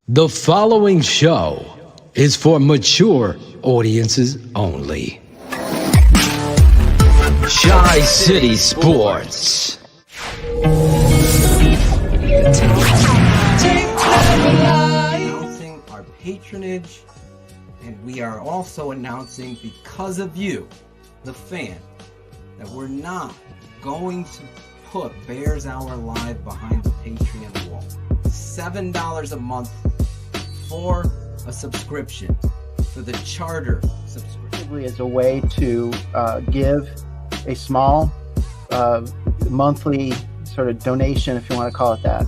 The following show is for mature audiences only. Shy City Sports. Announcing our patronage, and we are also announcing, because of you, the fan, that we're not going to put Bears Hour Live behind the Patreon wall. $7 a month for a subscription, for the charter subscription. As a way to give a small monthly sort of donation, if you want to call it that,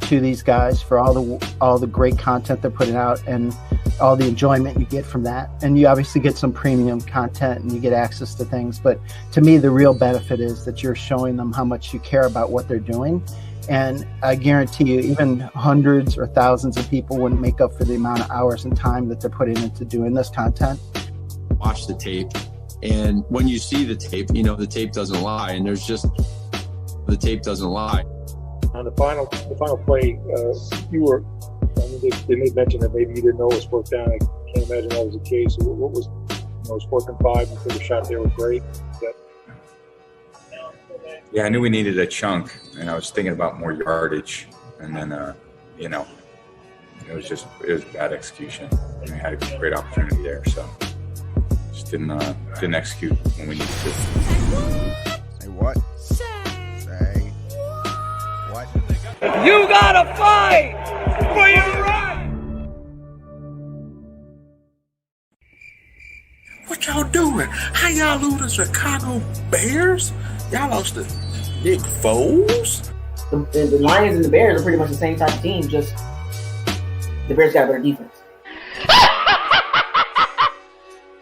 to these guys for all the great content they're putting out and all the enjoyment you get from that. And you obviously get some premium content and you get access to things. But to me, the real benefit is that you're showing them how much you care about what they're doing. And I guarantee you, even hundreds or thousands of people wouldn't make up for the amount of hours and time that they're putting into doing this content. Watch the tape, and when you see the tape, you know the tape doesn't lie, and the tape doesn't lie. On the final play, you were. I mean, they made mention that maybe you didn't know it was fourth down. I can't imagine that was the case. So what was? It was 4th and 5. You think the shot there was great. Yeah, I knew we needed a chunk, and I was thinking about more yardage, and then it was bad execution. And we had a great opportunity there, so just didn't execute when we needed to. Say what? Say what? You gotta fight for your right. What y'all doing? How y'all lose the Chicago Bears? Y'all lost to Nick Foles? The Lions and the Bears are pretty much the same type of team, just the Bears got a better defense.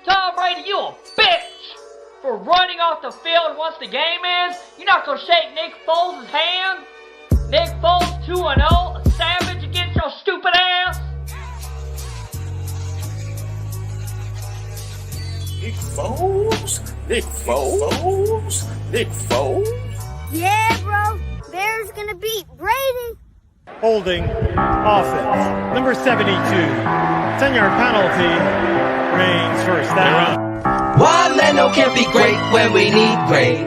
Tom Brady, you a bitch for running off the field once the game is. You're not gonna shake Nick Foles' hand. Nick Foles 2-0, a savage against your stupid ass. Nick Foles? Nick Foles? Nick Foles? Yeah, bro. Bears gonna beat Brady. Holding offense. Number 72. 10-yard penalty. Reigns first down. Why Leno can't be great when we need great?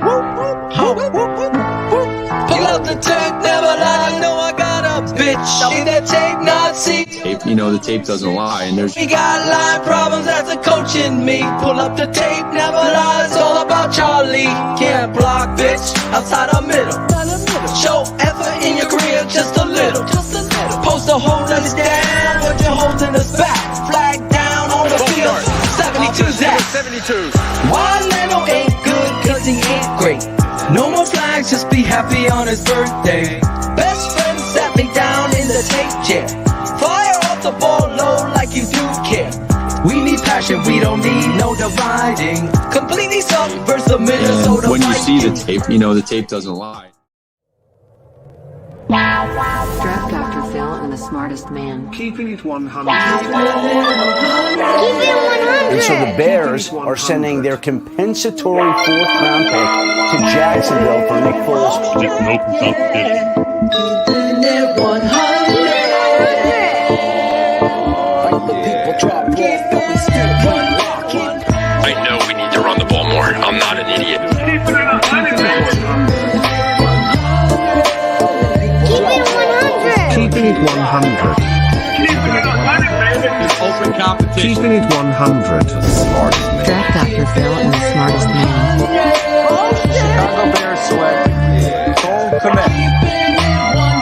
Pull up the tape, never lie. I know I got a bitch in that tape, not see. You know the tape doesn't lie, and We got line problems, that's a coach in me. Pull up the tape, never lie. It's all about Charlie. Can't block, bitch, outside the middle. Show effort in your career, just a little. Post a hold us down, but you're holding us back. Flag down on the field. 72's that. 72. Why Leno ain't good, cause he ain't great. No more flags, just be happy on his birthday. Best friend sat me down in the tape chair. Fire off the ball low like you do care. We need passion, we don't need no dividing. Completely suck versus the Minnesota when you see the Vikings. tape, you know the tape doesn't lie. Draft Dr. Phil and the smartest man. Keeping it 100. And so the Bears are sending their compensatory 4th-round pick to Jacksonville for Nick Foles. Keeping it 100. I know we need to run the ball more. I'm not an idiot. Keep it 100. Keeping it 100. Open competition. Keeping it 100. Draft Dr. Phil and the smartest man. Chicago Bears select Cole Kmet.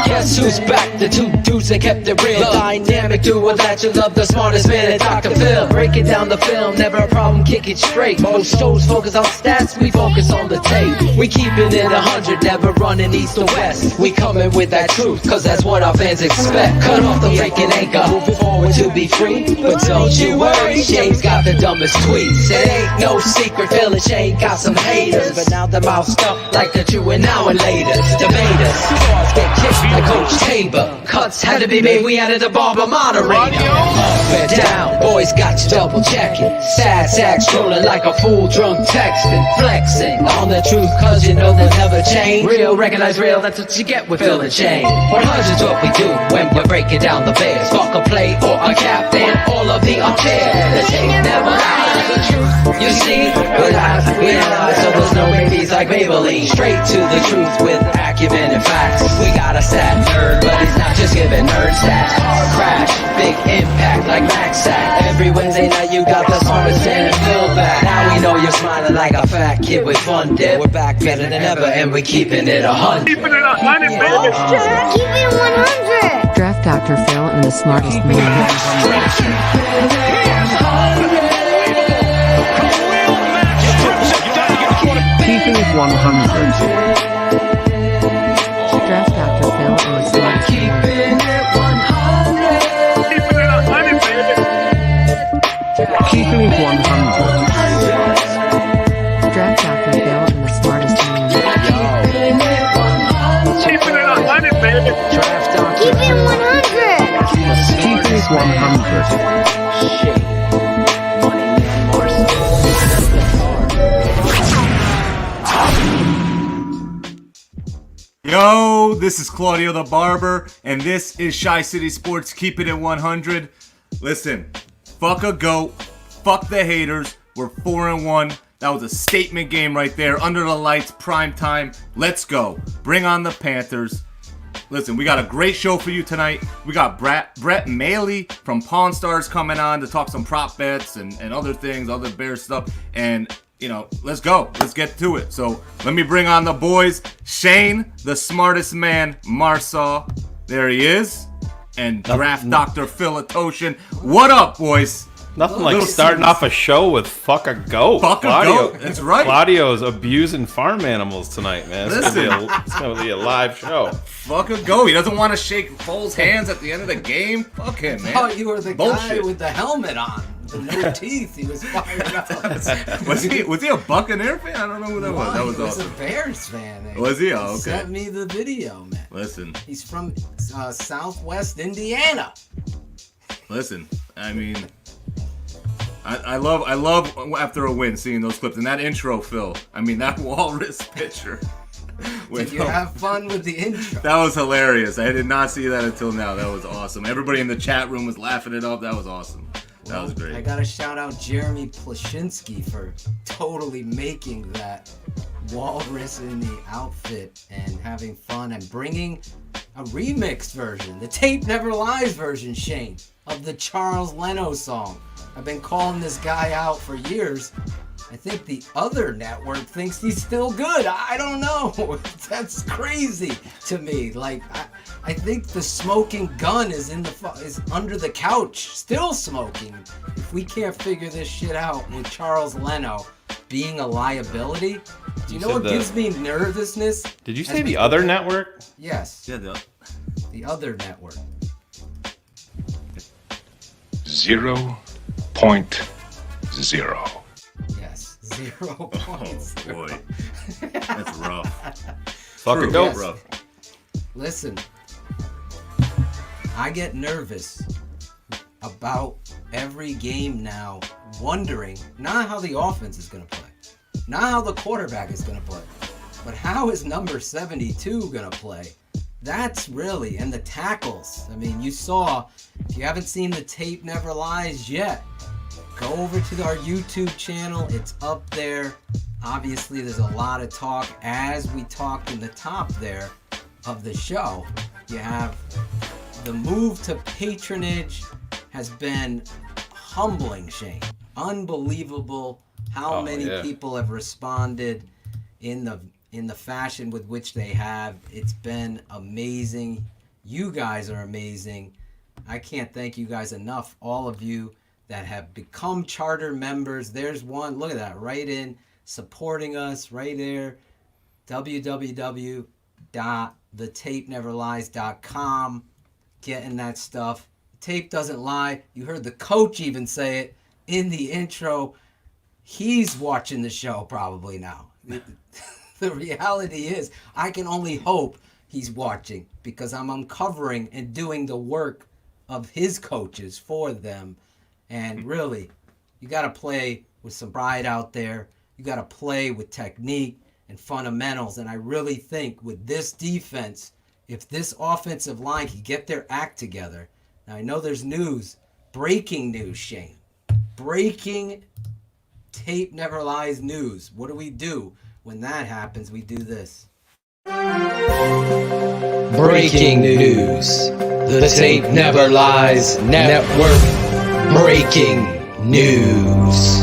Guess who's back? The two dudes that kept it real. Dynamic duo that you love, the smartest man at Dr. Phil. Breaking down the film, never a problem, kick it straight. Most shows focus on stats, we focus on the tape. We keeping it 100, never running east or west. We coming with that truth, cause that's what our fans expect. Cut off the freaking anchor, moving forward to be free. But don't you worry, Shayne's got the dumbest tweets. It ain't no secret, Phil and Shayne got some haters. But now they're moused up like the true and now and later. Debaters, stars get kicked like Coach Tabor. Cut cuts had to be made. We added a barber moderator. Up and down, boys got to double checking. Sad sacks rolling like a fool drunk texting. Flexing on the truth, cause you know they'll never change. Real, recognize real, that's what you get with Phil and Shayne. 100's what we do when we're breaking down the Bears. Fuck a play or a captain, all of the unfair. The tape never lies, the truth. You see, we lie, so there's no babies like Maybelline. Straight to the truth with acumen and facts. We got a stat nerd, but he's not just giving nerd stats. Hard crash, big impact like Max Sack. Every Wednesday night you got the smartest man and Phil back. Now we know you're smiling like a fat kid with fun dip. We're back better than ever and we're keeping it 100. Keeping it 100, baby. Keep it 100. Draft Dr. Phil and the smartest man. Keeping it 100. Draft Dr. Phil and the smartest man. Keeping it 100. Draft Dr. Phil and the smartest man. Keeping it 100, baby. Keep it 100. Keeping it 100. Yo, this is Claudio the Barber, and this is Shy City Sports Keeping It 100. Listen, fuck a goat, fuck the haters. We're 4-1. That was a statement game right there. Under the lights, prime time. Let's go. Bring on the Panthers. Listen, we got a great show for you tonight. We got Brett Maly from Pawn Stars coming on to talk some prop bets and other things, other Bears stuff. And, you know, let's go. Let's get to it. So let me bring on the boys. Shayne, the smartest man, Marsaw. There he is. And Draft Dr. Phil Ottochian. What up, boys? Nothing like starting off a show with fuck a goat. Fuck a goat. That's right. Claudio's abusing farm animals tonight, man. It's gonna be a live show. Fuck a goat. He doesn't want to shake Foles' hands at the end of the game. Fuck him, man. I thought you were the Bullshit. guy with the helmet on. The no teeth. He was fired up. was he a Buccaneer fan? I don't know who that was. That was He awesome. was a Bears fan. Was he? Oh, He okay. sent me the video, man. Listen. He's from Southwest Indiana. Listen. I mean, I love after a win seeing those clips and that intro, Phil. I mean, that walrus picture. Did you have fun with the intro? That was hilarious. I did not see that until now. That was awesome. Everybody in the chat room was laughing it up. That was awesome. That was great. I gotta shout out Jeremy Plashinsky for totally making that walrus in the outfit and having fun and bringing a remix version, the Tape Never Lies version, Shayne, of the Charles Leno song. I've been calling this guy out for years. I think the other network thinks he's still good. I don't know. That's crazy to me. Like, I think the smoking gun is is under the couch, still smoking. If we can't figure this shit out with Charles Leno being a liability, do you know what gives me nervousness? Did you say the other network? Yes. Yeah, the other network. 0.0. Yes, 0.0. Oh boy, that's rough. Fucking dope. Rough. Listen, I get nervous about every game now, wondering not how the offense is going to play, not how the quarterback is going to play, but how is number 72 going to play? That's really, and the tackles. I mean, you saw, if you haven't seen the Tape Never Lies yet, go over to our YouTube channel. It's up there. Obviously, there's a lot of talk. As we talked in the top there of the show, you have the move to patronage has been humbling, Shayne. Unbelievable how many people have responded in the fashion with which they have. It's been amazing. You guys are amazing. I can't thank you guys enough. All of you that have become charter members. There's one. Look at that. Right in. Supporting us right there. www.thetapeneverlies.com. Getting that stuff. Tape doesn't lie. You heard the coach even say it in the intro. He's watching the show probably now. The reality is, I can only hope he's watching because I'm uncovering and doing the work of his coaches for them. And really, you got to play with some pride out there. You got to play with technique and fundamentals. And I really think with this defense, if this offensive line can get their act together. Now, I know there's news, breaking news, Shane. Breaking tape never lies news. What do we do when that happens? We do this. Breaking news. The Tape Never Lies Network. Breaking news.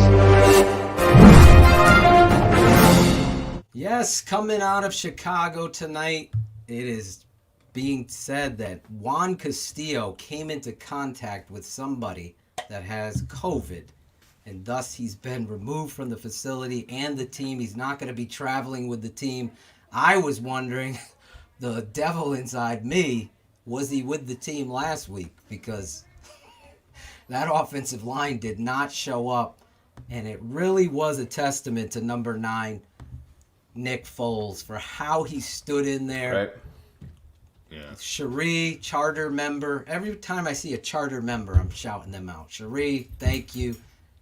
Yes, coming out of Chicago tonight, it is being said that Juan Castillo came into contact with somebody that has COVID, and thus he's been removed from the facility and the team. He's not going to be traveling with the team. I was wondering, the devil inside me, was he with the team last week? Because that offensive line did not show up, and it really was a testament to number 9, Nick Foles, for how he stood in there. Right. Yeah. Cherie, charter member. Every time I see a charter member, I'm shouting them out. Cherie, thank you.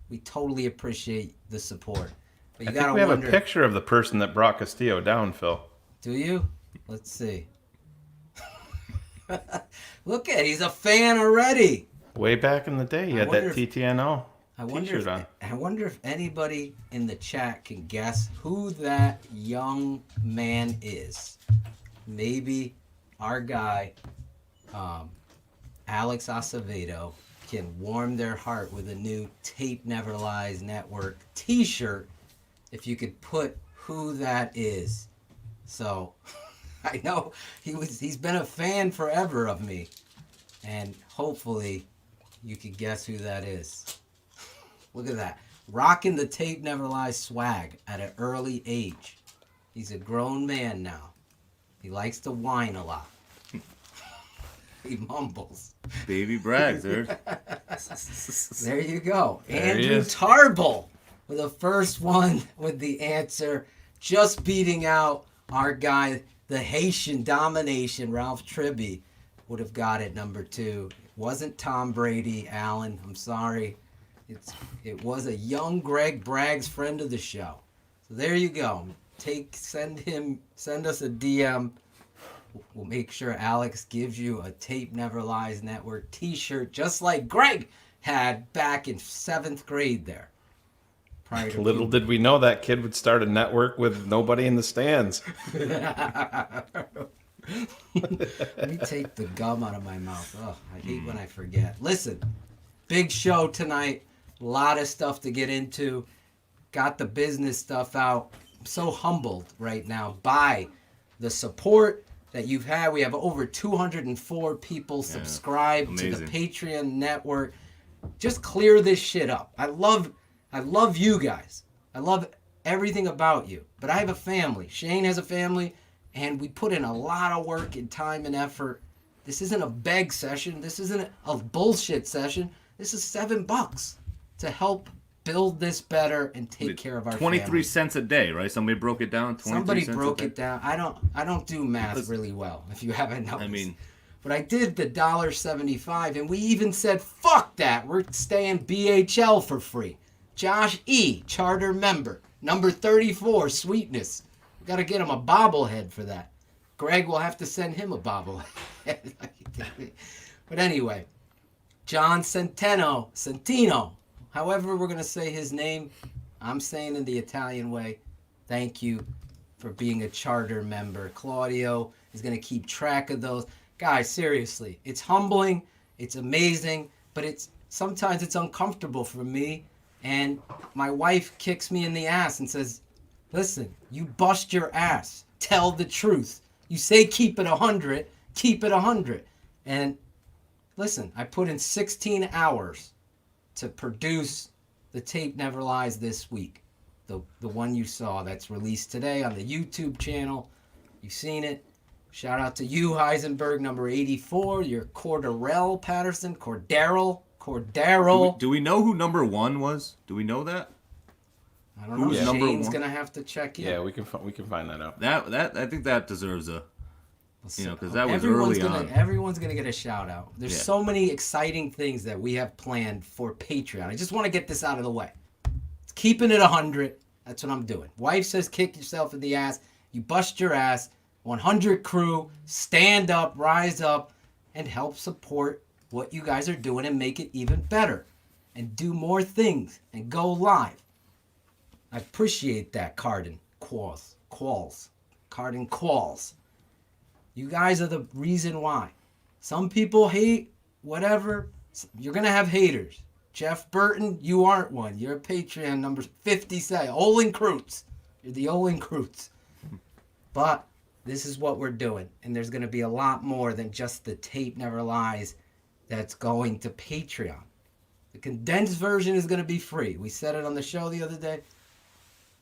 We totally appreciate the support. But you I gotta think we have wonder, a picture of the person that brought Castillo down, Phil. Do you? Let's see. Look at, he's a fan already. Way back in the day, you had that TTNO t-shirt on. I wonder if anybody in the chat can guess who that young man is. Maybe our guy, Alex Acevedo, can warm their heart with a new Tape Never Lies Network t-shirt if you could put who that is. So I know he's been a fan forever of me, and hopefully you can guess who that is. Look at that. Rocking the Tape Never Lies swag at an early age. He's a grown man now. He likes to whine a lot. He mumbles. Baby brags, dude. There you go. There he Andrew is. Tarble with the first one with the answer. Just beating out our guy, the Haitian domination, Ralph Tribby, would have got it number 2. It wasn't Tom Brady, Alan. I'm sorry. It was a young Greg Braggs, friend of the show. So there you go. Send us a DM. We'll make sure Alex gives you a Tape Never Lies Network t-shirt, just like Greg had back in 7th grade there. Little did we know that kid would start a network with nobody in the stands. Let me take the gum out of my mouth. Oh, I hate when I forget. Listen, big show tonight. A lot of stuff to get into. Got the business stuff out. I'm so humbled right now by the support that you've had. We have over 204 people subscribed to the Patreon network. Just clear this shit up. I love you guys. I love everything about you. But I have a family. Shane has a family, and we put in a lot of work and time and effort. This isn't a beg session. This isn't a bullshit session. This is $7 to help build this better and take care of our 23 family. cents a day, right? Somebody broke it down. 23 Somebody cents broke a day? it down. I don't do math really well, if you haven't noticed. I mean, but I did the $1.75, and we even said, fuck that. We're staying BHL for free. Josh E., charter member. Number 34, Sweetness. We got to get him a bobblehead for that. Greg will have to send him a bobblehead. But anyway, John Centino, however we're going to say his name, I'm saying in the Italian way, thank you for being a charter member. Claudio is going to keep track of those. Guys, seriously, it's humbling, it's amazing, but sometimes it's uncomfortable for me. And my wife kicks me in the ass and says, listen, you bust your ass. Tell the truth. You say keep it 100, keep it 100. And listen, I put in 16 hours to produce the Tape Never Lies this week. The one you saw that's released today on the YouTube channel. You've seen it. Shout out to you, Heisenberg, number 84. You're Cordero Patterson. Cordero. Do we know who number 1 was? Do we know that? I don't know. Who's number Shane's 1? gonna have to check in. Yeah, we can find that out. That I think that deserves a because that was early on. Everyone's gonna get a shout out. There's so many exciting things that we have planned for Patreon. I just want to get this out of the way. It's keeping it 100. That's what I'm doing. Wife says kick yourself in the ass. You bust your ass. 100 crew, stand up, rise up, and help support what you guys are doing and make it even better. And do more things and go live. I appreciate that, Cardin Qualls. Cardin Qualls. You guys are the reason why. Some people hate, whatever. You're going to have haters. Jeff Burton, you aren't one. You're a Patreon number 57. Olin Kreutz. You're the Olin Kreutz. But this is what we're doing. And there's going to be a lot more than just the Tape Never Lies that's going to Patreon. The condensed version is going to be free. We said it on the show the other day.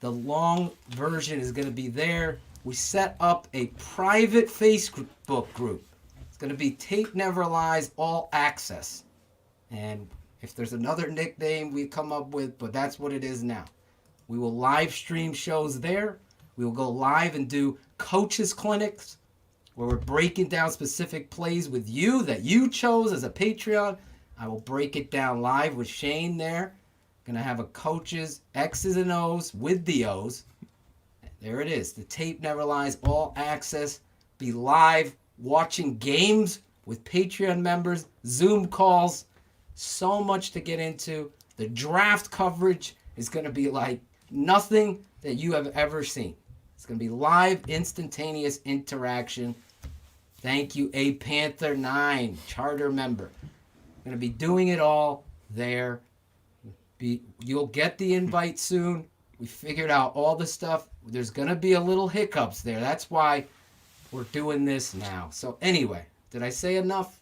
The long version is going to be there. We set up a private Facebook group. It's going to be Tape Never Lies All Access. And if there's another nickname we come up with, but that's what it is now. We will live stream shows there. We will go live and do coaches clinics where we're breaking down specific plays with you that you chose as a Patreon. I will break it down live with Shane there. Going to have a coaches X's and O's with the O's. There it is. The Tape Never Lies All Access. Be live watching games with Patreon members, Zoom calls. So much to get into. The draft coverage is going to be like nothing that you have ever seen. It's going to be live, instantaneous interaction. Thank you, A Panther 9, charter member. Going to be doing it all there. You'll get the invite soon. We figured out all the stuff. There's going to be a little hiccups there. That's why we're doing this now. So anyway, did I say enough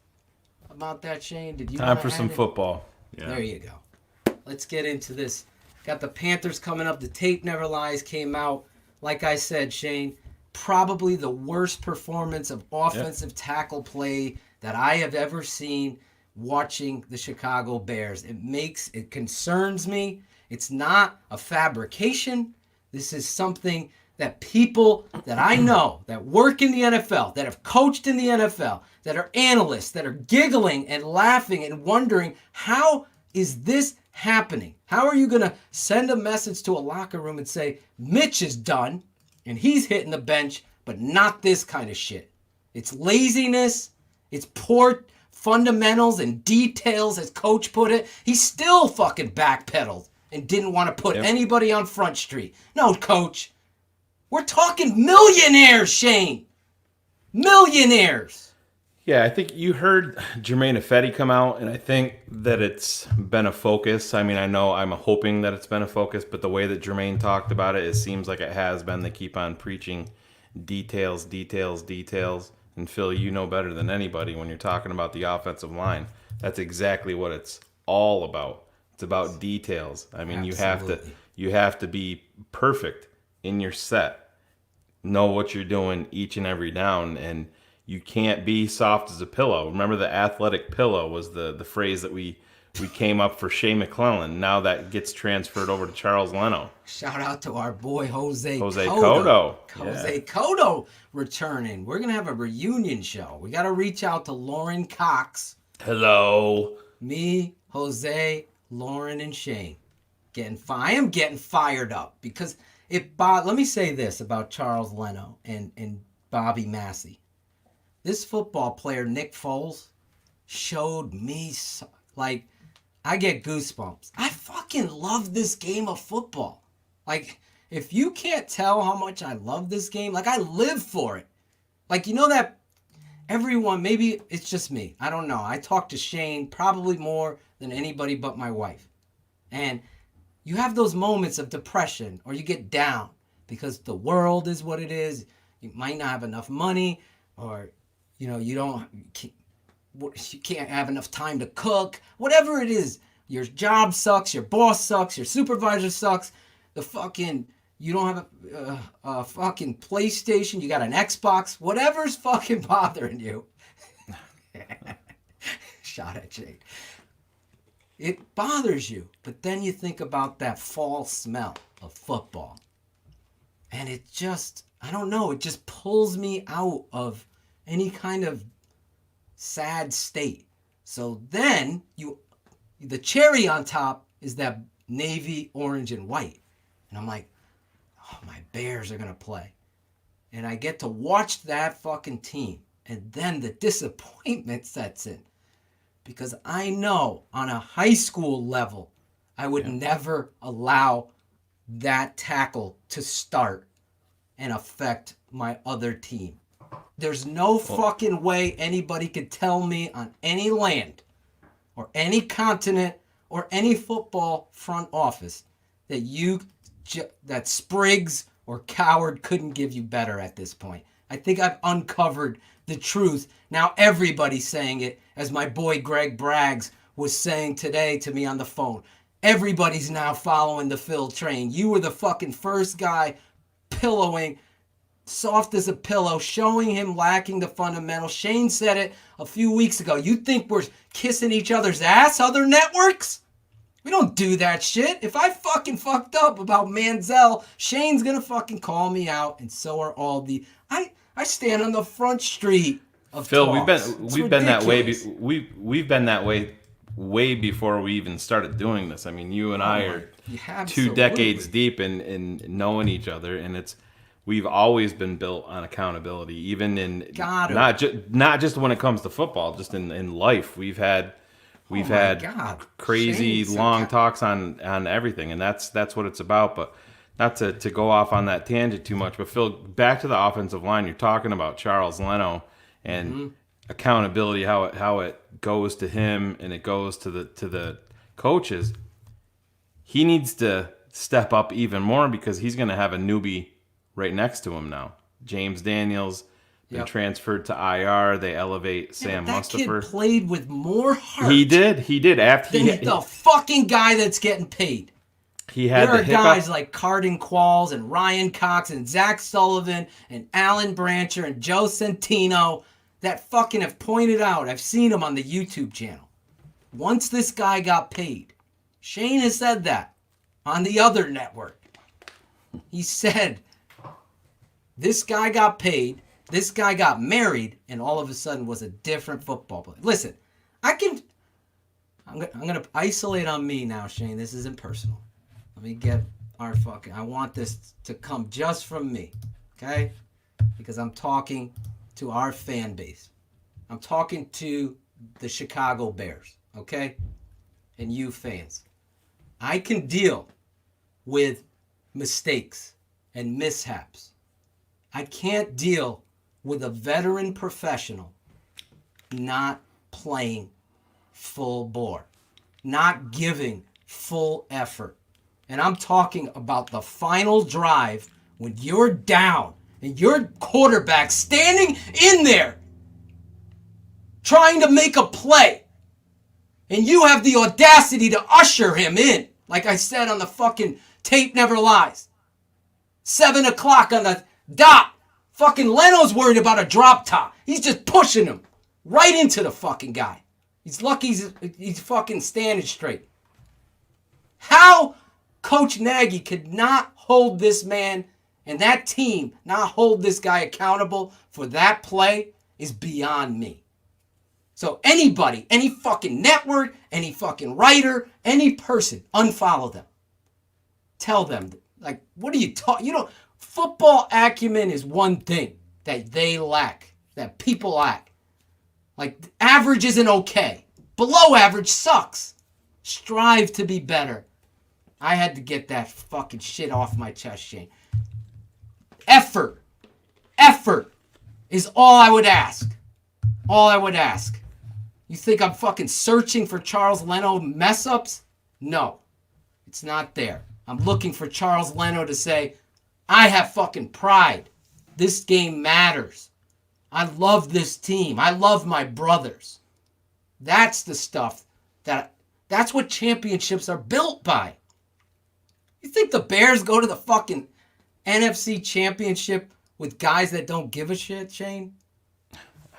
about that, Shane? Did you Time for some football. Yeah. There you go. Let's get into this. Got the Panthers coming up. The Tape Never Lies came out. Like I said, Shane, probably the worst performance of offensive tackle play that I have ever seen watching the Chicago Bears. It concerns me. It's not a fabrication. This is something that people that I know that work in the NFL, that have coached in the NFL, that are analysts, that are giggling and laughing and wondering, how is this happening? How are you going to send a message to a locker room and say, Mitch is done and he's hitting the bench, but not this kind of shit? It's laziness. It's poor fundamentals and details, as Coach put it. He still fucking backpedaled and didn't want to put anybody on Front Street. No, Coach. We're talking millionaires, Shane. Millionaires. Yeah, I think you heard Jermaine Ifedi come out, and I think that it's been a focus. I mean, I know I'm hoping that it's been a focus, but the way that Jermaine talked about it, it seems like it has been. They keep on preaching details. And Phil, you know better than anybody when you're talking about the offensive line. That's exactly what it's all about. It's about details. I mean, you have to be perfect in your set. Know what you're doing each and every down, and you can't be soft as a pillow. Remember, the athletic pillow was the phrase that we came up for Shea McClellan. Now that gets transferred over to Charles Leno. Shout out to our boy Jose Cotto. Jose Cotto returning. We're going to have a reunion show. We got to reach out to Lauren Cox. Hello. Me, Jose, Lauren, and Shane. I am getting fired up because let me say this about Charles Leno and Bobby Massey. This football player, Nick Foles, showed me, I get goosebumps. I fucking love this game of football. Like, if you can't tell how much I love this game, I live for it. You know that everyone, maybe it's just me. I don't know. I talk to Shane probably more than anybody but my wife. And you have those moments of depression or you get down because the world is what it is. You might not have enough money, or you can't have enough time to cook. Whatever it is, your job sucks, your boss sucks, your supervisor sucks. You don't have a fucking PlayStation. You got an Xbox. Whatever's fucking bothering you. Shot at Jake. It bothers you, but then you think about that fall smell of football. And it just, I don't know, it just pulls me out of any kind of sad state. So then the cherry on top is that navy, orange, and white. And I'm like, oh, my Bears are going to play. And I get to watch that fucking team. And then the disappointment sets in. Because I know on a high school level, I would never allow that tackle to start and affect my other team. There's no fucking way anybody could tell me on any land or any continent or any football front office that Spriggs or Coward couldn't give you better at this point. I think I've uncovered the truth. Now everybody's saying it, as my boy Greg Braggs was saying today to me on the phone. Everybody's now following the Phil train. You were the fucking first guy pillowing, soft as a pillow, showing him lacking the fundamentals. Shane said it a few weeks ago. You think we're kissing each other's ass, other networks? We don't do that shit. If I fucking fucked up about Manziel, Shane's gonna fucking call me out, and so are all the... I stand on the front street of Phil. talks. We've been that way. We've been that way before we even started doing this. I mean, you and I are 2 decades deep in knowing each other, and we've always been built on accountability, even in not just when it comes to football, just in life. We've had crazy long talks on everything, and that's what it's about. But not to go off on that tangent too much, but Phil, back to the offensive line. You're talking about Charles Leno and accountability, how it goes to him and it goes to the coaches. He needs to step up even more because he's going to have a newbie right next to him now. James Daniels been transferred to IR. They elevate Sam Mustipher. That kid played with more heart. He did. After the fucking guy that's getting paid. There are guys like Cardin Qualls and Ryan Cox and Zach Sullivan and Alan Brancher and Joe Centino that fucking have pointed out. I've seen them on the YouTube channel. Once this guy got paid, Shane has said that on the other network. He said, this guy got paid, this guy got married, and all of a sudden was a different football player. Listen, I'm going to isolate on me now, Shane. This isn't personal. Let me get I want this to come just from me, okay? Because I'm talking to our fan base. I'm talking to the Chicago Bears, okay? And you fans. I can deal with mistakes and mishaps. I can't deal with a veteran professional not playing full bore, not giving full effort. And I'm talking about the final drive when you're down and your quarterback standing in there trying to make a play. And you have the audacity to usher him in. Like I said on the fucking tape never lies. 7 o'clock on the dot. Fucking Leno's worried about a drop top. He's just pushing him right into the fucking guy. He's lucky he's fucking standing straight. How Coach Nagy could not hold this man and that team, not hold this guy accountable for that play is beyond me. So anybody, any fucking network, any fucking writer, any person, unfollow them. Tell them, like, what are you talking? Football acumen is one thing that they lack, that people lack. Like, average isn't okay. Below average sucks. Strive to be better. I had to get that fucking shit off my chest, Shane. Effort is all I would ask. All I would ask. You think I'm fucking searching for Charles Leno mess-ups? No, it's not there. I'm looking for Charles Leno to say, I have fucking pride. This game matters. I love this team. I love my brothers. That's the stuff that's what championships are built by. You think the Bears go to the fucking NFC Championship with guys that don't give a shit, Shane?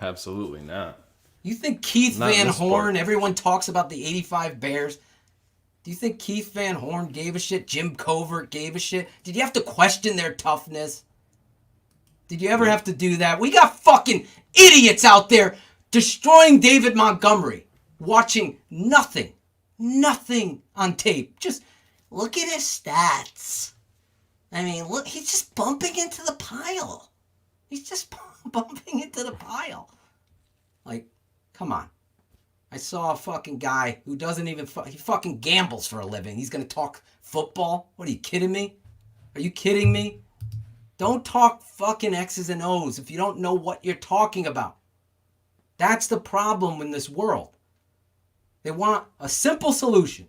Absolutely not. You think Keith Van Horn, everyone talks about the 85 Bears. Do you think Keith Van Horn gave a shit? Jim Covert gave a shit? Did you have to question their toughness? Did you ever have to do that? We got fucking idiots out there destroying David Montgomery, watching nothing on tape. Just look at his stats. I mean, look, he's just bumping into the pile. He's just bumping into the pile. Like, come on. I saw a fucking guy who doesn't even, he fucking gambles for a living. He's going to talk football? What, are you kidding me? Are you kidding me? Don't talk fucking X's and O's if you don't know what you're talking about. That's the problem in this world. They want a simple solution.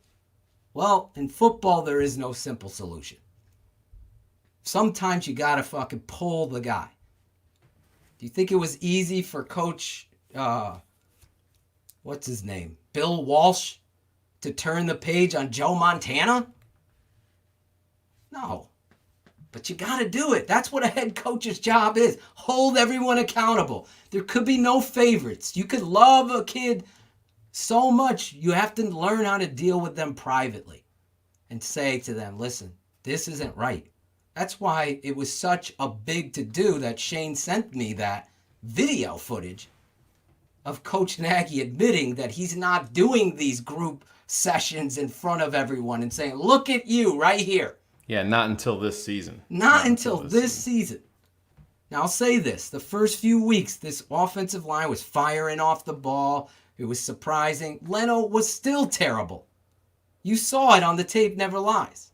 Well, in football, there is no simple solution. Sometimes you got to fucking pull the guy. Do you think it was easy for Coach, what's his name? Bill Walsh to turn the page on Joe Montana? No. But you got to do it. That's what a head coach's job is. Hold everyone accountable. There could be no favorites. You could love a kid so much, you have to learn how to deal with them privately and say to them, listen, this isn't right. That's why it was such a big to-do that Shayne sent me that video footage of Coach Nagy admitting that he's not doing these group sessions in front of everyone and saying, look at you right here. Yeah, not until this season. Not until this season. Now, I'll say this. The first few weeks, this offensive line was firing off the ball. It was surprising. Leno was still terrible. You saw it on the tape, never lies.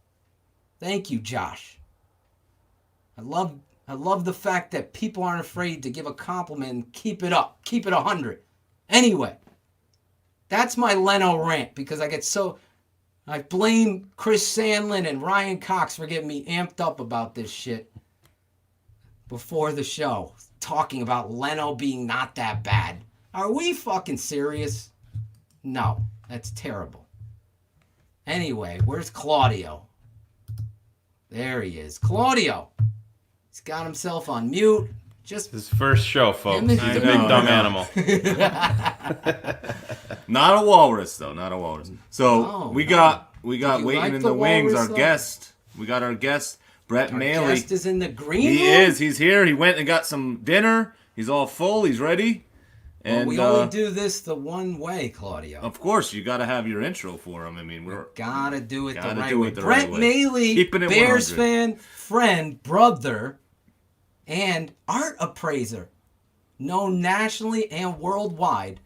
Thank you, Josh. I love the fact that people aren't afraid to give a compliment and keep it up. Keep it 100. Anyway, that's my Leno rant because I blame Chris Sandlin and Ryan Cox for getting me amped up about this shit before the show, talking about Leno being not that bad. Are we fucking serious? No, that's terrible. Anyway, where's Claudio? There he is. Claudio. He's got himself on mute. Just his first show, folks. He's a big dumb animal. Not a walrus, though. Not a walrus. So we got waiting in the wings our guest. We got our guest, Brett Maly. Our guest is in the green room? He is. He's here. He went and got some dinner. He's all full. He's ready. And we only do this the one way, Claudio. Of course, you got to have your intro for him. I mean, we gotta do it the right way. Brett Maly, Bears 100. Fan, friend, brother, and art appraiser, known nationally and worldwide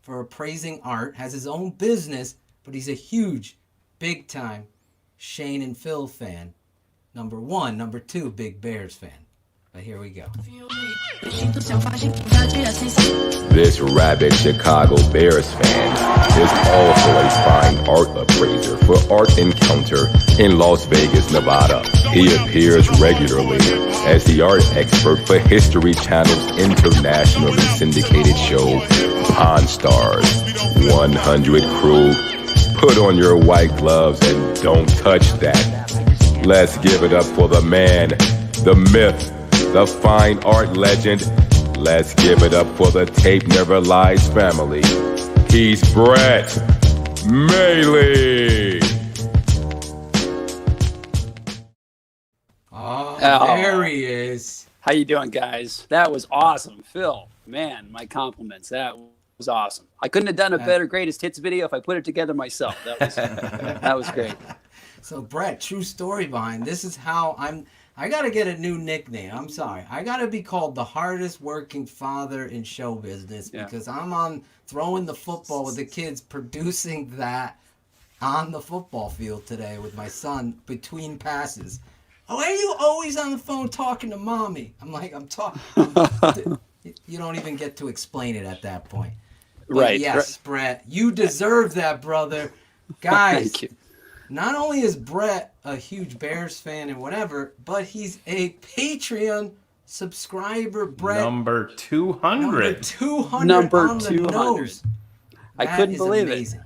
for appraising art, has his own business, but he's a huge, big-time Shayne and Phil fan. Number 1, number 2, big Bears fan. But here we go. This rabid Chicago Bears fan is also a fine art appraiser for Art Encounter in Las Vegas, Nevada. He appears regularly as the art expert for History Channel's internationally syndicated show, Pawn Stars 100 Crew. Put on your white gloves and don't touch that. Let's give it up for the man, the myth, the fine art legend. Let's give it up for the Tape Never Lies family. He's Brett Maly. Oh, there he is. How you doing, guys? That was awesome. Phil, man, my compliments. That was awesome. I couldn't have done a better greatest hits video if I put it together myself. That was great. So, Brett, true story behind this is how I got to get a new nickname. I'm sorry. I got to be called the hardest working father in show business because I'm on throwing the football with the kids, producing that on the football field today with my son between passes. Oh, are you always on the phone talking to mommy? I'm like, I'm talking. You don't even get to explain it at that point. But right. Yes, Brett, you deserve that, brother. Guys. Thank you. Not only is Brett a huge Bears fan and whatever, but he's a Patreon subscriber, Brett. Number 200. Number 200 Number on the 200. nose. I couldn't believe amazing.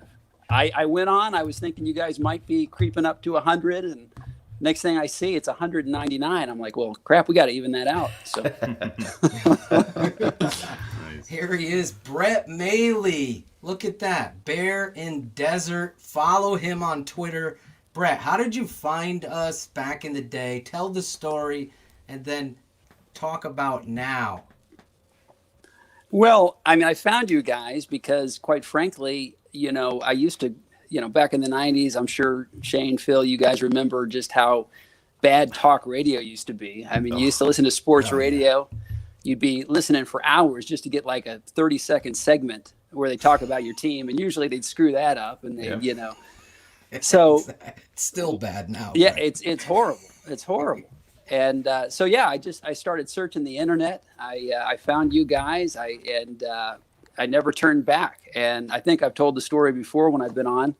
it. I went on. I was thinking you guys might be creeping up to 100, and next thing I see, it's 199. I'm like, well, crap, we got to even that out. So Here he is, Brett Maly. Look at that. Bear in Desert. Follow him on Twitter. Brett, how did you find us back in the day? Tell the story, and then talk about now? Well, I mean, I found you guys because, quite frankly, I used to, back in the 90s, I'm sure Shane, Phil, you guys remember just how bad talk radio used to be. I mean, you used to listen to sports radio. You'd be listening for hours just to get like a 30-second segment where they talk about your team. And usually they'd screw that up and they, so it's still bad now. Yeah, right? It's horrible. It's horrible. And so, yeah, I started searching the internet. I found you guys. I never turned back. And I think I've told the story before when I've been on.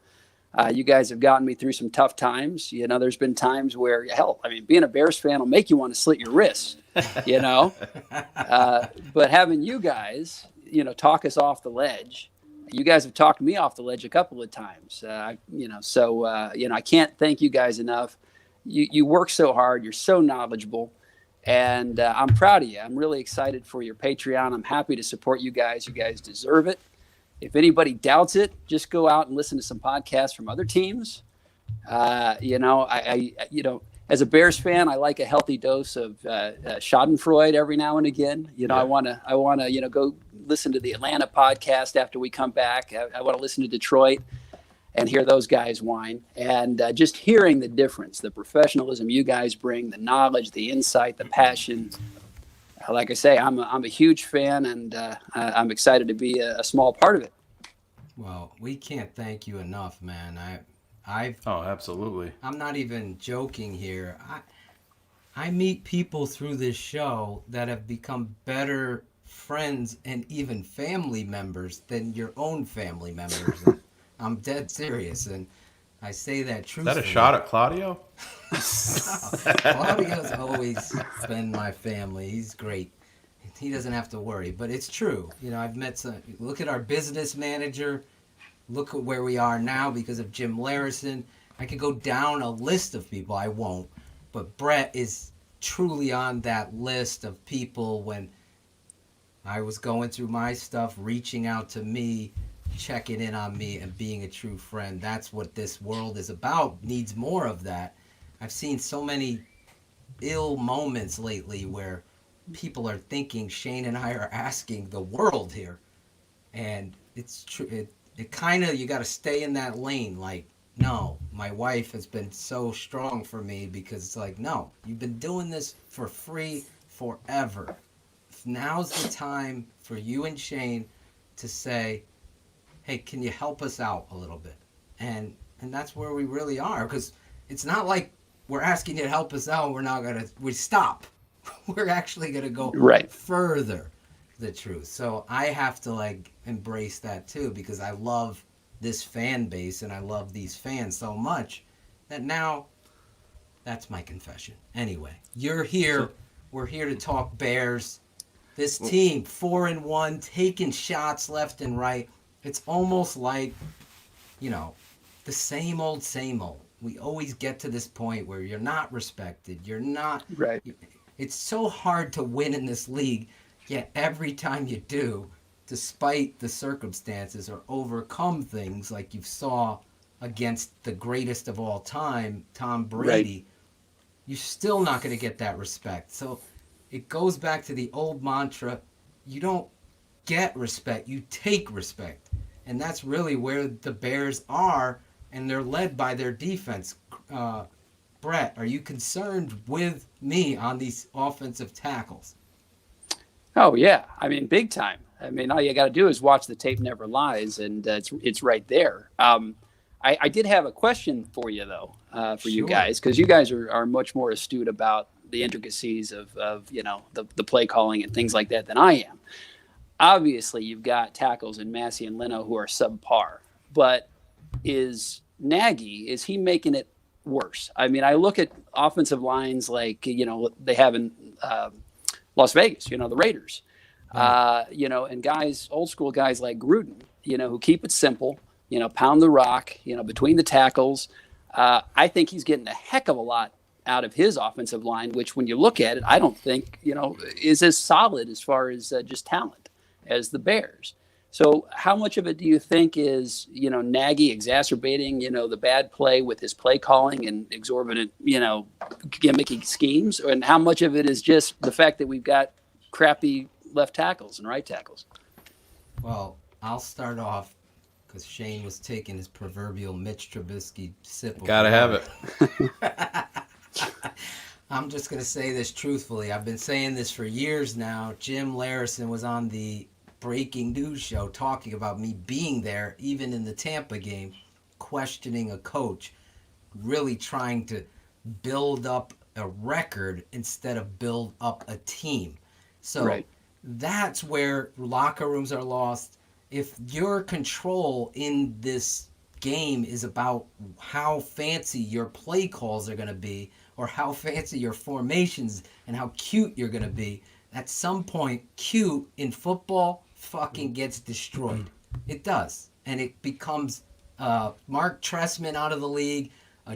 You guys have gotten me through some tough times. There's been times where, hell, I mean, being a Bears fan will make you want to slit your wrists, But having you guys, talk us off the ledge. You guys have talked me off the ledge a couple of times. I can't thank you guys enough. You work so hard. You're so knowledgeable. And I'm proud of you. I'm really excited for your Patreon. I'm happy to support you guys. You guys deserve it. If anybody doubts it, just go out and listen to some podcasts from other teams. As a Bears fan, I like a healthy dose of Schadenfreude every now and again. I want to, go listen to the Atlanta podcast after we come back. I want to listen to Detroit and hear those guys whine. And just hearing the difference, the professionalism you guys bring, the knowledge, the insight, the passion. Like I say, I'm a huge fan, and I'm excited to be a small part of it. Well, we can't thank you enough, man. Absolutely. I'm not even joking here. I meet people through this show that have become better friends and even family members than your own family members. I'm dead serious, and I say that truthfully. Is that a shot at Claudio? Claudio's always been my family. He's great. He doesn't have to worry, but it's true. I've met some. Look at our business manager. Look at where we are now because of Jim Larison. I could go down a list of people. I won't, but Brett is truly on that list of people when I was going through my stuff, reaching out to me, checking in on me, and being a true friend. That's what this world is about. Needs more of that. I've seen so many ill moments lately where people are thinking Shane and I are asking the world here. And it's true. It kind of, you got to stay in that lane. Like, no, my wife has been so strong for me because it's like, no, you've been doing this for free forever. Now's the time for you and Shane to say, hey, can you help us out a little bit? And that's where we really are, because it's not like we're asking you to help us out. We stop. We're actually going to go further the truth. So I have to embrace that too, because I love this fan base and I love these fans so much that now that's my confession. Anyway, you're here. We're here to talk Bears. This team, 4-1, taking shots left and right. It's almost like, the same old, same old. We always get to this point where you're not respected. You're not. Right. It's so hard to win in this league, yet every time you do, despite the circumstances or overcome things like you saw against the greatest of all time, Tom Brady, you're still not going to get that respect. So it goes back to the old mantra, you don't get respect, you take respect. And that's really where the Bears are, and they're led by their defense. Brett, are you concerned with me on these offensive tackles? Oh, yeah. I mean, big time. I mean, all you got to do is watch The Tape Never Lies, and it's right there. I did have a question for you, though, for you guys, because you guys are much more astute about the intricacies of the play calling and things like that than I am. Obviously, you've got tackles in Massey and Leno who are subpar, but is he making it worse? I mean, I look at offensive lines like, they have in Las Vegas, the Raiders, and guys, old school guys like Gruden, who keep it simple, pound the rock, between the tackles. I think he's getting a heck of a lot out of his offensive line, which when you look at it, I don't think, is as solid as far as just talent as the Bears. So how much of it do you think is, Nagy exacerbating, the bad play with his play calling and exorbitant, gimmicky schemes? And how much of it is just the fact that we've got crappy left tackles and right tackles? Well, I'll start off because Shane was taking his proverbial Mitch Trubisky sip. Gotta have it. I'm just going to say this truthfully. I've been saying this for years now. Jim Larison was on the breaking news show talking about me being there, even in the Tampa game, questioning a coach, really trying to build up a record instead of build up a team. So that's where locker rooms are lost. If your control in this game is about how fancy your play calls are going to be, or how fancy your formations and how cute you're going to be, at some point, cute in football fucking gets destroyed. It does. And it becomes Mark Trestman out of the league,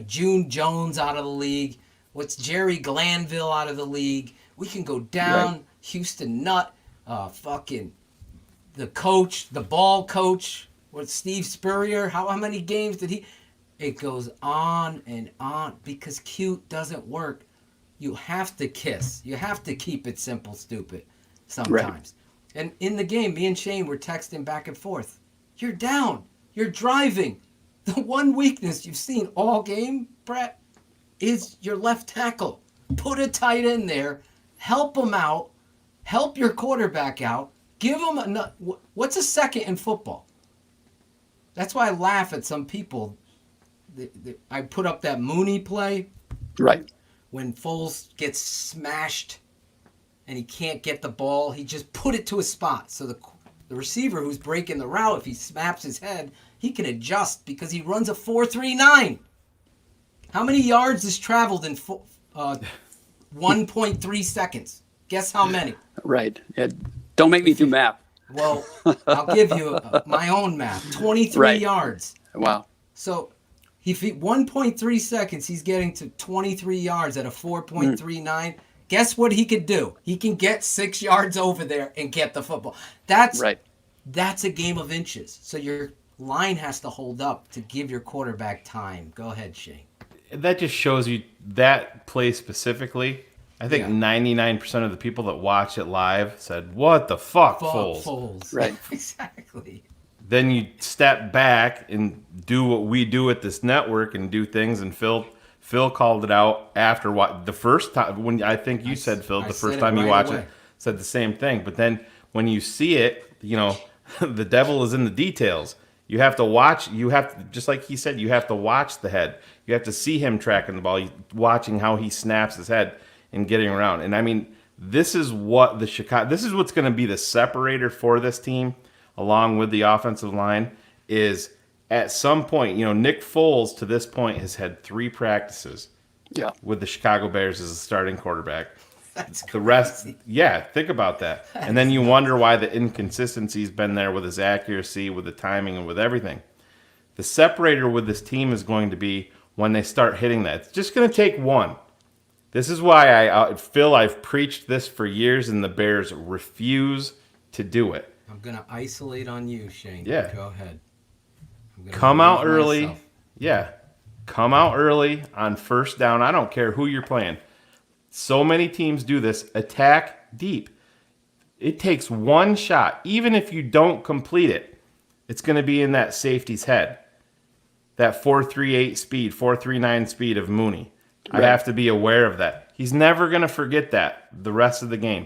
June Jones out of the league, what's Jerry Glanville out of the league. We can go down, Houston Nutt, fucking the coach, the ball coach, what Steve Spurrier, how many games did he... It goes on and on because cute doesn't work. You have to kiss. You have to keep it simple, stupid sometimes. And in the game, me and Shane were texting back and forth. You're down. You're driving. The one weakness you've seen all game, Brett, is your left tackle. Put a tight end there. Help him out. Help your quarterback out. Give him a... What's a second in football? That's why I laugh at some people. I put up that Mooney play. Right. When Foles gets smashed and he can't get the ball, he just put it to a spot. So the receiver who's breaking the route, if he snaps his head, he can adjust because he runs a 4.39. How many yards is traveled in 1.3 seconds? Guess how many? Right. Yeah. Don't make me do math. Well, I'll give you my own math. 23 yards. Wow. So... 1.3 seconds, he's getting to 23 yards at a 4.39. Guess what he could do? He can get 6 yards over there and get the football. That's a game of inches. So your line has to hold up to give your quarterback time. Go ahead, Shane. That just shows you that play specifically. I think 99% of the people that watch it live said, "What the fuck, Foles?" Right. Exactly. Then you step back and do what we do at this network and do things. And Phil called it out after the first time when I think you said, Phil, the first time you watched it, said the same thing. But then when you see it, the devil is in the details. You have to watch. You have to, just like he said, you have to watch the head. You have to see him tracking the ball, watching how he snaps his head and getting around. And I mean, this is what this is what's going to be the separator for this team, along with the offensive line, is at some point, Nick Foles to this point has had 3 practices with the Chicago Bears as a starting quarterback. That's the rest, think about that. And then you wonder why the inconsistency's been there with his accuracy, with the timing, and with everything. The separator with this team is going to be when they start hitting that. It's just going to take one. This is why I've preached this for years, and the Bears refuse to do it. I'm going to isolate on you, Shane. Yeah. Go ahead. Come out early. Myself. Yeah. Come out early on first down. I don't care who you're playing. So many teams do this. Attack deep. It takes one shot. Even if you don't complete it, it's going to be in that safety's head. That 4.38 speed, 4.39 speed of Mooney. Right. I have to be aware of that. He's never going to forget that the rest of the game.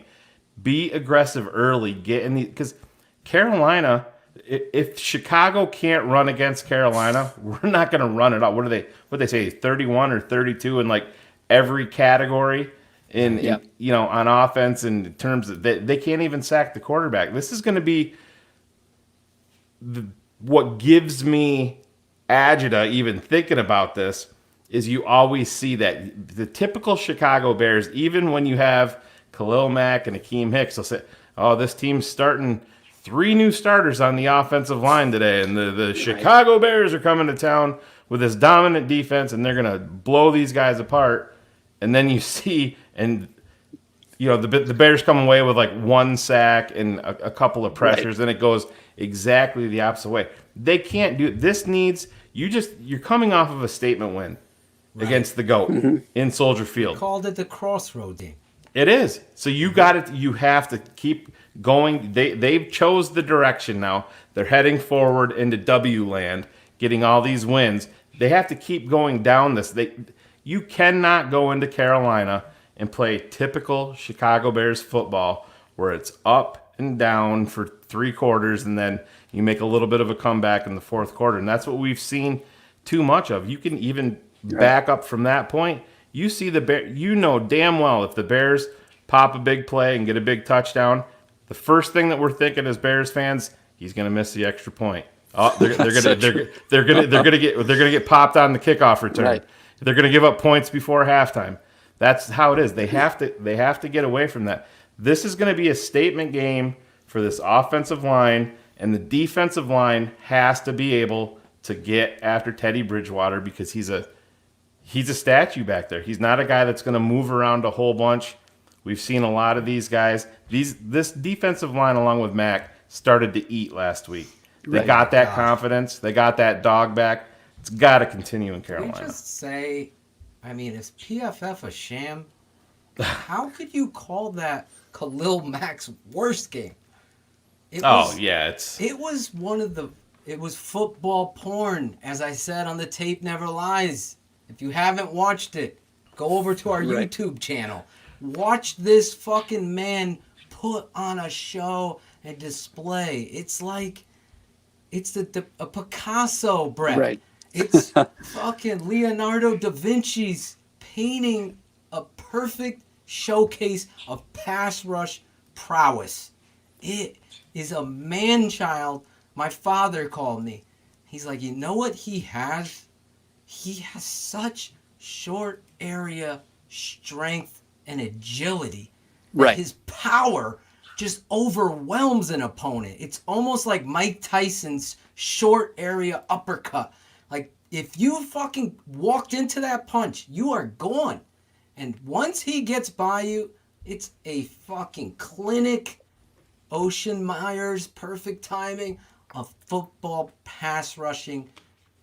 Be aggressive early. Get in the... Because Carolina, if Chicago can't run against Carolina, we're not going to run it out. What do they say? 31 or 32 in like every category in on offense, in terms of they can't even sack the quarterback. This is going to be what gives me agita even thinking about this. Is you always see that the typical Chicago Bears, even when you have Khalil Mack and Akeem Hicks, they'll say, "Oh, this team's starting 3 new starters on the offensive line today, and the Chicago Bears are coming to town with this dominant defense, and they're going to blow these guys apart." And then you see, and the Bears come away with like 1 sack and a couple of pressures, and it goes exactly the opposite way. They can't do this. You're coming off of a statement win against the GOAT in Soldier Field. They called it the crossroad game. It is. So you have to keep going. They've chose the direction now. They're heading forward into W land, getting all these wins. They have to keep going down this. You cannot go into Carolina and play typical Chicago Bears football where it's up and down for 3 quarters and then you make a little bit of a comeback in the 4th quarter. And that's what we've seen too much of. You can even back up from that point. You see the Bear. You know damn well if the Bears pop a big play and get a big touchdown, the first thing that we're thinking as Bears fans, he's going to miss the extra point. Oh, they're gonna get popped on the kickoff return. Right. They're gonna give up points before halftime. That's how it is. They have to get away from that. This is going to be a statement game for this offensive line, and the defensive line has to be able to get after Teddy Bridgewater because he's a statue back there. He's not a guy that's going to move around a whole bunch. We've seen a lot of these guys. This defensive line, along with Mac, started to eat last week. They got that confidence. They got that dog back. It's got to continue in Carolina. Can we just say, I mean, is PFF a sham? How could you call that Khalil Mack's worst game? It was football porn, as I said on the Tape Never Lies. If you haven't watched it, go over to our YouTube channel. Watch this fucking man put on a show and display. It's like, it's a Picasso, Brett. Right. It's fucking Leonardo da Vinci's painting a perfect showcase of pass rush prowess. It is a man-child. My father called me. He's like, you know what he has? He has such short area strength and agility. Right. His power just overwhelms an opponent. It's almost like Mike Tyson's short area uppercut. Like, if you fucking walked into that punch, you are gone. And once he gets by you, it's a fucking clinic. Ocean Myers, perfect timing, a football pass rushing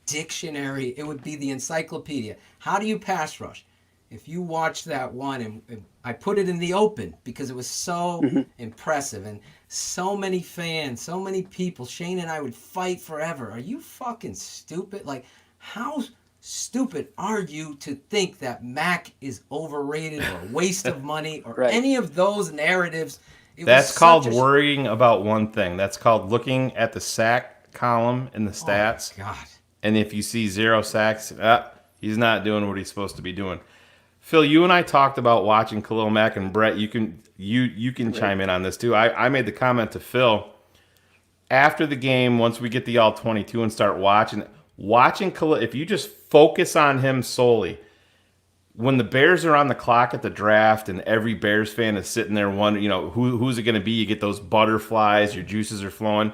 dictionary. It would be the encyclopedia. How do you pass rush? If you watch that one, and I put it in the open because it was so impressive, and so many fans, so many people, Shane and I would fight forever. Are you fucking stupid? Like, how stupid are you to think that Mac is overrated or a waste of money or any of those narratives? That's called worrying about one thing. That's called looking at the sack column in the stats. Oh, God. And if you see 0 sacks, he's not doing what he's supposed to be doing. Phil, you and I talked about watching Khalil Mack, and Brett, you can chime in on this too. I made the comment to Phil after the game, once we get the all 22 and start watching Khalil, if you just focus on him solely, when the Bears are on the clock at the draft and every Bears fan is sitting there wondering, who's it going to be? You get those butterflies, your juices are flowing.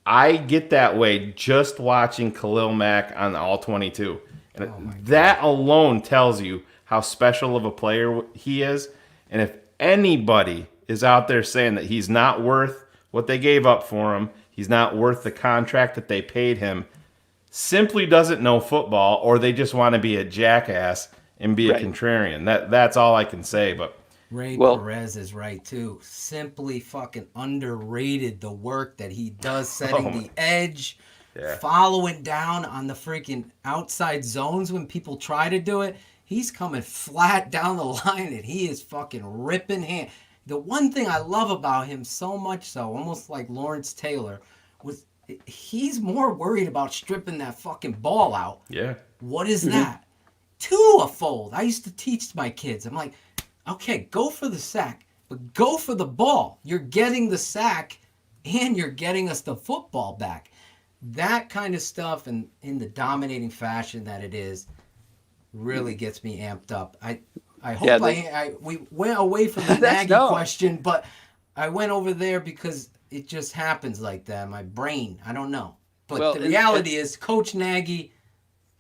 I get that way just watching Khalil Mack on the all 22. And that alone tells you how special of a player he is. And if anybody is out there saying that he's not worth what they gave up for him, he's not worth the contract that they paid him, simply doesn't know football, or they just want to be a jackass and be a contrarian. That's all I can say. But Ray Perez is right too. Simply fucking underrated the work that he does setting the edge, following down on the freaking outside zones when people try to do it. He's coming flat down the line and he is fucking ripping hand. The one thing I love about him so much so, almost like Lawrence Taylor, was he's more worried about stripping that fucking ball out. Yeah. What is that? To a fold. I used to teach my kids. I'm like, okay, go for the sack, but go for the ball. You're getting the sack and you're getting us the football back. That kind of stuff, and in the dominating fashion that it is, really gets me amped up. I hope we went away from the Nagy question, but I went over there because it just happens like that. My brain, I don't know. But the reality is, Coach Nagy,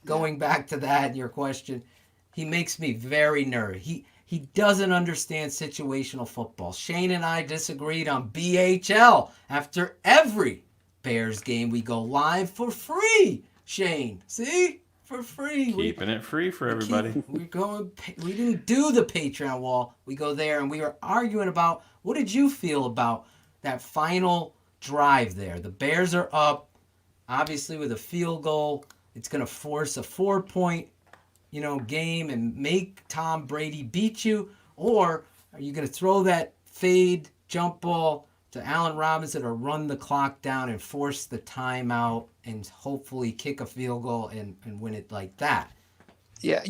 going back to that, your question, he makes me very nervous. He doesn't understand situational football. Shane and I disagreed on BHL after every Bears game, we go live for free, Shane. See? For free. Keeping it free for everybody. We didn't do the Patreon wall. We go there and we were arguing about, what did you feel about that final drive there? The Bears are up, obviously with a field goal. It's going to force a 4-point, game and make Tom Brady beat you. Or are you going to throw that fade jump ball to Allen Robinson or run the clock down and force the timeout and hopefully kick a field goal and win it like that? Yeah,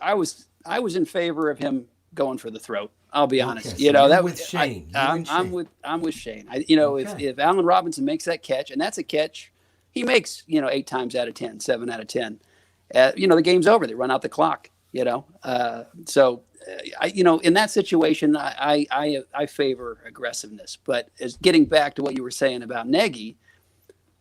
I was in favor of him going for the throat. I'll be honest. Okay, so that with Shane. I'm with Shane. If Allen Robinson makes that catch, and that's a catch, he makes 8 times out of 10, 7 out of 10. The game's over. They run out the clock. So in that situation, I favor aggressiveness. But as getting back to what you were saying about Nagy,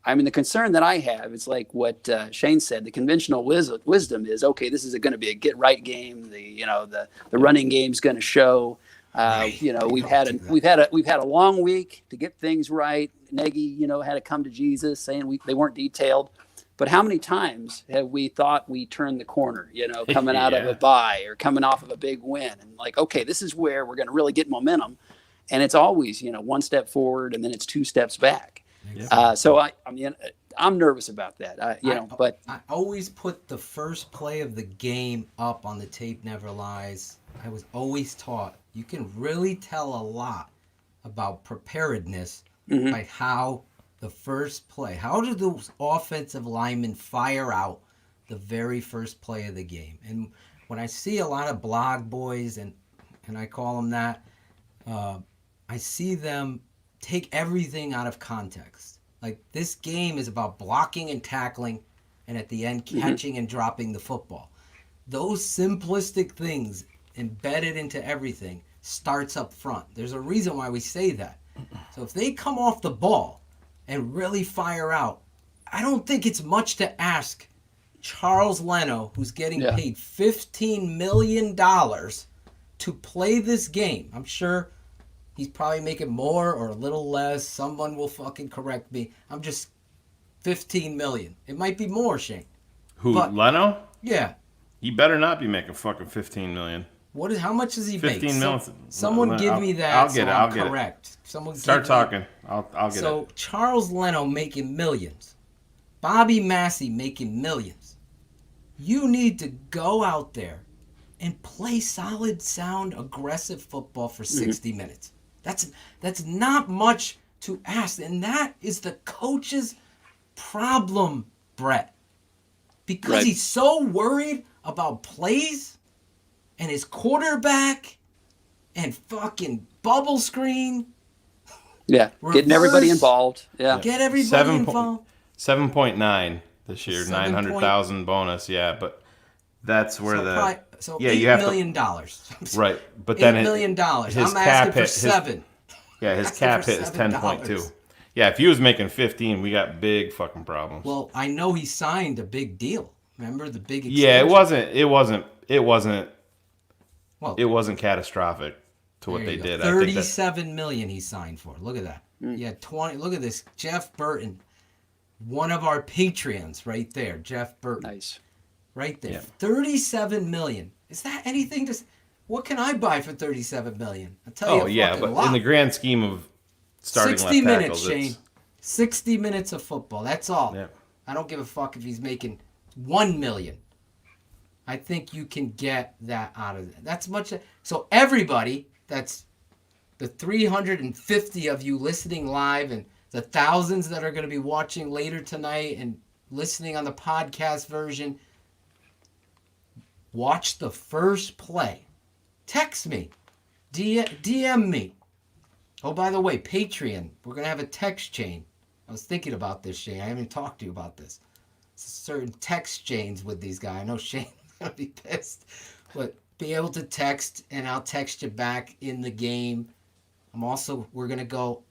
I mean, the concern that I have is like what Shane said. The conventional wisdom is, okay, this is going to be a get right game. The running game's going to show. We've had a long week to get things right. Nagy, had to come to Jesus, saying they weren't detailed. But how many times have we thought we turned the corner, coming out of a bye or coming off of a big win, and like, okay, this is where we're going to really get momentum, and it's always, 1 step forward and then it's 2 steps back. So I'm nervous about that. But I always put the first play of the game up on the Tape Never Lies. I was always taught you can really tell a lot about preparedness by how the first play. How do those offensive linemen fire out the very first play of the game? And when I see a lot of blog boys, and I call them that, I see them take everything out of context. Like, this game is about blocking and tackling, and at the end, catching and dropping the football. Those simplistic things embedded into everything starts up front. There's a reason why we say that. So if they come off the ball and really fire out, I don't think it's much to ask Charles Leno, who's getting paid $15 million to play this game. I'm sure he's probably making more or a little less. Someone will fucking correct me. I'm just $15 million. It might be more, Shane. Leno? Yeah. He better not be making fucking $15 million. How much does he make? 15 million. Someone give me that. I'll get it. I'm correct. Someone start talking. I'll get it. So Charles Leno making millions. Bobby Massey making millions. You need to go out there and play solid, sound, aggressive football for 60 minutes. That's not much to ask. And that is the coach's problem, Brett. Because he's so worried about plays and his quarterback and fucking bubble screen. Yeah, getting everybody involved. Yeah, get everybody involved. 7.9 this year, 900,000 bonus. Yeah, but that's where $8 million. Right, but then $8 million. I'm asking for 7. Yeah, his cap hit is 10.2. Yeah, if he was making 15, we got big fucking problems. Well, I know he signed a big deal. Remember the big extension? Yeah, it wasn't catastrophic to what they did. $37 million he signed for. Look at that. Yeah, 20. Look at this. Jeff Burton, one of our Patreons, right there. Jeff Burton. Nice. Right there. Yeah. $37 million. Is that anything? What can I buy for $37 million? I'll tell you. But in the grand scheme of starting 60 left minutes, tackles, Shane. 60 minutes of football. That's all. Yeah. I don't give a fuck if he's making $1 million. I think you can get that out of it. That's much. So everybody, that's the 350 of you listening live and the thousands that are going to be watching later tonight and listening on the podcast version, watch the first play. Text me. DM me. Oh, by the way, Patreon. We're going to have a text chain. I was thinking about this, Shane. I haven't talked to you about this. Certain text chains with these guys. I know Shane's going to be pissed. But be able to text, and I'll text you back in the game. We're going to go.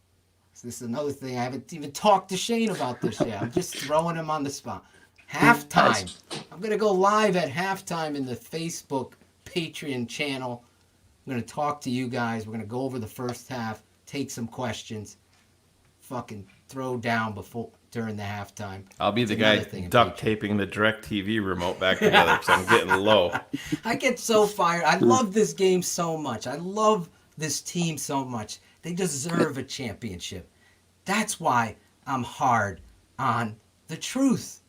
This is another thing. I haven't even talked to Shane about this yet. I'm just throwing him on the spot. Halftime. I'm going to go live at halftime in the Facebook Patreon channel. I'm going to talk to you guys. We're going to go over the first half, take some questions, fucking throw down before during the halftime. I'll be the It's guy another thing in duct taping the DirecTV remote back together because I'm getting low. I get so fired. I love this game so much. I love this team so much. They deserve a championship. That's why I'm hard on the truth.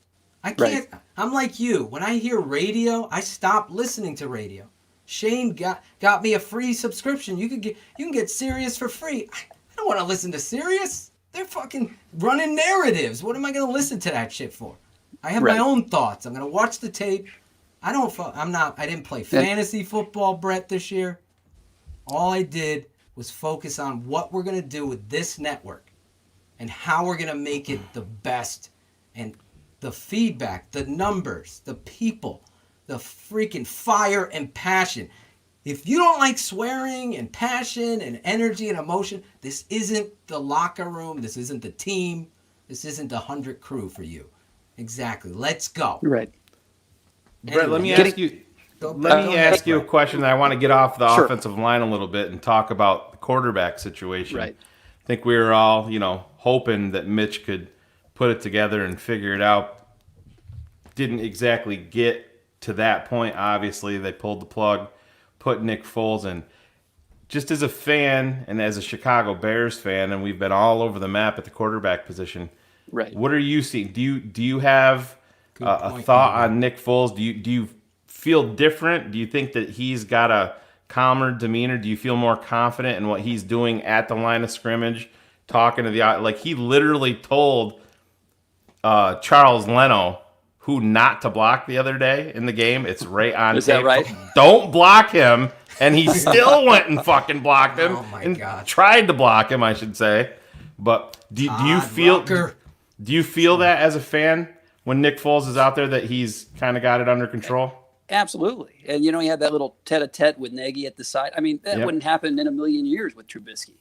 I can't. Right. I'm like you. When I hear radio, I stop listening to radio. Shane got me a free subscription. You can get Sirius for free. I don't want to listen to Sirius. They're fucking running narratives. What am I going to listen to that shit for? I have my own thoughts. I'm going to watch the tape. I didn't play fantasy football, Brett, this year. All I did was focus on what we're going to do with this network and how we're going to make it the best. And the feedback, the numbers, the people, the freaking fire and passion. If you don't like swearing and passion and energy and emotion, this isn't the locker room. This isn't the team. This isn't the 100 crew for you. Exactly. Let's go. Right. Brett, let me ask you a question that I want to get off the offensive line a little bit and talk about the quarterback situation. Right. I think we were all, hoping that Mitch could put it together and figure it out. Didn't exactly get to that point. Obviously, they pulled the plug, put Nick Foles in. Just as a fan and as a Chicago Bears fan, and we've been all over the map at the quarterback position. Right. What are you seeing? Do you have a thought on Nick Foles? Do you feel different? Do you think that he's got a calmer demeanor? Do you feel more confident in what he's doing at the line of scrimmage, talking to like he literally told Charles Leno who not to block the other day in the game? It's right on Is tape. that right? Don't block him, and he still went and fucking blocked him God. tried to block him, I should say. But do you feel that as a fan when Nick Foles is out there that he's kind of got it under control? Absolutely. And, he had that little tete-a-tete with Nagy at the side. I mean, that wouldn't happen in a million years with Trubisky.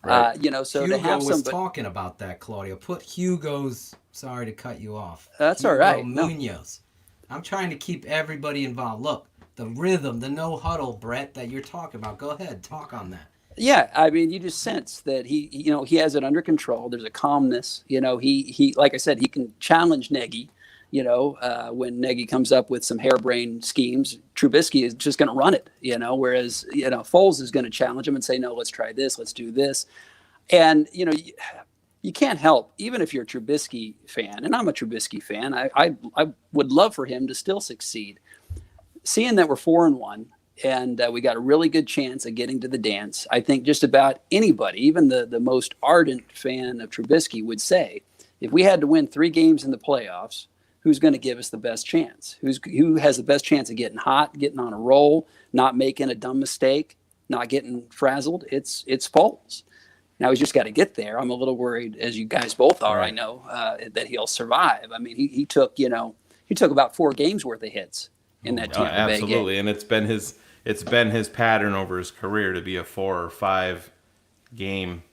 Right. So Hugo to have was talking about that, Claudio. Put Hugo's, sorry to cut you off. That's Hugo all right. Munoz. I'm trying to keep everybody involved. Look, the rhythm, the no huddle, Brett, that you're talking about. Go ahead, talk on that. Yeah, I mean, you just sense that he has it under control. There's a calmness. He like I said, he can challenge Nagy. When Nagy comes up with some harebrained schemes, Trubisky is just going to run it. Whereas Foles is going to challenge him and say, no, let's try this, let's do this, and you can't help, even if you're a Trubisky fan, and I'm a Trubisky fan. I would love for him to still succeed. Seeing that we're 4-1. And we got a really good chance of getting to the dance. I think just about anybody, even the most ardent fan of Trubisky, would say, if we had to win 3 games in the playoffs, who's going to give us the best chance? Who has the best chance of getting hot, getting on a roll, not making a dumb mistake, not getting frazzled? It's Foles. Now he's just got to get there. I'm a little worried, as you guys both are. Right. I know that he'll survive. I mean, he took about 4 games worth of hits in that Tampa Bay game. Absolutely, and it's been his pattern over his career to be a 4 or 5 game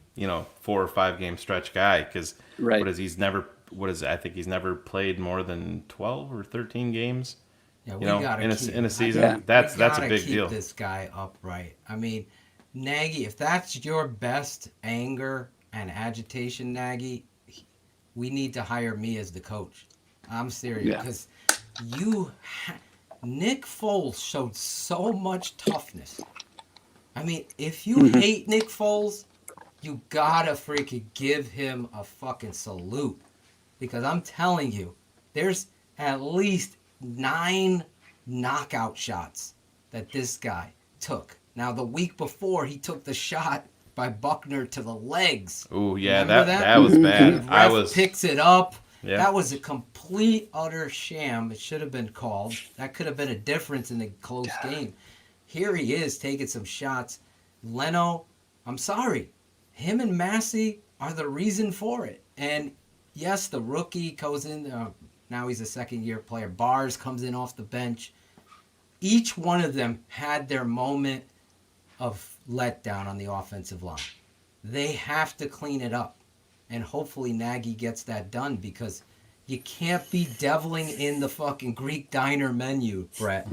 stretch guy, because I think he's never played more than 12 or 13 games. Yeah, in a season. Yeah. That's a big deal. This guy upright. I mean, Nagy, if that's your best anger and agitation, Nagy, we need to hire me as the coach. I'm serious, because Nick Foles showed so much toughness. I mean, if you hate Nick Foles, you gotta freaking give him a fucking salute. Because I'm telling you, there's at least 9 knockout shots that this guy took. Now, the week before, he took the shot by Buckner to the legs. Oh, yeah, that was bad. The ref picks it up. Yeah. That was a complete, utter sham. It should have been called. That could have been a difference in the close game. Here he is taking some shots. Leno, I'm sorry. Him and Massey are the reason for it. And, yes, the rookie goes in. Now he's a second-year player. Bars comes in off the bench. Each one of them had their moment of letdown on the offensive line. They have to clean it up. And hopefully Nagy gets that done, because you can't be deviling in the fucking Greek diner menu, Brett.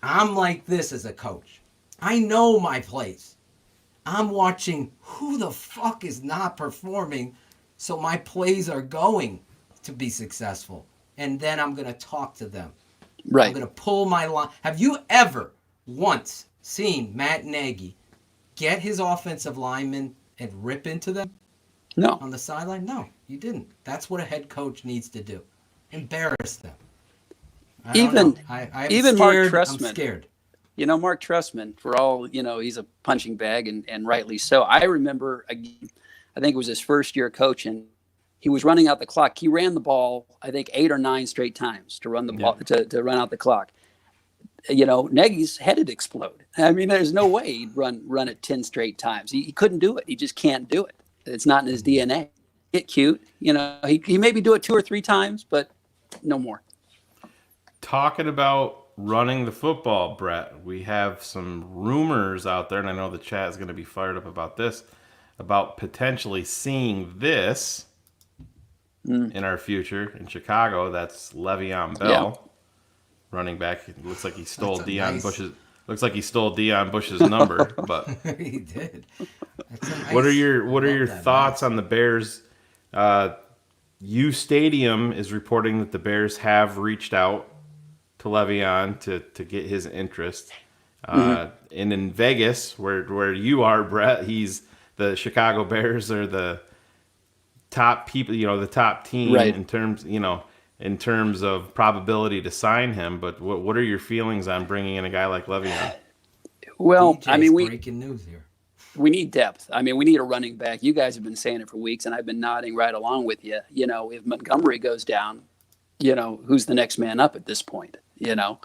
I'm like this as a coach. I know my place. I'm watching who the fuck is not performing So my plays are going to be successful. And then I'm going to talk to them. Right. I'm going to pull my line. Have you ever once seen Matt Nagy get his offensive linemen and rip into them? No. On the sideline? No, you didn't. That's what a head coach needs to do. Embarrass them. I'm even Mark scared. Trestman. I'm scared. You know, Mark Trestman, for all, you know, he's a punching bag and rightly so. I remember, I think it was his first year coaching. He was running out the clock. He ran the ball, I think, 8 or 9 straight times to run the ball, to run out the clock. You know, Nagy's head would explode. I mean, there's no way he'd run it 10 straight times. He couldn't do it. He just can't do it. It's not in his DNA. Get cute. You know, he maybe do it 2 or 3 times, but no more. Talking about running the football, Brett, we have some rumors out there, and I know the chat is going to be fired up about this, about potentially seeing this in our future in Chicago. That's Le'Veon Bell, running back. It looks like he stole Bush's. Looks like he stole Deion Bush's number, but he did. What are your thoughts on the Bears? U Stadium is reporting that the Bears have reached out to Le'Veon to get his interest. And in Vegas, where you are, Brett, he's the Chicago Bears are the top people, you know, the top team in terms of probability to sign him. But what are your feelings on bringing in a guy like Le'Veon? Well, DJ's I mean, breaking news here. We need depth. I mean, we need a running back. You guys have been saying it for weeks, and I've been nodding right along with you. You know, if Montgomery goes down, you know, who's the next man up at this point? You know,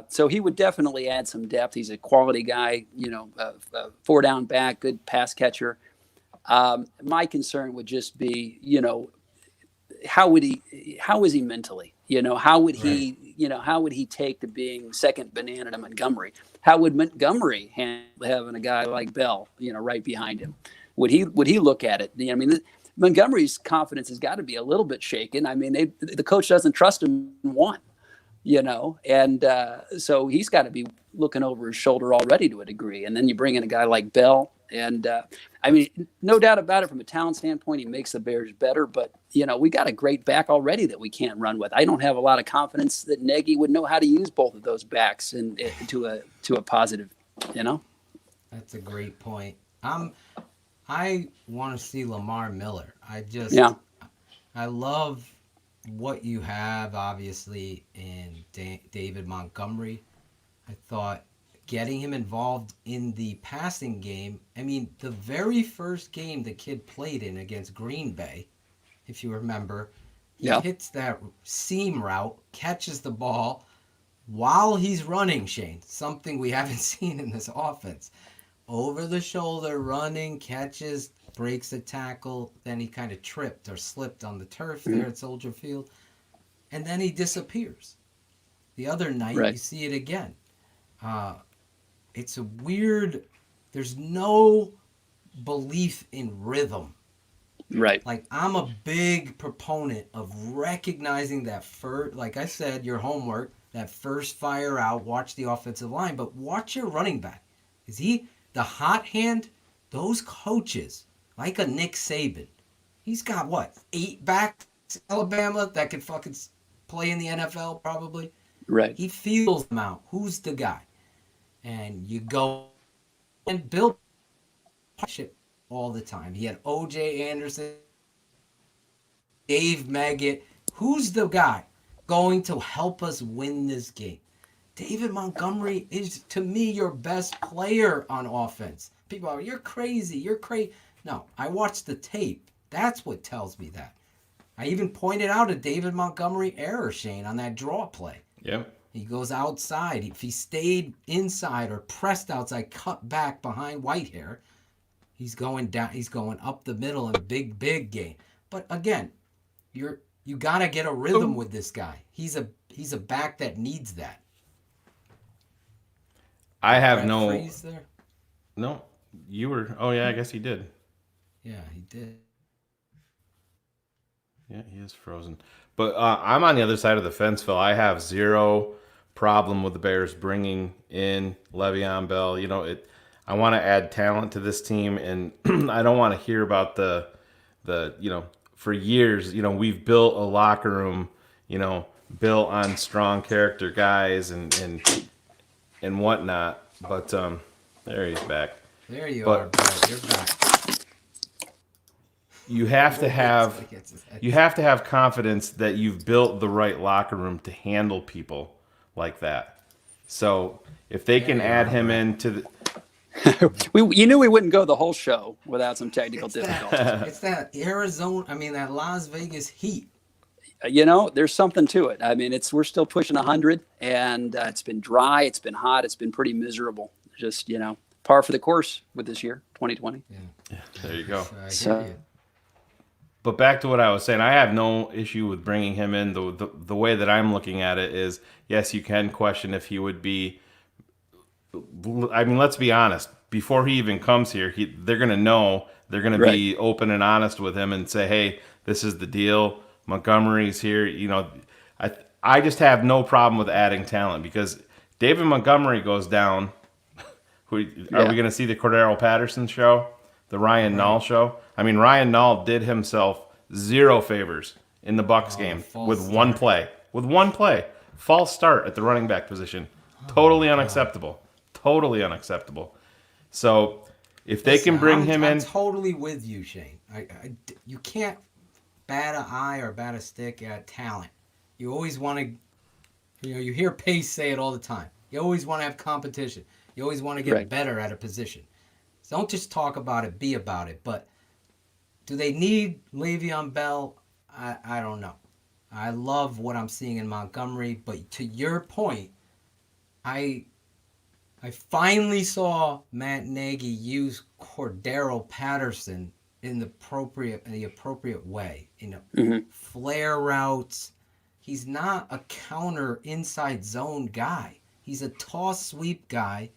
so he would definitely add some depth. He's a quality guy. You know, 4-down back, good pass catcher. My concern would just be, you know, how is he mentally? You know, how would he take to being second banana to Montgomery? How would Montgomery handle having a guy like Bell, you know, right behind him? Would he look at it? I mean, Montgomery's confidence has got to be a little bit shaken. I mean, the coach doesn't trust him one, you know, and so he's got to be looking over his shoulder already to a degree. And then you bring in a guy like Bell, and I mean, no doubt about it, from a talent standpoint, he makes the Bears better. But, you know, we got a great back already that we can't run with. I don't have a lot of confidence that Nagy would know how to use both of those backs and to a positive, you know? That's a great point. I want to see Lamar Miller. I love what you have, obviously, in David Montgomery. I thought getting him involved in the passing game, I mean, the very first game the kid played in against Green Bay, if you remember, he hits that seam route, catches the ball while he's running, Shane, something we haven't seen in this offense. Over the shoulder, running, catches, breaks a tackle, then he kind of tripped or slipped on the turf there at Soldier Field, and then he disappears. The other night, you see it again. It's a weird, there's no belief in rhythm. Right. Like, I'm a big proponent of recognizing that first, like I said, your homework, that first fire out, watch the offensive line, but watch your running back. Is he the hot hand? Those coaches, like a Nick Saban, he's got what, 8 backs in Alabama that could fucking play in the NFL probably? Right. He feels them out. Who's the guy? And you go and Bill shit all the time. He had O.J. Anderson, Dave Maggett. Who's the guy going to help us win this game? David Montgomery is, to me, your best player on offense. People are, you're crazy. You're crazy. No, I watched the tape. That's what tells me that. I even pointed out a David Montgomery error, Shane, on that draw play. Yep. He goes outside. If he stayed inside or pressed outside, cut back behind Whitehair, he's going down. He's going up the middle in a big game. But again, you got to get a rhythm with this guy. He's a back that needs that. I have no. You were. Oh yeah, I guess he did. Yeah, he did. Yeah, he is frozen. But I'm on the other side of the fence, Phil. I have zero problem with the Bears bringing in Le'Veon Bell. You know, I want to add talent to this team, and I don't want to hear about the for years, we've built a locker room, built on strong character guys and whatnot. But there he's back. There you are, Brett. You're back. You have to have confidence that you've built the right locker room to handle people like that. So if they can add him into the you knew we wouldn't go the whole show without some technical difficulties. It's that that Las Vegas heat. There's something to it. I mean, we're still pushing 100, and it's been dry, it's been hot, it's been pretty miserable. Just par for the course with this year, 2020. Yeah, there you go. So, but back to what I was saying, I have no issue with bringing him in. The way that I'm looking at it is, yes, you can question if he would be. I mean, let's be honest. Before he even comes here, they're going to know. They're going to be open and honest with him and say, "Hey, this is the deal. Montgomery's here." I just have no problem with adding talent because David Montgomery goes down. Are we going to see the Cordero Patterson show, the Ryan Nall show? I mean, Ryan Nall did himself zero favors in the Bucs game with one play. With one play, false start at the running back position, totally unacceptable. Totally unacceptable. So if they can bring him in, I'm totally with you, Shane. You can't bat an eye or bat a stick at talent. You always want to, you hear Pace say it all the time. You always want to have competition. You always want to get better at a position. So don't just talk about it, be about it. But do they need Le'Veon Bell? I don't know. I love what I'm seeing in Montgomery, but to your point, I finally saw Matt Nagy use Cordero Patterson in the appropriate way. Flare routes. He's not a counter inside zone guy. He's a toss sweep guy.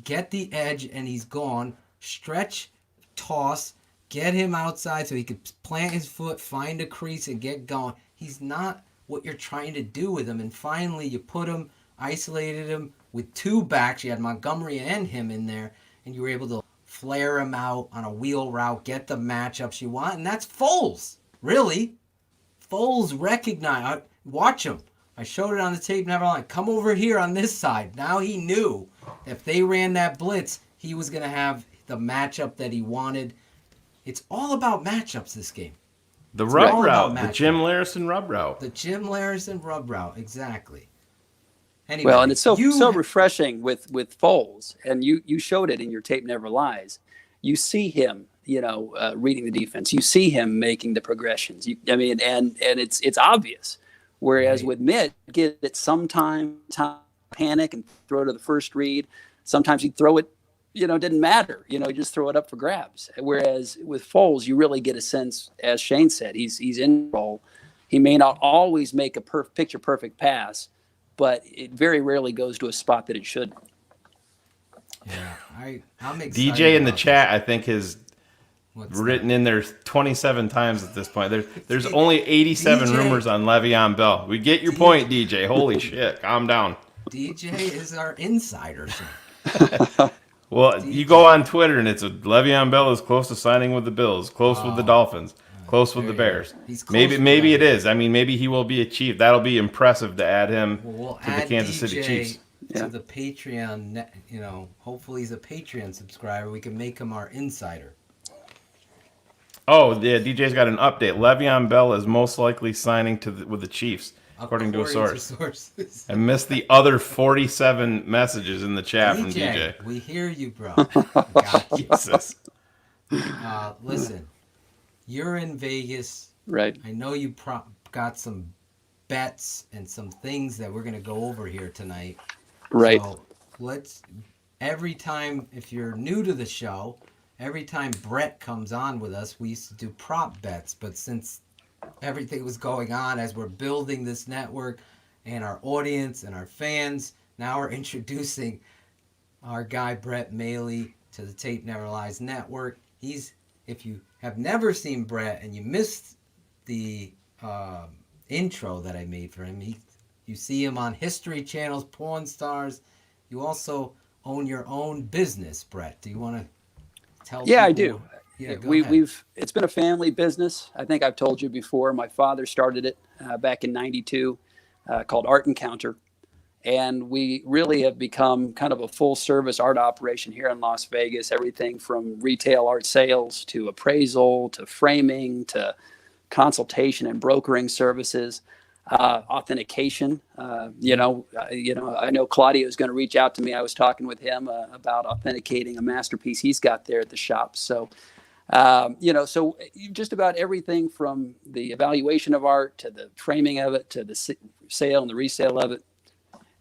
Get the edge and he's gone. Stretch, toss, get him outside so he could plant his foot, find a crease and get going. He's not what you're trying to do with him. And finally you put him, isolated him with two backs. You had Montgomery and him in there, and you were able to flare him out on a wheel route, get the matchups you want, and that's Foles. Really. Foles recognized. Watch him. I showed it on the tape, never mind. Come over here on this side. Now he knew if they ran that blitz, he was going to have the matchup that he wanted. It's all about matchups this game. The rub route, the Jim Larison rub route. The Jim Larison rub route, exactly. Anyway, well, and it's so refreshing with Foles, and you showed it in your tape Never Lies. You see him, reading the defense. You see him making the progressions. And it's obvious. Whereas with Mitt, get it sometimes panic and throw to the first read. Sometimes he'd throw it, didn't matter. Just throw it up for grabs. Whereas with Foles, you really get a sense, as Shane said, he's in role. He may not always make a picture perfect pass, but it very rarely goes to a spot that it should. Yeah, I'm excited. DJ in the chat, I think, has written in there 27 times at this point. There's only 87 rumors on Le'Veon Bell. We get your point, DJ. Holy shit, calm down. DJ is our insider. Well, you go on Twitter and it's Le'Veon Bell is close to signing with the Bills, close with the Dolphins, close with the Bears. Maybe it is. I mean, maybe he will be a Chief. That'll be impressive to add him to the Kansas City Chiefs. To the Patreon, hopefully he's a Patreon subscriber. We can make him our insider. Oh, yeah, DJ's got an update. Le'Veon Bell is most likely signing with the Chiefs, according to a source. I missed the other 47 messages in the chat from DJ. We hear you, bro. Jesus. Listen, you're in Vegas. Right. I know you got some bets and some things that we're going to go over here tonight. Right. So every time, if you're new to the show, every time Brett comes on with us, we used to do prop bets. But since everything was going on as we're building this network and our audience and our fans, now we're introducing our guy Brett Maly to the Tape Never Lies Network. If you have never seen Brett and you missed the intro that I made for him, you see him on History Channel's Porn Stars. You also own your own business, Brett. Do you want to tell people? I do. Yeah, go ahead. It's been a family business. I think I've told you before. My father started it back in '92, called Art Encounter, and we really have become kind of a full service art operation here in Las Vegas. Everything from retail art sales to appraisal to framing to consultation and brokering services, authentication. I know Claudio is going to reach out to me. I was talking with him about authenticating a masterpiece he's got there at the shop. So, so just about everything from the evaluation of art to the framing of it to the sale and the resale of it,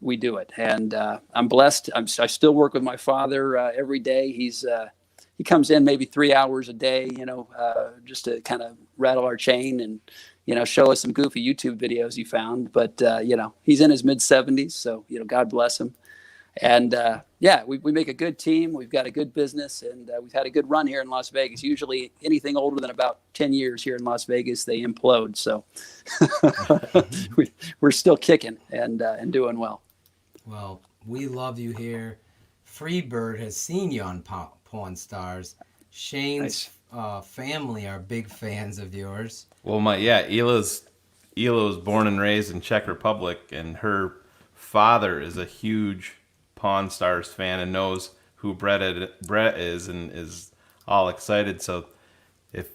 we do it. And I'm blessed. I still work with my father every day. He comes in maybe 3 hours a day, just to kind of rattle our chain and, show us some goofy YouTube videos he found. But, he's in his mid-70s, so, God bless him. And, we make a good team. We've got a good business, and we've had a good run here in Las Vegas. Usually anything older than about 10 years here in Las Vegas, they implode. So we're still kicking and doing well. Well, we love you here. Freebird has seen you on Pawn Stars. Shayne's family are big fans of yours. Well, Ela was born and raised in Czech Republic, and her father is a huge Pawn Stars fan and knows who Brett is and is all excited. So if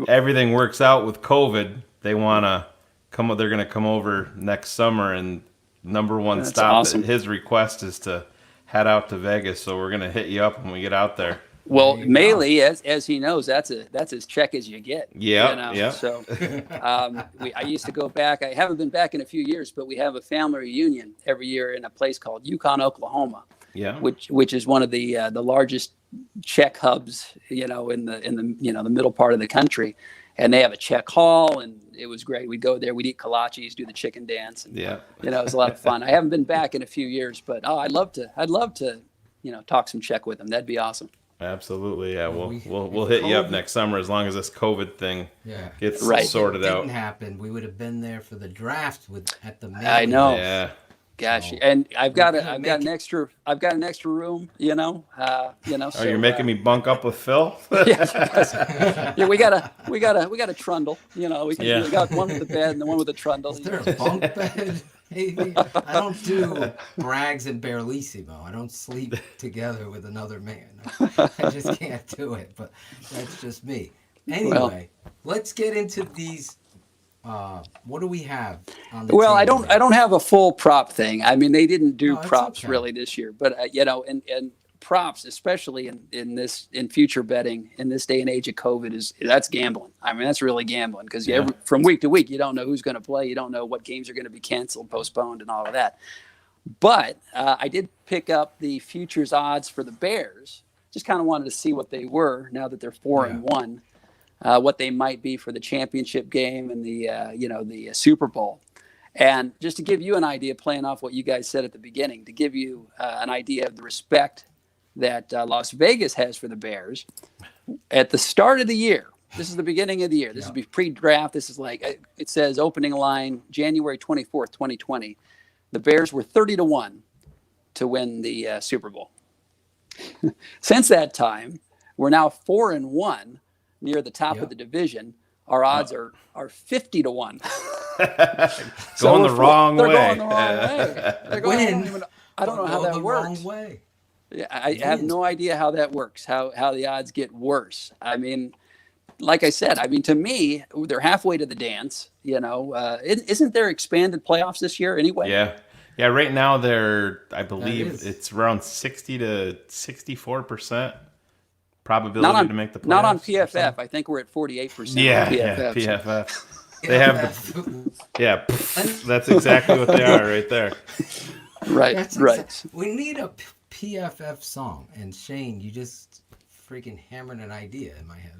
everything works out with COVID, they want to come. They're going to come over next summer, and number one That's stop. awesome. His request is to head out to Vegas. So we're going to hit you up when we get out there. Well, Maly, as he knows, that's as Czech as you get. Yeah, yeah. So I used to go back. I haven't been back in a few years, but we have a family reunion every year in a place called Yukon, Oklahoma. Yeah. Which is one of the largest Czech hubs, in the middle part of the country, and they have a Czech hall, and it was great. We'd go there, we'd eat kolaches, do the chicken dance, and it was a lot of fun. I haven't been back in a few years, but I'd love to, talk some Czech with them. That'd be awesome. Absolutely, yeah. We'll hit you up next summer as long as this COVID thing gets sorted out. If it didn't happen, we would have been there for the draft at the Maly. I know. Yeah. Gosh, and I've got an extra room, So, you're making me bunk up with Phil? yeah, we got a trundle. We got one with the bed and the one with the trundle. Is there a bunk bed? Maybe. I don't do Braggs and Barlissimo. I don't sleep together with another man. I just can't do it. But that's just me. Anyway, let's get into these. What do we have on the table? I don't have a full prop thing. I mean, they didn't do props really this year, but and props, especially in future betting in this day and age of COVID, that's gambling. I mean, that's really gambling because from week to week, you don't know who's going to play. You don't know what games are going to be canceled, postponed, and all of that. But I did pick up the futures odds for the Bears. Just kind of wanted to see what they were now that they're 4-1. What they might be for the championship game and the Super Bowl. And just to give you an idea, playing off what you guys said at the beginning, to give you an idea of the respect that Las Vegas has for the Bears, at the start of the year, this is the beginning of the year, this is pre-draft, this is it says opening line January 24th, 2020, the Bears were 30-1 to win the Super Bowl. Since that time, we're now 4-1 near the top of the division. Our odds are 50-1. Going the wrong way. They're going the wrong way. I don't know how that works. Yeah, I have no idea how that works. How the odds get worse. I mean, like I said, to me, they're halfway to the dance. Isn't there expanded playoffs this year anyway? Yeah. Right now I believe it's around 60 to 64%. Probability to make the playoffs. Not on PFF. I think we're at 48%. Yeah, PFF. They have that's exactly what they are right there. Right. We need a PFF song, and Shayne, you just freaking hammered an idea in my head,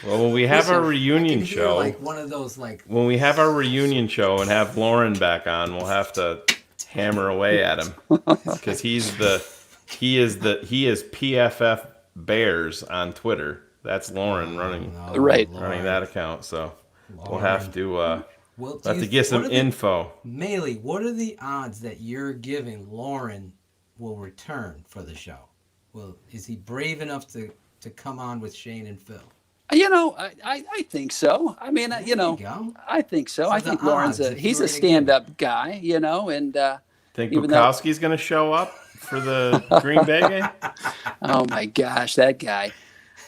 Well, when we have our reunion show, one of those when we have our reunion show and have Lauren back on, we'll have to hammer away at him because he is PFF Bears on Twitter. That's Lauren running that account. So we'll have to get some info. Maly, what are the odds that you're giving Lauren will return for the show? Well, is he brave enough to to come on with Shane and Phil? I think so. I mean, I think so. I think Lauren's he's a stand-up guy, and Think even Bukowski's going to show up for the Green Bay game? Oh my gosh, that guy!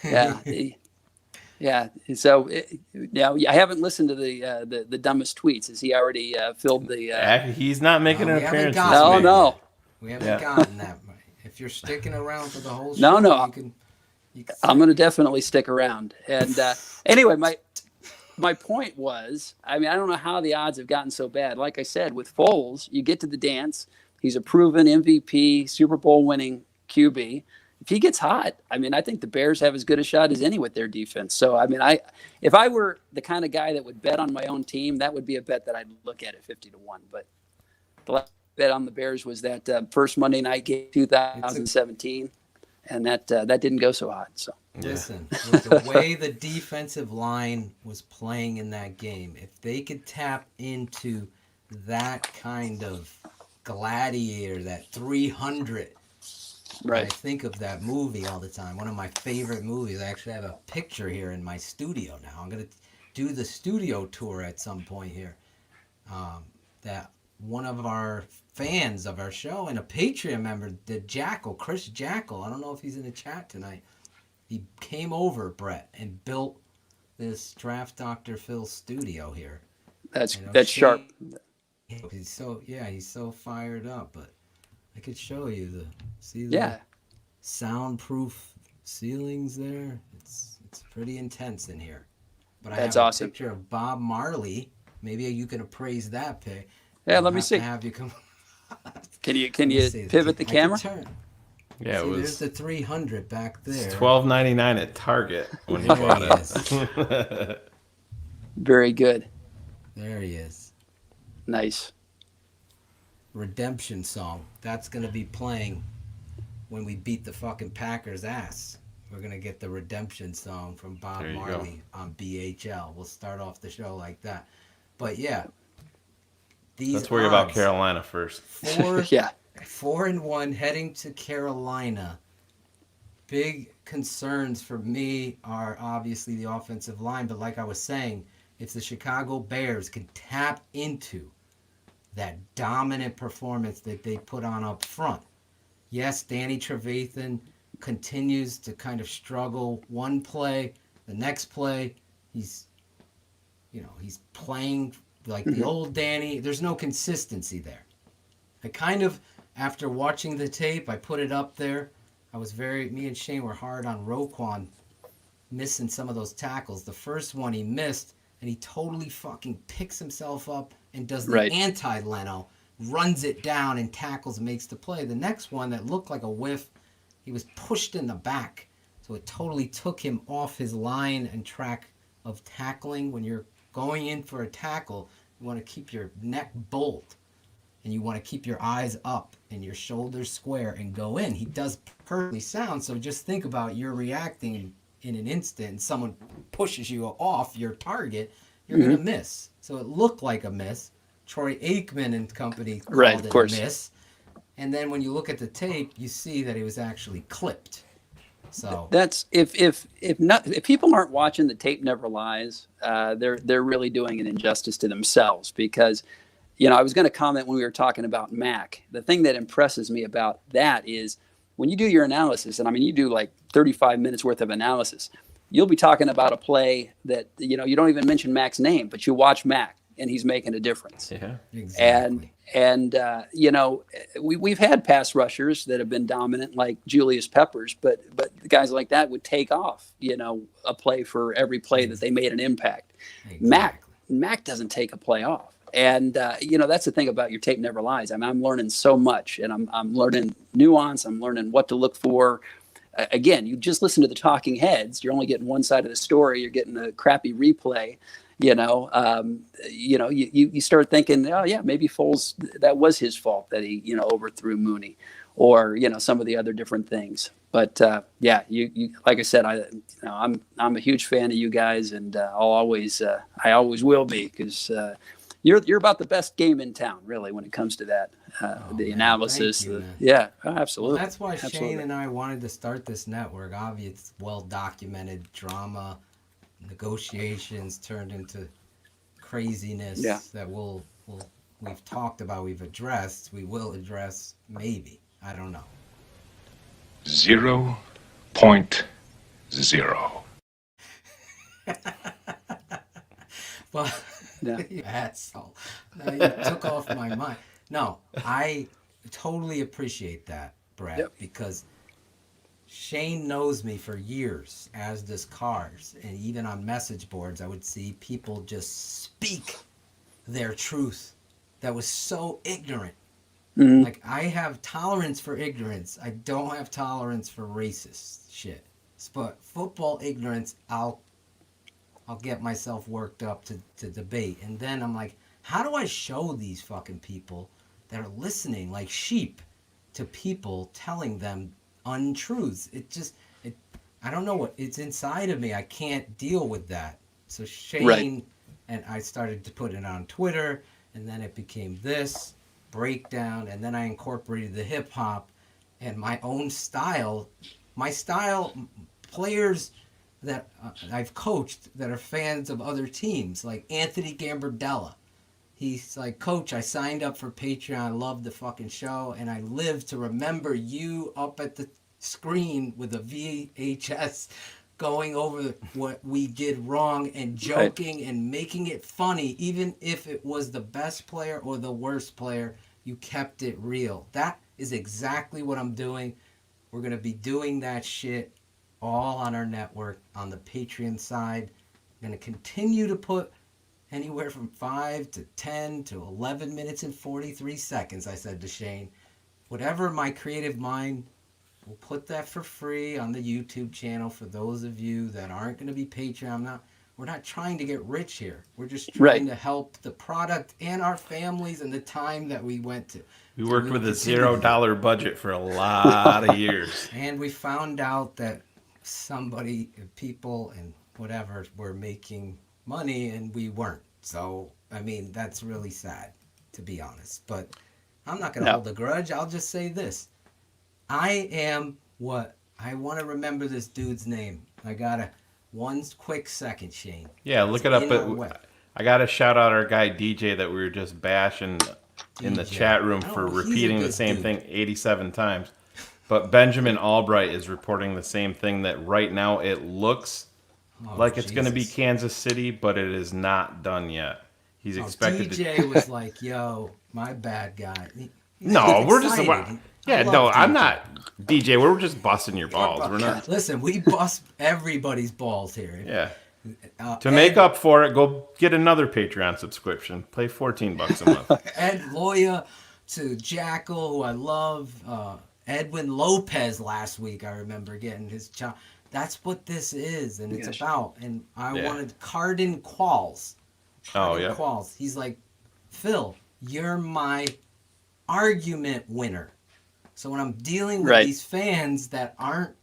Yeah, yeah. So, I haven't listened to the dumbest tweets. Has he already filled the? He's not making an appearance. No. We haven't gotten that. If you're sticking around for the whole show, no. I'm going to definitely stick around. And anyway, my point was, I mean, I don't know how the odds have gotten so bad. Like I said, with Foles, you get to the dance. He's a proven MVP, Super Bowl winning QB. If he gets hot, I mean, I think the Bears have as good a shot as any with their defense. So, I mean, if I were the kind of guy that would bet on my own team, that would be a bet that I'd look at 50-1. But the last bet on the Bears was that first Monday night game, 2017. And that didn't go so hot. So listen, with the way the defensive line was playing in that game, if they could tap into that kind of gladiator, that 300. Right. I think of that movie all the time. One of my favorite movies. I actually have a picture here in my studio now. I'm gonna do the studio tour at some point here. That one of our fans of our show and a Patreon member, Chris Jackal, I don't know if he's in the chat tonight. He came over, Brett, and built this Draft Dr. Phil studio here. That's sharp. He's so fired up. But I could show you the soundproof ceilings there. It's pretty intense in here. But I have a picture of Bob Marley. Maybe you can appraise that pic. Yeah, let me see. Have you come. Can you pivot the camera? Yeah, there's the 300 back there. It's $12.99 at Target when you bought it. Very good. There he is. Nice. Redemption song. That's gonna be playing when we beat the fucking Packers' ass. We're gonna get the redemption song from Bob Marley on BHL. We'll start off the show like that. But yeah. Let's worry about Carolina first. 4-1 heading to Carolina. Big concerns for me are obviously the offensive line, but like I was saying, if the Chicago Bears can tap into that dominant performance that they put on up front. Yes, Danny Trevathan continues to kind of struggle one play, the next play he's playing like the old Danny. There's no consistency there. I kind of, after watching the tape, I put it up there. Me and Shane were hard on Roquan missing some of those tackles. The first one he missed, and he totally fucking picks himself up and does the anti-Leno, runs it down and tackles and makes the play. The next one that looked like a whiff, he was pushed in the back. So it totally took him off his line and track of tackling. When you're going in for a tackle, you want to keep your neck bolt and you want to keep your eyes up and your shoulders square and go in. He does perfectly sound. So just think about you're reacting in an instant and someone pushes you off your target, you're going to miss. So it looked like a miss. Troy Aikman and company called it a miss. And then when you look at the tape, you see that he was actually clipped. So that's if people aren't watching the tape never lies, they're really doing an injustice to themselves, because I was going to comment when we were talking about Mac. The thing that impresses me about that is when you do your analysis, and I mean you do like 35 minutes worth of analysis, you'll be talking about a play that you don't even mention Mac's name, but you watch Mac and he's making a difference. Yeah, exactly. And we've had pass rushers that have been dominant, like Julius Peppers, but guys like that would take off, a play for every play that they made an impact. Exactly. Mac doesn't take a play off. And, that's the thing about your tape never lies. I mean, I'm learning so much, and I'm learning nuance. I'm learning what to look for. Again, you just listen to the talking heads. You're only getting one side of the story. You're getting a crappy replay. You start thinking, oh yeah, maybe Foles, that was his fault that he, overthrew Mooney, or, some of the other different things. But you like I said, I'm a huge fan of you guys, and I always will be, because you're about the best game in town, really, when it comes to that. The analysis. Thank you, yeah, absolutely. Well, that's why Absolutely. Shane and I wanted to start this network. Obviously, it's well-documented drama, negotiations turned into craziness that we've talked about, we've addressed, we will address, maybe. I don't know. 0.0. Well, you asshole. No, you took off my mind. No, I totally appreciate that, Brett, because Shane knows me for years, as does Cars, and even on message boards, I would see people just speak their truth that was so ignorant. Like, I have tolerance for ignorance. I don't have tolerance for racist shit. But football ignorance, I'll get myself worked up to debate. And then I'm like, how do I show these fucking people that are listening like sheep to people telling them untruths? I don't know what, it's inside of me. I can't deal with that. So Shane and I started to put it on Twitter, and then it became this breakdown, and then I incorporated the hip hop and my own style. My style, players that I've coached that are fans of other teams, like Anthony Gambardella. He's like, Coach, I signed up for Patreon. I love the fucking show, and I live to remember you up at the screen with a VHS going over what we did wrong and joking and making it funny, even if it was the best player or the worst player, you kept it real. That is exactly what I'm doing. We're going to be doing that shit all on our network, on the Patreon side. I'm going to continue to put anywhere from 5 to 10 to 11 minutes and 43 seconds, I said to Shane. Whatever my creative mind, we'll put that for free on the YouTube channel for those of you that aren't going to be Patreon. We're not trying to get rich here. We're just trying to help the product and our families and the time that we went to. We worked with a $0 budget for a lot of years. And we found out that people and whatever were making money and we weren't. So, I mean, that's really sad, to be honest. But I'm not going to hold a grudge. I'll just say this. I am what? I want to remember this dude's name. I got one quick second, Shane. Yeah, look it up. I got to shout out our guy DJ that we were just bashing in the chat room for repeating the same thing 87 times. But Benjamin Albright is reporting the same thing, that right now it looks like it's going to be Kansas City, but it is not done yet. He's expected DJ was like, yo, my bad guy. No, we're just... Yeah, no, I'm not DJ. We're just busting your balls. We're not. Listen, we bust everybody's balls here. Yeah. To make up for it, go get another Patreon subscription. Pay $14 a month. Ed Loya to Jackal, who I love. Edwin Lopez last week, I remember getting his job. That's what this is, and it's about. And I wanted Cardin Qualls. Qualls. He's like, Phil, you're my argument winner. So when I'm dealing with these fans that aren't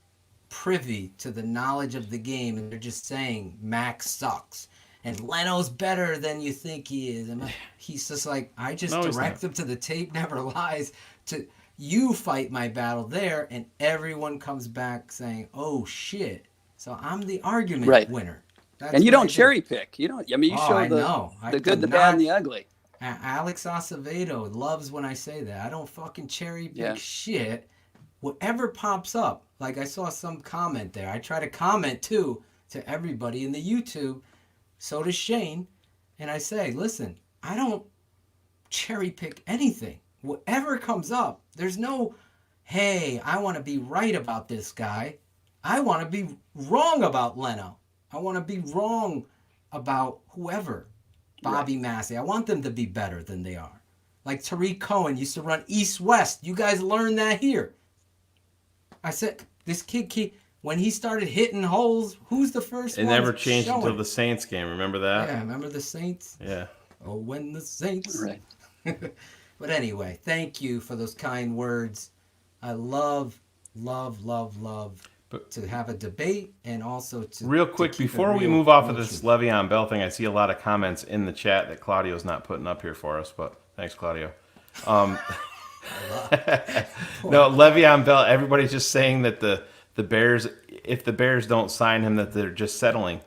privy to the knowledge of the game, and they're just saying Max sucks and Leno's better than you think he is, and he's just like, I just direct them to the tape never lies. To you fight my battle there, and everyone comes back saying, "Oh shit!" So I'm the argument winner. That's and you don't cherry pick. You don't. I mean, you show the good, the bad, and the ugly. Alex Acevedo loves when I say that. I don't fucking cherry pick shit. Whatever pops up. Like I saw some comment there. I try to comment too to everybody in the YouTube. So does Shane. And I say, listen, I don't cherry pick anything. Whatever comes up, there's no, hey, I want to be right about this guy. I want to be wrong about Leno. I want to be wrong about whoever. Bobby Massey. I want them to be better than they are. Like Tariq Cohen used to run East-West. You guys learned that here. I said, this kid, when he started hitting holes, who's the first one? It never changed until the Saints game. Remember that? Yeah, remember the Saints? Yeah. Oh, when the Saints. Right. But anyway, thank you for those kind words. I love to have a debate and also to real quick before we move off of this Le'Veon Bell thing. I see a lot of comments in the chat that Claudio's not putting up here for us, but thanks, Claudio. No, Le'Veon Bell. Everybody's just saying that the Bears, if the Bears don't sign him, that they're just settling.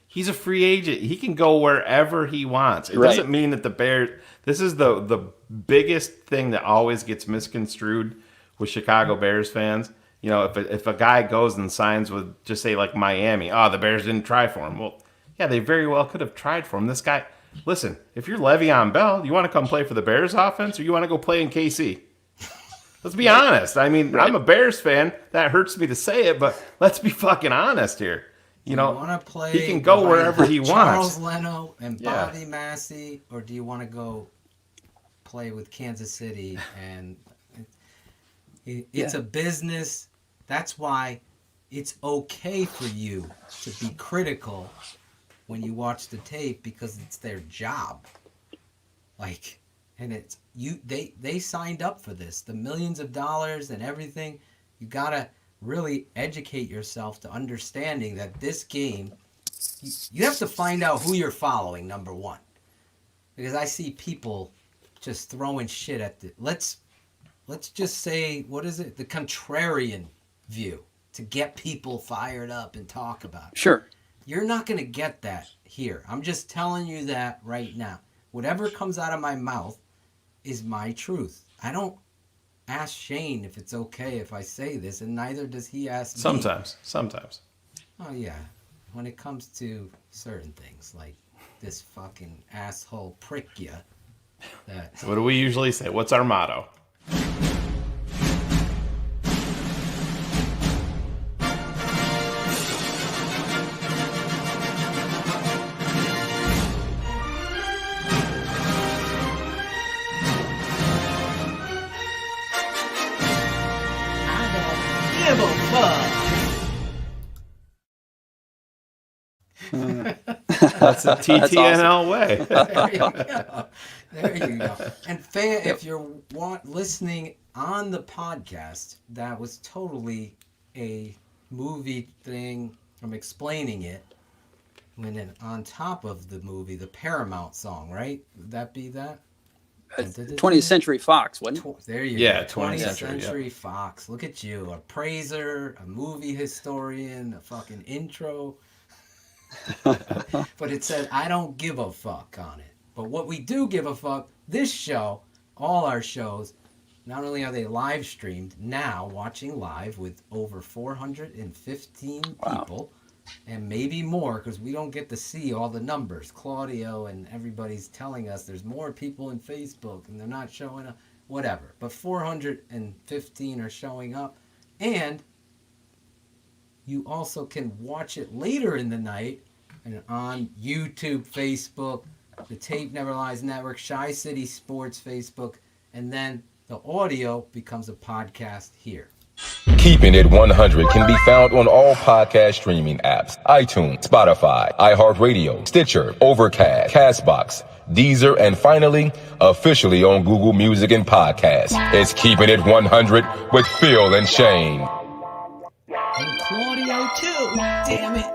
He's a free agent. He can go wherever he wants. It doesn't mean that the Bears. This is the biggest thing that always gets misconstrued with Chicago Bears fans. You know, if a guy goes and signs with, just say like Miami, the Bears didn't try for him. Well, yeah, they very well could have tried for him. This guy, listen, if you're Le'Veon Bell, you want to come play for the Bears offense or you want to go play in KC? Let's be honest. I mean, I'm a Bears fan. That hurts me to say it, but let's be fucking honest here. You know, want to play he can go wherever he wants. Charles Leno and Bobby Massey, or do you want to go play with Kansas City? And it's a business. That's why it's okay for you to be critical when you watch the tape, because it's their job. Like, and it's they signed up for this, the millions of dollars and everything. You gotta really educate yourself to understanding that this game, you have to find out who you're following, number one. Because I see people just throwing shit at let's just say, what is it? The contrarian view, to get people fired up and talk about it. Sure. You're not going to get that here. I'm just telling you that right now. Whatever comes out of my mouth is my truth. I don't ask Shane if it's okay if I say this, and neither does he ask me. Sometimes. Oh, yeah. When it comes to certain things, like this fucking asshole prick ya. What do we usually say? What's our motto? That's a TTNL way. There you go. And if you're listening on the podcast, that was totally a movie thing. I'm explaining it. And then on top of the movie, the Paramount song, right? Would that be that? 20th Century Fox, wasn't it? There you go. 20th Century Fox. Look at you, a praiser, a movie historian, a fucking intro. But it said, I don't give a fuck on it. But what we do give a fuck, this show, all our shows, not only are they live streamed, now watching live with over 415 people, and maybe more, because we don't get to see all the numbers. Claudio and everybody's telling us there's more people in Facebook and they're not showing up, whatever. But 415 are showing up, and you also can watch it later in the night and on YouTube, Facebook, the Tape Never Lies Network, Shy City Sports Facebook, and then the audio becomes a podcast here. Keeping It 100 can be found on all podcast streaming apps: iTunes, Spotify, iHeartRadio, Stitcher, Overcast, Castbox, Deezer, and finally, officially on Google Music and Podcasts. It's Keeping It 100 with Phil and Shane. And Claudio too, damn it.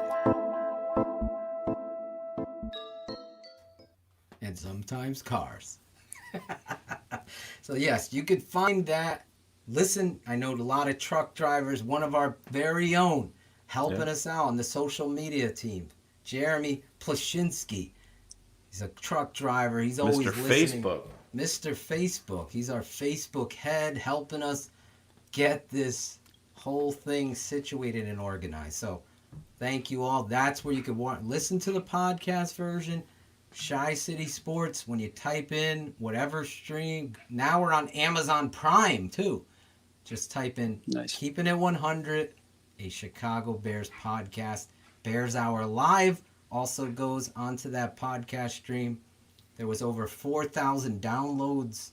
And sometimes cars. So yes, you could find that. Listen, I know a lot of truck drivers, one of our very own, helping us out on the social media team, Jeremy Plashinsky. He's a truck driver. He's always listening. Mr. Facebook. He's our Facebook head, helping us get this whole thing situated and organized. So thank you all. That's where you could listen to the podcast version. Shy City Sports, when you type in whatever stream. Now we're on Amazon Prime too. Just type in Keeping It 100, a Chicago Bears podcast. Bears Hour Live also goes onto that podcast stream. There was over 4,000 downloads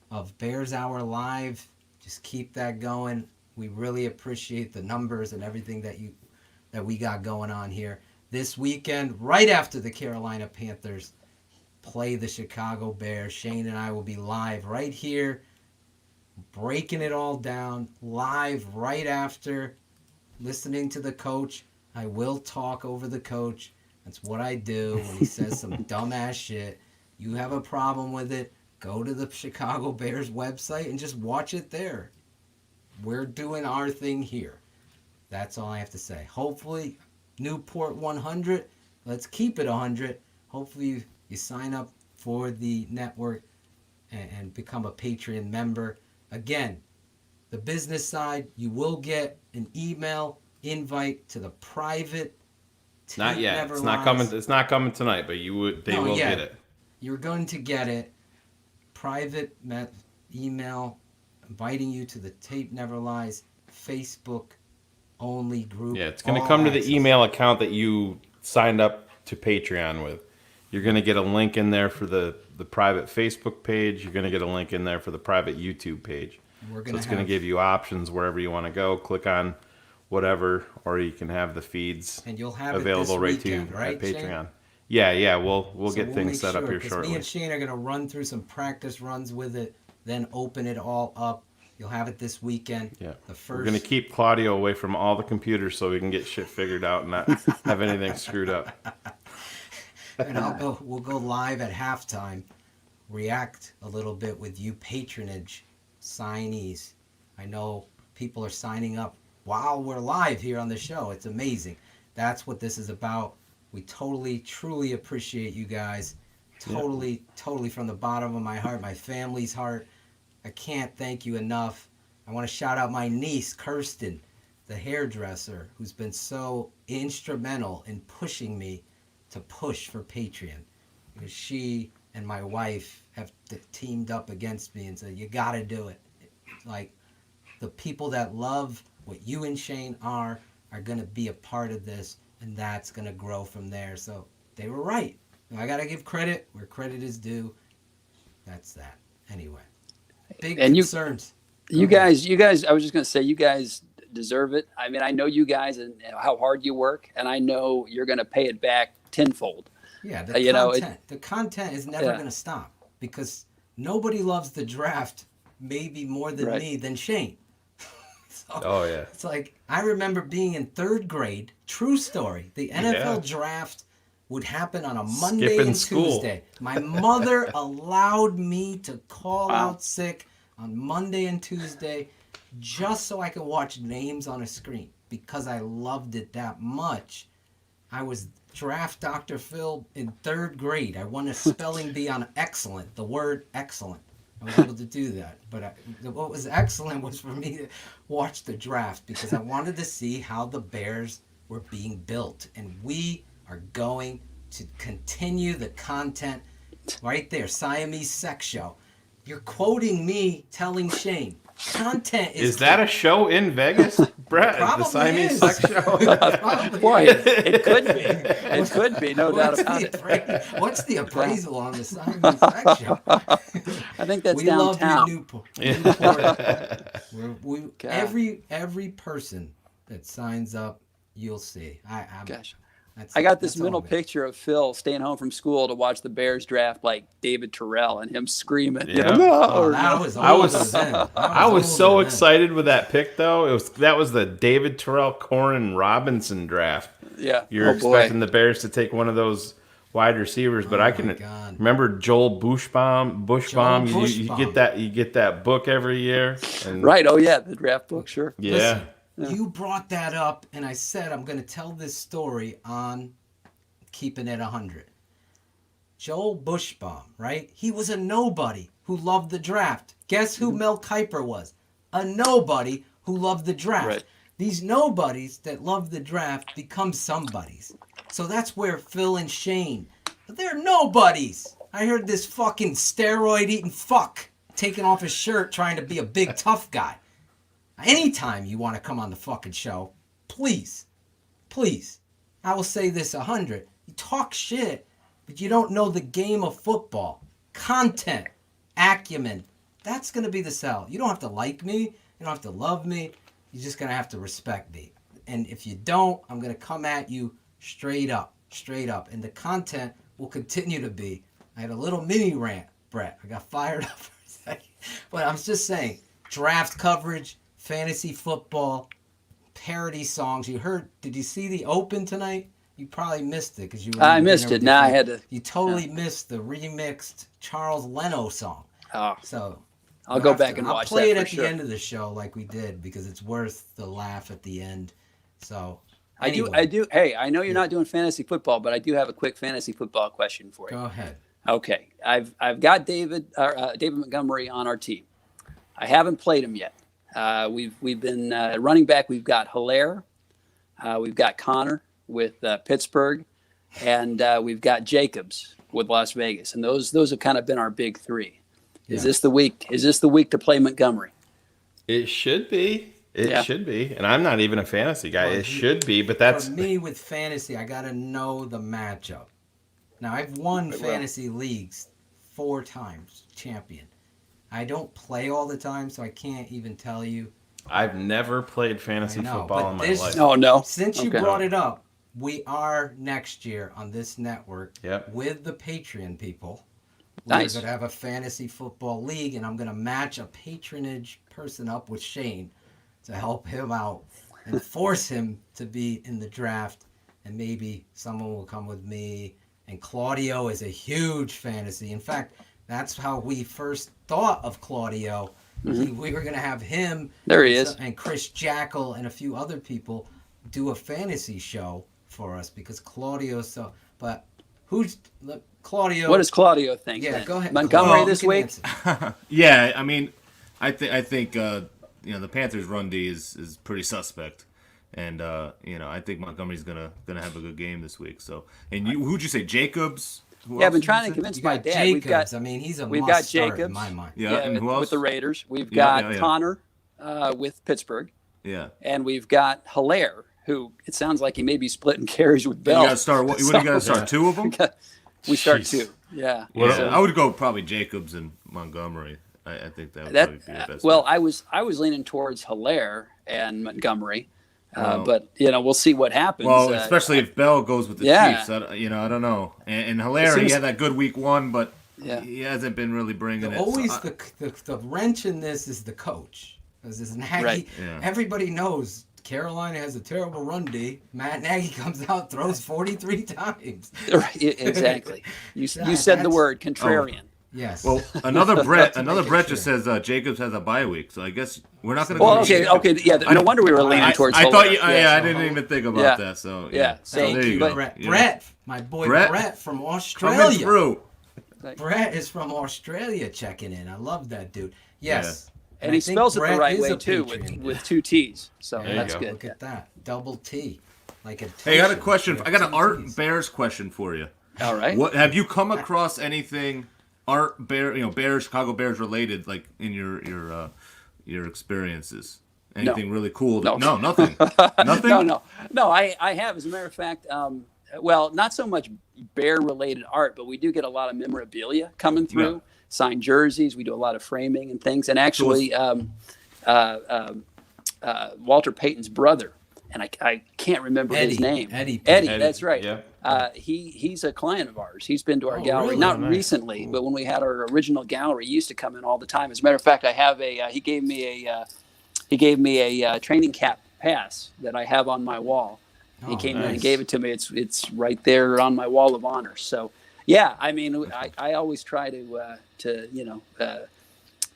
of Bears Hour Live. Just keep that going. We really appreciate the numbers and everything that we got going on here. This weekend, right after the Carolina Panthers play the Chicago Bears, Shane and I will be live right here, breaking it all down, live right after listening to the coach. I will talk over the coach. That's what I do when he says some dumbass shit. You have a problem with it, go to the Chicago Bears website and just watch it there. We're doing our thing here. That's all I have to say. Hopefully, Newport 100. Let's keep it 100. Hopefully, you sign up for the network and become a Patreon member. Again, the business side, you will get an email invite to the private. Not yet. It's not coming. It's not coming tonight, but they will get it. You're going to get it. Private email inviting you to the Tape Never Lies Facebook only group. Yeah, it's going to come to the email account that you signed up to Patreon with. You're going to get a link in there for the private Facebook page. You're going to get a link in there for the private YouTube page. So it's going to give you options wherever you want to go. Click on whatever, or you can have the feeds and you'll have available right to you at Patreon. Yeah, we'll get things set up here shortly. Me and Shane are going to run through some practice runs with it, then open it all up. You'll have it this weekend. Yeah, we're going to keep Claudio away from all the computers so we can get shit figured out and not have anything screwed up. And we'll go live at halftime, react a little bit with you patronage signees. I know people are signing up while we're live here on the show. It's amazing. That's what this is about. We totally, truly appreciate you guys. Totally from the bottom of my heart, my family's heart. I can't thank you enough. I want to shout out my niece, Kirsten, the hairdresser, who's been so instrumental in pushing me to push for Patreon. Because she and my wife have teamed up against me and said, you got to do it. Like, the people that love what you and Shane are going to be a part of this, and that's going to grow from there. So they were right. I got to give credit where credit is due. That's that. Anyway, big concerns. You guys, I was just going to say, you guys deserve it. I mean, I know you guys and how hard you work, and I know you're going to pay it back tenfold. Yeah, the content is never going to stop because nobody loves the draft maybe more than me than Shane. So, it's like, I remember being in 3rd grade, true story, the NFL draft would happen on a Monday and Tuesday. My mother allowed me to call out sick on Monday and Tuesday just so I could watch names on a screen because I loved it that much. I was draft Dr. Phil in 3rd grade. I won a spelling bee on excellent, the word excellent. I was able to do that. But what was excellent was for me to watch the draft because I wanted to see how the Bears were being built. And we are going to continue the content right there. Siamese Sex Show. You're quoting me telling Shane. Content is that a show in Vegas, Brett? The Siamese Sex Show? Boy, it could be. It could be, no doubt about it. What's the appraisal on the Siamese Sex Show? I think that's we downtown. Love you, Newport. Every person that signs up, you'll see. I got this mental picture of Phil staying home from school to watch the Bears draft like David Terrell and him screaming. Yeah. I was so excited with that pick though. That was the David Terrell, Corin Robinson draft. Yeah. You're expecting the Bears to take one of those wide receivers, but I can remember Joel Bushbaum. You get that book every year. And, right. Oh yeah, the draft book. Sure. Yeah. Listen, you brought that up, and I said I'm going to tell this story on Keepin' It 100. Joel Bushbaum, right? He was a nobody who loved the draft. Guess who Mel Kiper was? A nobody who loved the draft. Right. These nobodies that love the draft become somebodies. So that's where Phil and Shane, they're nobodies. I heard this fucking steroid-eating fuck taking off his shirt trying to be a big tough guy. Anytime you want to come on the fucking show, please, I will say this 100. You talk shit, but you don't know the game of football. Content, acumen, that's going to be the sell. You don't have to like me. You don't have to love me. You're just going to have to respect me. And if you don't, I'm going to come at you straight up. And the content will continue to be. I had a little mini rant, Brett. I got fired up for a second. But I was just saying, draft coverage, fantasy football, parody songs. Did you see the Open tonight? You probably missed it because you were. I missed it. Now I had to. You totally missed the remixed Charles Leno song. Oh. So I'll go back and watch that. I'll play it at sure. the end of the show like we did because it's worth the laugh at the end. So anyway. I do. Hey, I know you're not doing fantasy football, but I do have a quick fantasy football question for you. Go ahead. Okay, I've got David Montgomery on our team. I haven't played him yet. We've been running back. We've got Hilaire, we've got Connor with Pittsburgh, and we've got Jacobs with Las Vegas. And those have kind of been our big three. Is this the week? Is this the week to play Montgomery? It should be. It should be. And I'm not even a fantasy guy. It should be, but that's for me with fantasy. I got to know the matchup. Now, I've won fantasy leagues 4 times, champion. I don't play all the time, so I can't even tell you. I've never played fantasy football in my life. Oh, no. Since you brought it up, we are next year on this network with the Patreon people. Nice. We're going to have a fantasy football league, and I'm going to match a patronage person up with Shane to help him out and force him to be in the draft. And maybe someone will come with me. And Claudio is a huge fantasy. In fact, that's how we first thought of Claudio. Mm-hmm. We were going to have him. There he is. And Chris Jackal and a few other people do a fantasy show for us because Claudio's so. But who's Claudio? What does Claudio think? Yeah, then? go ahead. Montgomery this week? Yeah, I mean, I think the Panthers' run D is pretty suspect. And I think Montgomery's gonna have a good game this week. So, and who'd you say, Jacobs? I've been trying to convince my dad. Jacobs. We've got Jacobs in my mind. Yeah, and who else? With the Raiders. We've got Connor with Pittsburgh. Yeah, and we've got Hilaire, who it sounds like he may be splitting carries with Bell. You got to start. What do you got to start? 2 of them. We start 2. Yeah. I would go probably Jacobs and Montgomery. I think that would probably be the best. Well, I was leaning towards Hilaire and Montgomery. But we'll see what happens. Well, especially if Bell goes with the Chiefs, I don't know. And Hilaire, he had that good week 1, but he hasn't been really bringing it. Always the wrench in this is the coach, because this Nagy. Right. Yeah. Everybody knows Carolina has a terrible run D. Matt Nagy comes out, throws 43 times. Exactly. You said the word contrarian. Yes. Well, another Brett just says Jacobs has a bye week, so I guess we're not going to. Well, okay, yeah. No wonder we were leaning towards. I thought I didn't even think about that. So yeah. So there you go. Brett, my boy Brett from Australia. Coming through. Brett is from Australia checking in. I love that dude. Yes. And he spells it the right way too, with 2 T's. So that's good. Look at that, double T, like a. Hey, I got a question. I got an Art Bears question for you. All right. What have you come across anything? Art Bears, Chicago Bears related, like in your experiences? Anything really cool? No, nothing. Nothing. No. I have, as a matter of fact. Well, not so much Bear related art, but we do get a lot of memorabilia coming through. Yeah. Signed jerseys. We do a lot of framing and things. And actually, Walter Payton's brother, and I can't remember his name. Eddie. That's right. Yeah. He's a client of ours. He's been to our gallery, really? not recently, but when we had our original gallery, he used to come in all the time. As a matter of fact, I have he gave me a training camp pass that I have on my wall. He came in and gave it to me. It's right there on my wall of honor. So yeah, I mean, I always try to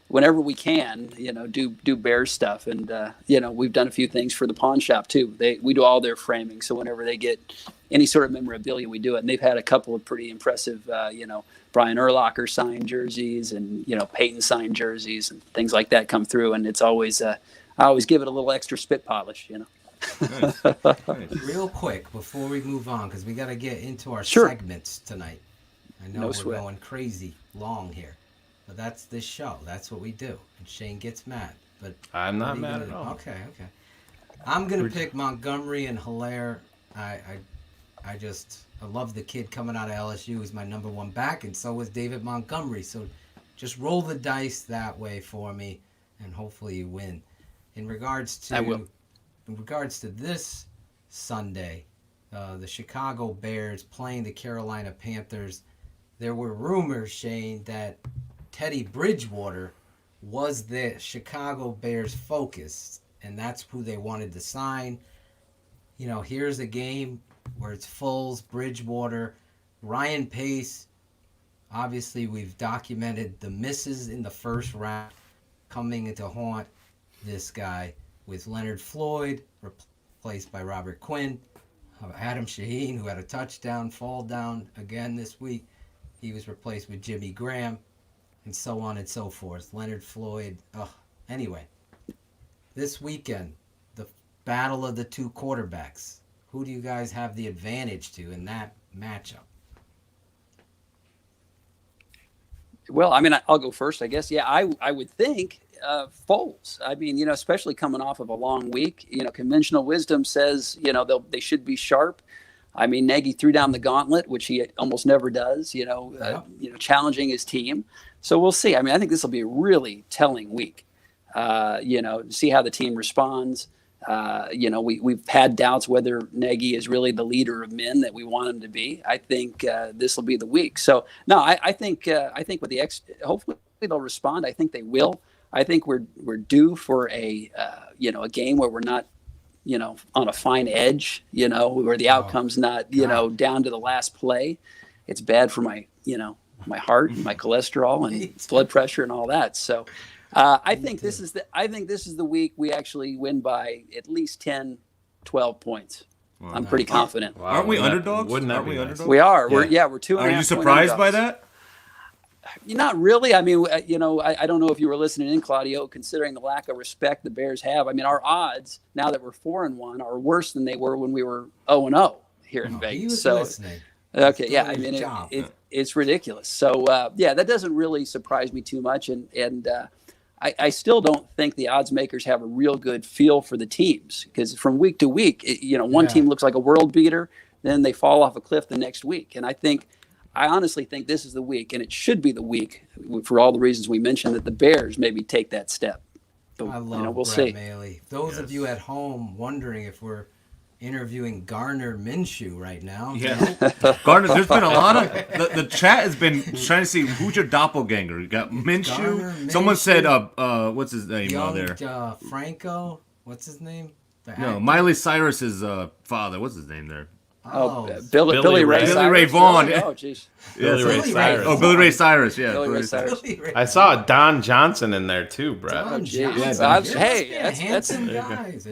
whenever we can, do Bear stuff. And, we've done a few things for the pawn shop too. We do all their framing. So whenever they get any sort of memorabilia, we do it. And they've had a couple of pretty impressive, Brian Urlacher signed jerseys and, Peyton signed jerseys and things like that come through. And it's always, I always give it a little extra spit polish, Nice. Real quick before we move on, because we got to get into our segments tonight. I know we're going crazy long here. But that's this show. That's what we do. And Shane gets mad. But I'm not mad at all. Okay. I'm going to pick Montgomery and Hilaire. I love the kid coming out of LSU. He's my number 1 back, and so is David Montgomery. So just roll the dice that way for me, and hopefully you win. In regards to this Sunday, the Chicago Bears playing the Carolina Panthers, there were rumors, Shane, that Teddy Bridgewater was the Chicago Bears' focus and that's who they wanted to sign. You know, here's a game where it's Foles, Bridgewater, Ryan Pace. Obviously, we've documented the misses in the first round coming to haunt this guy with Leonard Floyd, replaced by Robert Quinn. Adam Shaheen, who had a touchdown, fall down again this week. He was replaced with Jimmy Graham, and so on and so forth. Leonard Floyd. Anyway, this weekend, the battle of the two quarterbacks. Who do you guys have the advantage to in that matchup? Well, I mean, I'll go first, I guess. Yeah, I would think Foles. I mean, you know, especially coming off of a long week, you know, conventional wisdom says, you know, they should be sharp. I mean, Nagy threw down the gauntlet, which he almost never does, you know, challenging his team. So we'll see. I mean, I think this will be a really telling week, you know, see how the team responds. You know, we've had doubts whether Nagy is really the leader of men that we want him to be. I think this will be the week. So no, I think with the hopefully they'll respond. I think they will. I think we're due for a you know, a game where we're not, you know, on a fine edge, you know, where the outcome's not, you know, down to the last play. It's bad for my, you know, my heart, my cholesterol, and blood pressure, and all that. So. I think this is the week we actually win by at least 10, 12 points. Wow, I'm pretty confident. Wow, aren't we underdogs? Aren't we underdogs? We are. We're 2.5. Are you surprised by that? Not really. I mean, you know, I don't know if you were listening in, Claudio, considering the lack of respect the Bears have. I mean, our odds now that we're 4-1 are worse than they were when we were 0-0 here in Vegas. He was so listening. Okay, yeah. I mean, it's ridiculous. So yeah, that doesn't really surprise me too much, and I still don't think the odds makers have a real good feel for the teams, because from week to week, you know, one team looks like a world beater, then they fall off a cliff the next week. And I honestly think this is the week, and it should be the week for all the reasons we mentioned, that the Bears maybe take that step. But, I love, you know, we'll Brett see. Maly. Those of you at home wondering if we're interviewing Garner Minshew right now. Yeah. Garner, there's been a lot of the chat has been trying to see who's your doppelganger. You got Minshew. Someone said what's his name Young, there? Franco. What's his name? Miley Cyrus's father. What's his name there? Billy Ray Cyrus. Billy Ray Vaughan. Oh, jeez. Billy Ray Cyrus. Oh, Billy Ray Cyrus. Yeah. Billy Ray Cyrus. I saw Don Johnson in there too, Brett.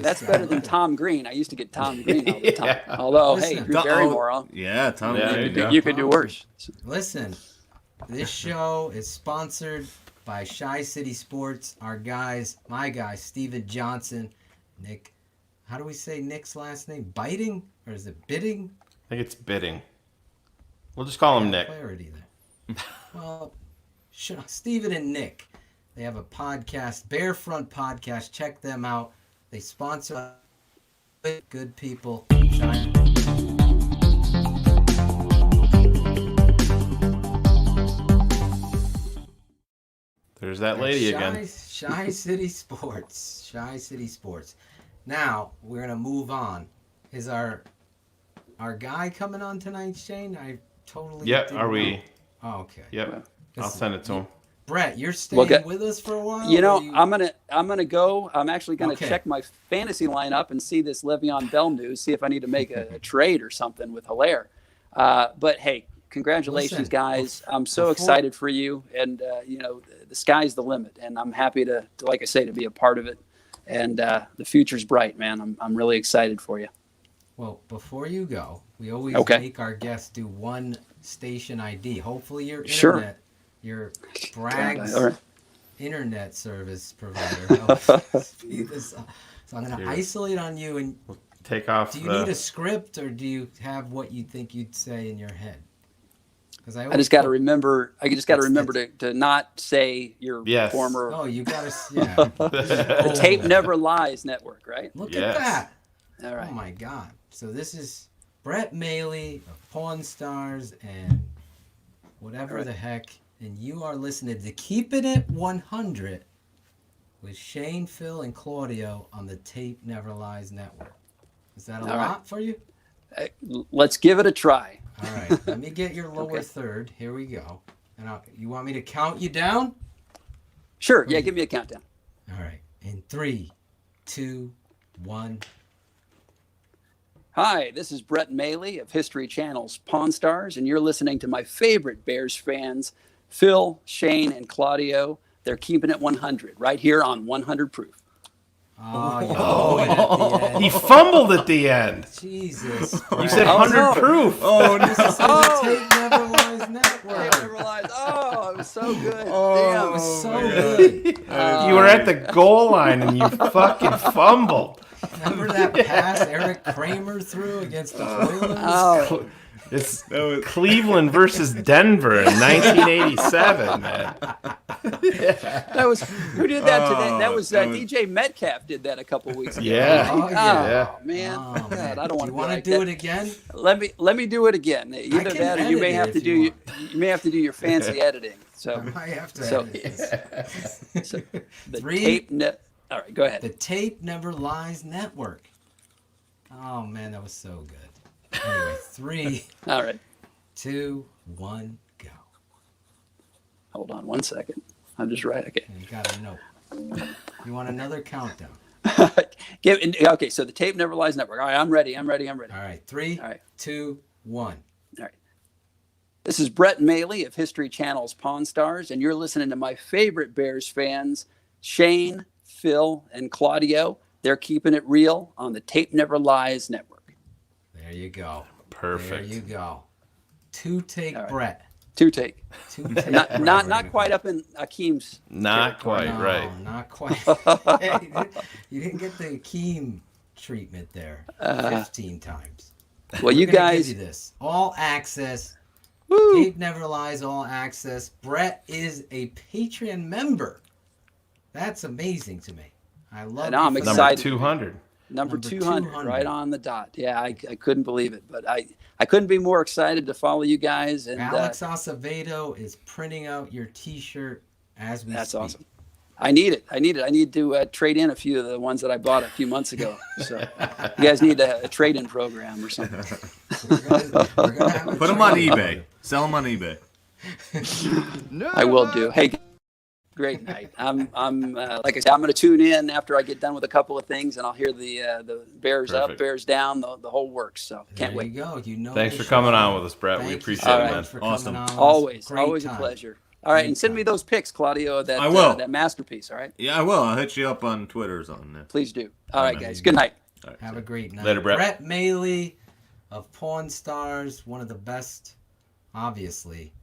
That's better than Tom Green. I used to get Tom Green all the time. Although, hey, Drew Barrymore. Yeah, Tom. You could do worse. Listen, this show is sponsored by Shy City Sports. Our guys, my guy, Steven Johnson, Nick. How do we say Nick's last name? Biting? Or is it Bidding? I think it's Bidding. We'll just call him Nick. Clarity there. Well, Steven and Nick, they have a podcast, Bearfront Podcast. Check them out. They sponsor good people. There's that lady again. Shy City Sports. Shy City Sports. Now, we're going to move on. Is our guy coming on tonight, Shane? I totally are we? Oh, okay. Yep. I'll send it to him. Brett, you're staying with us for a while? You know, I'm gonna go. I'm actually gonna check my fantasy lineup and see this Le'Veon Bell news, see if I need to make a trade or something with Hilaire. But hey, congratulations, guys. I'm so excited for you, and you know, the sky's the limit, and I'm happy to, like I say, to be a part of it. And the future's bright, man. I'm really excited for you. Well, before you go, we always make our guests do one station ID. Hopefully your internet, your Bragg's internet service provider helps speed this up. So I'm going to isolate on you and take off. Do you need a script, or do you have what you think you'd say in your head? I just got to remember. I just got to remember to not say your former. Oh, you got to. The Tape Never Lies Network, right? Look at that. All right. Oh my God. So this is Brett Maly of Pawn Stars and whatever the heck, and you are listening to Keepin' It 100 with Shane, Phil, and Claudio on the Tape Never Lies Network. Is that a lot for you? Let's give it a try. All right, let me get your lower third. Here we go. And you want me to count you down? Sure. Yeah, give me a countdown. All right. In 3, 2, 1. Hi, this is Brett Maly of History Channel's Pawn Stars, and you're listening to my favorite Bears fans, Phil, Shane, and Claudio. They're keeping it 100 right here on 100 Proof. He fumbled at the end. Jesus. You said 100 Proof. Oh, this is the Tape Never Lies Network. Tape Never Lies. Oh, it was so good. Damn, it was so good. You were at the goal line and you fucking fumbled. Remember that pass Eric Kramer threw against the Oilers? Oh. It's Cleveland versus Denver in 1987, man. That was who did that today? That was DJ Metcalf did that a couple weeks ago. Yeah. Oh, man. God, I don't want to. You want to do it again? Let me do it again. Either that, or you may have to do your fancy editing. So I might have to. So the tape. All right, go ahead. The Tape Never Lies Network. Oh man, that was so good. Anyway, 3. All right. 2, 1, go. Hold on 1 second. I'm just right. Okay. You got a note. You want another countdown? Okay, so the Tape Never Lies Network. All right, I'm ready. All right, 3, 2, 1. All right. This is Brett Maly of History Channel's Pawn Stars, and you're listening to my favorite Bears fans, Shane, Phil, and Claudio. They're keeping it real on the Tape Never Lies Network. There you go. Perfect. There you go. 2-take Brett. 2-take. 2-take. Not quite up in Akeem's. Not quite, right. Not quite. You didn't get the Akeem treatment there 15 times. Well, you guys. Give you this. All access. Woo. Tape Never Lies, all access. Brett is a Patreon member. That's amazing to me. I love it. I'm excited. Number 200. Number 200, right on the dot. Yeah, I couldn't believe it, but I couldn't be more excited to follow you guys. And Alex Acevedo is printing out your T-shirt as we That's speak. awesome. I need it. I need to trade in a few of the ones that I bought a few months ago. So you guys need a trade-in program or something. We're gonna have Put them on eBay. Sell them on eBay. I will do. Hey, great night. I'm like I said, I'm going to tune in after I get done with a couple of things, and I'll hear the Bears Perfect. up, Bears down, the whole works. So can't wait. There you go. Thanks for coming on with us, Brett. We appreciate it, man. Awesome. Always Great a time. pleasure. All right, and send me those pics, Claudio. I will. That masterpiece. All right. Yeah, I will. I'll hit you up on Twitter or something. Please do. All right, guys. Good night. Right, have a great night. Later, Brett. Brett Maly of Pawn Stars, one of the best, obviously,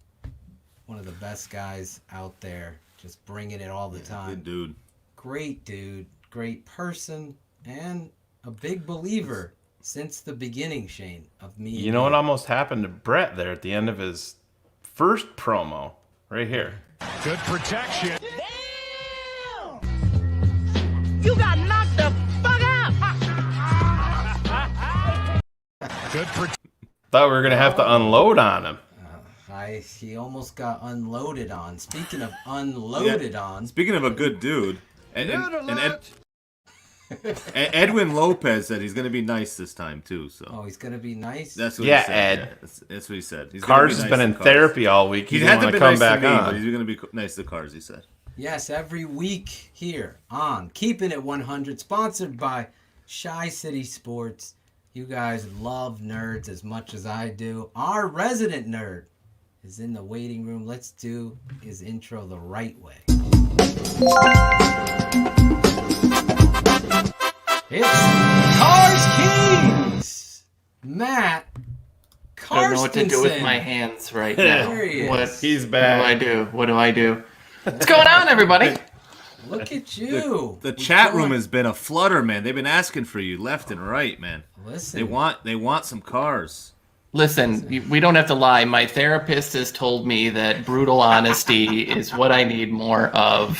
one of the best guys out there. Just bringing it all the time. Good dude. Great dude. Great person. And a big believer since the beginning, Shane, of me. You know what almost happened to Brett there at the end of his first promo? Right here. Good protection. You got knocked the fuck out. Good protection. Thought we were going to have to unload on him. He almost got unloaded on. Speaking of unloaded on. Speaking of a good dude, Edwin Lopez said he's going to be nice this time too. So. Oh, he's going to be nice? That's what he said. Ed. Yeah, that's what he said. He's Cars has been in therapy all week. He didn't want to come back on. But he's going to be nice to Cars, he said. Yes, every week here on Keeping It 100, sponsored by Shy City Sports. You guys love nerds as much as I do. Our resident nerd is in the waiting room. Let's do his intro the right way. It's Cars Kings! Matt Karstensen. I don't know what to do with my hands right now. There he is. What, He's back. What do I do? What's going on, everybody? Look at you. The chat room has been a flutter, man. They've been asking for you left and right, man. Listen. They want some cars. Listen, we don't have to lie. My therapist has told me that brutal honesty is what I need more of.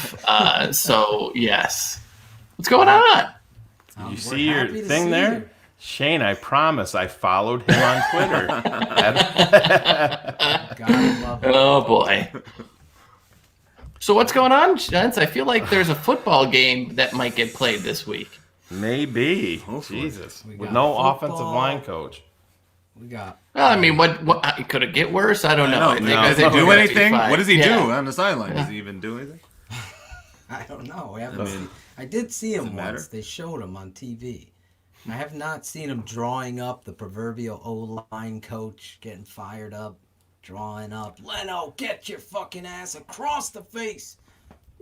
So, yes. What's going on? You see your thing there? You. Shane, I promise I followed him on Twitter. Oh, boy. So what's going on, gents? I feel like there's a football game that might get played this week. Maybe. Jesus. With no offensive line coach. We got. Well, I mean, what could it get worse? I don't know. Does he do anything? What does he do on the sideline? Does he even do anything? I don't know. I did see him matter? once. They showed him on TV. I have not seen him drawing up the proverbial O-line coach, getting fired up, drawing up. Leno, get your fucking ass across the face.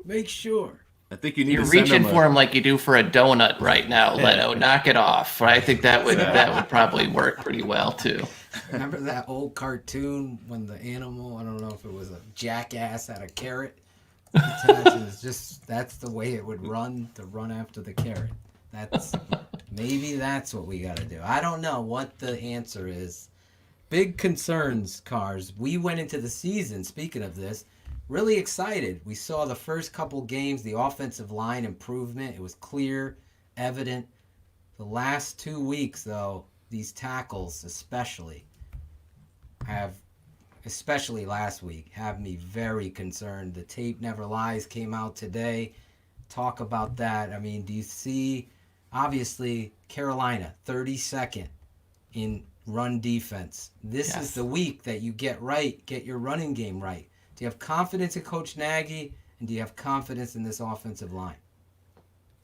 Make sure. I think you need You're to send reaching him for him like you do for a donut right now, Leno. Knock it off. I think that would probably work pretty well too. Remember that old cartoon when the animal, I don't know if it was a jackass, had a carrot? That's the way it would run, to run after the carrot. Maybe that's what we got to do. I don't know what the answer is. Big concerns, Cars. We went into the season, speaking of this, really excited. We saw the first couple games, the offensive line improvement. It was clear, evident. The last 2 weeks, though, these tackles especially last week, have me very concerned. The tape never lies came out today. Talk about that. I mean, do you see, obviously, Carolina, 32nd in run defense. This is the week that you get your running game right. Do you have confidence in Coach Nagy, and do you have confidence in this offensive line?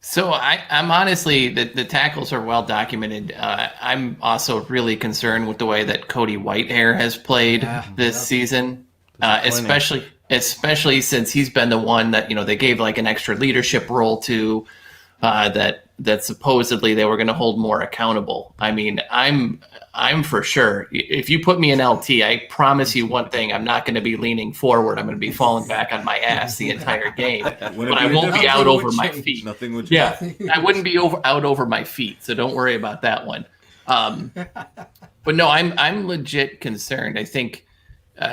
So I'm honestly, the tackles are well documented. I'm also really concerned with the way that Cody Whitehair has played this season, especially since he's been the one that, they gave like an extra leadership role to, that supposedly they were going to hold more accountable. I mean, I'm for sure. If you put me in LT, I promise you one thing: I'm not going to be leaning forward. I'm going to be falling back on my ass the entire game. But I won't be out over my feet. Nothing would change. Yeah, I wouldn't be out over my feet. So don't worry about that one. But no, I'm legit concerned. I think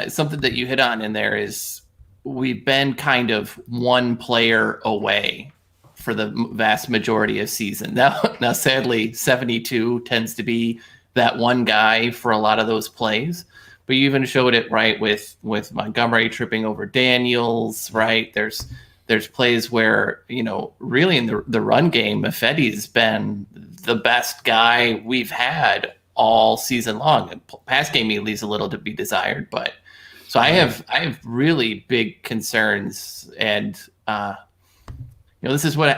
something that you hit on in there is we've been kind of one player away for the vast majority of season. Now, sadly, 72 tends to be that one guy for a lot of those plays. But you even showed it right with Montgomery tripping over Daniels, right? There's plays where, really in the run game, Ifedi's been the best guy we've had all season long. Pass game leaves a little to be desired, but so I have really big concerns, and this is what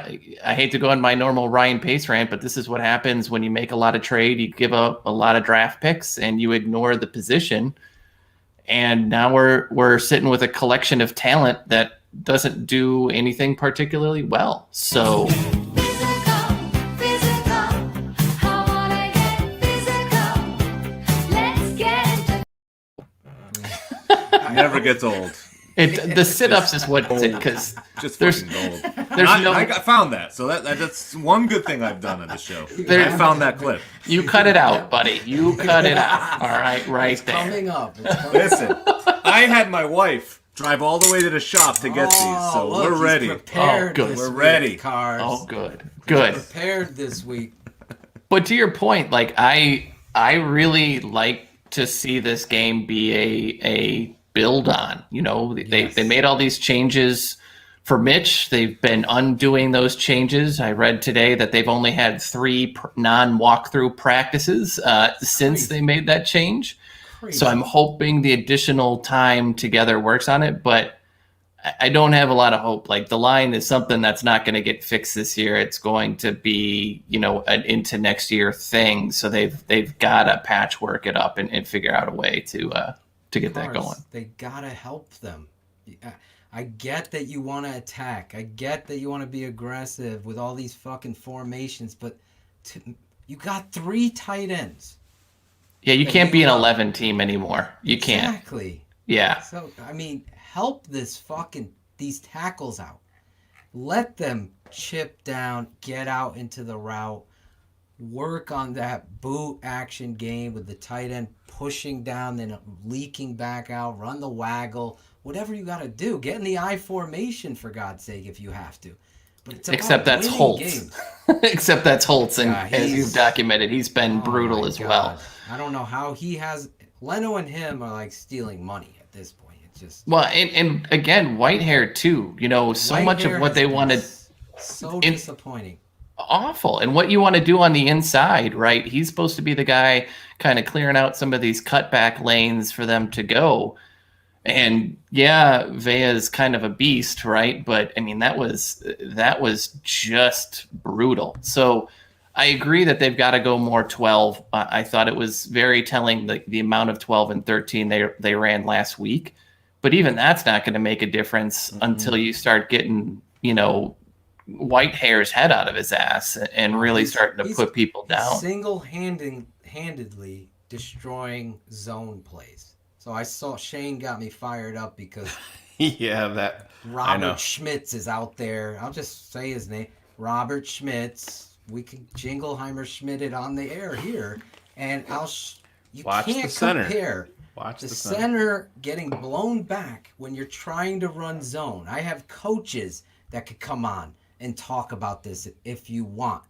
I hate to go on my normal Ryan Pace rant, but this is what happens when you make a lot of trade. You give up a lot of draft picks and you ignore the position. And now we're sitting with a collection of talent that doesn't do anything particularly well. So never gets old. The sit-ups is what it's because there's gold. I found that, so that's one good thing I've done on the show. I found that clip. You cut it out, buddy. You cut it out. All right, right there. Coming up. Listen, I had my wife drive all the way to the shop to get these, so we're ready. Good. We're ready. Cars. Oh, good. Good. Prepared this week. But to your point, like I really like to see this game be a build on. They made all these changes for Mitch. They've been undoing those changes. I read today that they've only had 3 non-walkthrough practices since they made that change. Crazy. So I'm hoping the additional time together works on it, but I don't have a lot of hope. Like, the line is something that's not going to get fixed this year. It's going to be, an into next year thing. So they've got to patchwork it up and figure out a way to get that going. They gotta help them. I get that you want to attack. I get that you want to be aggressive with all these fucking formations, but you got 3 tight ends. Yeah, you can't be an 11 team anymore. You can't. Exactly. Yeah. So, help these tackles out. Let them chip down, get out into the route, work on that boot action game with the tight end pushing down, then leaking back out, run the waggle, whatever you got to do. Get in the I formation, for God's sake, if you have to. But it's except that's Holtz. Except that's Holtz, and as you've documented, he's been brutal as well. I don't know how he has. Leno and him are like stealing money at this point. It's just and again, Whitehair too. So much of what they wanted. So disappointing. Awful. And what you want to do on the inside, right? He's supposed to be the guy kind of clearing out some of these cutback lanes for them to go. And yeah, Vea's kind of a beast, right? But I mean, that was just brutal. So I agree that they've got to go more 12. I thought it was very telling the amount of 12 and 13 they ran last week. But even that's not going to make a difference until you start getting, white hair's head out of his ass and really starting to put people down. Single-handedly destroying zone plays. So I saw Shane got me fired up because Robert Schmitz is out there. I'll just say his name. Robert Schmitz. We can Jingleheimer Schmidt it on the air here. And you can't compare the center getting blown back when you're trying to run zone. I have coaches that could come on and talk about this if you want.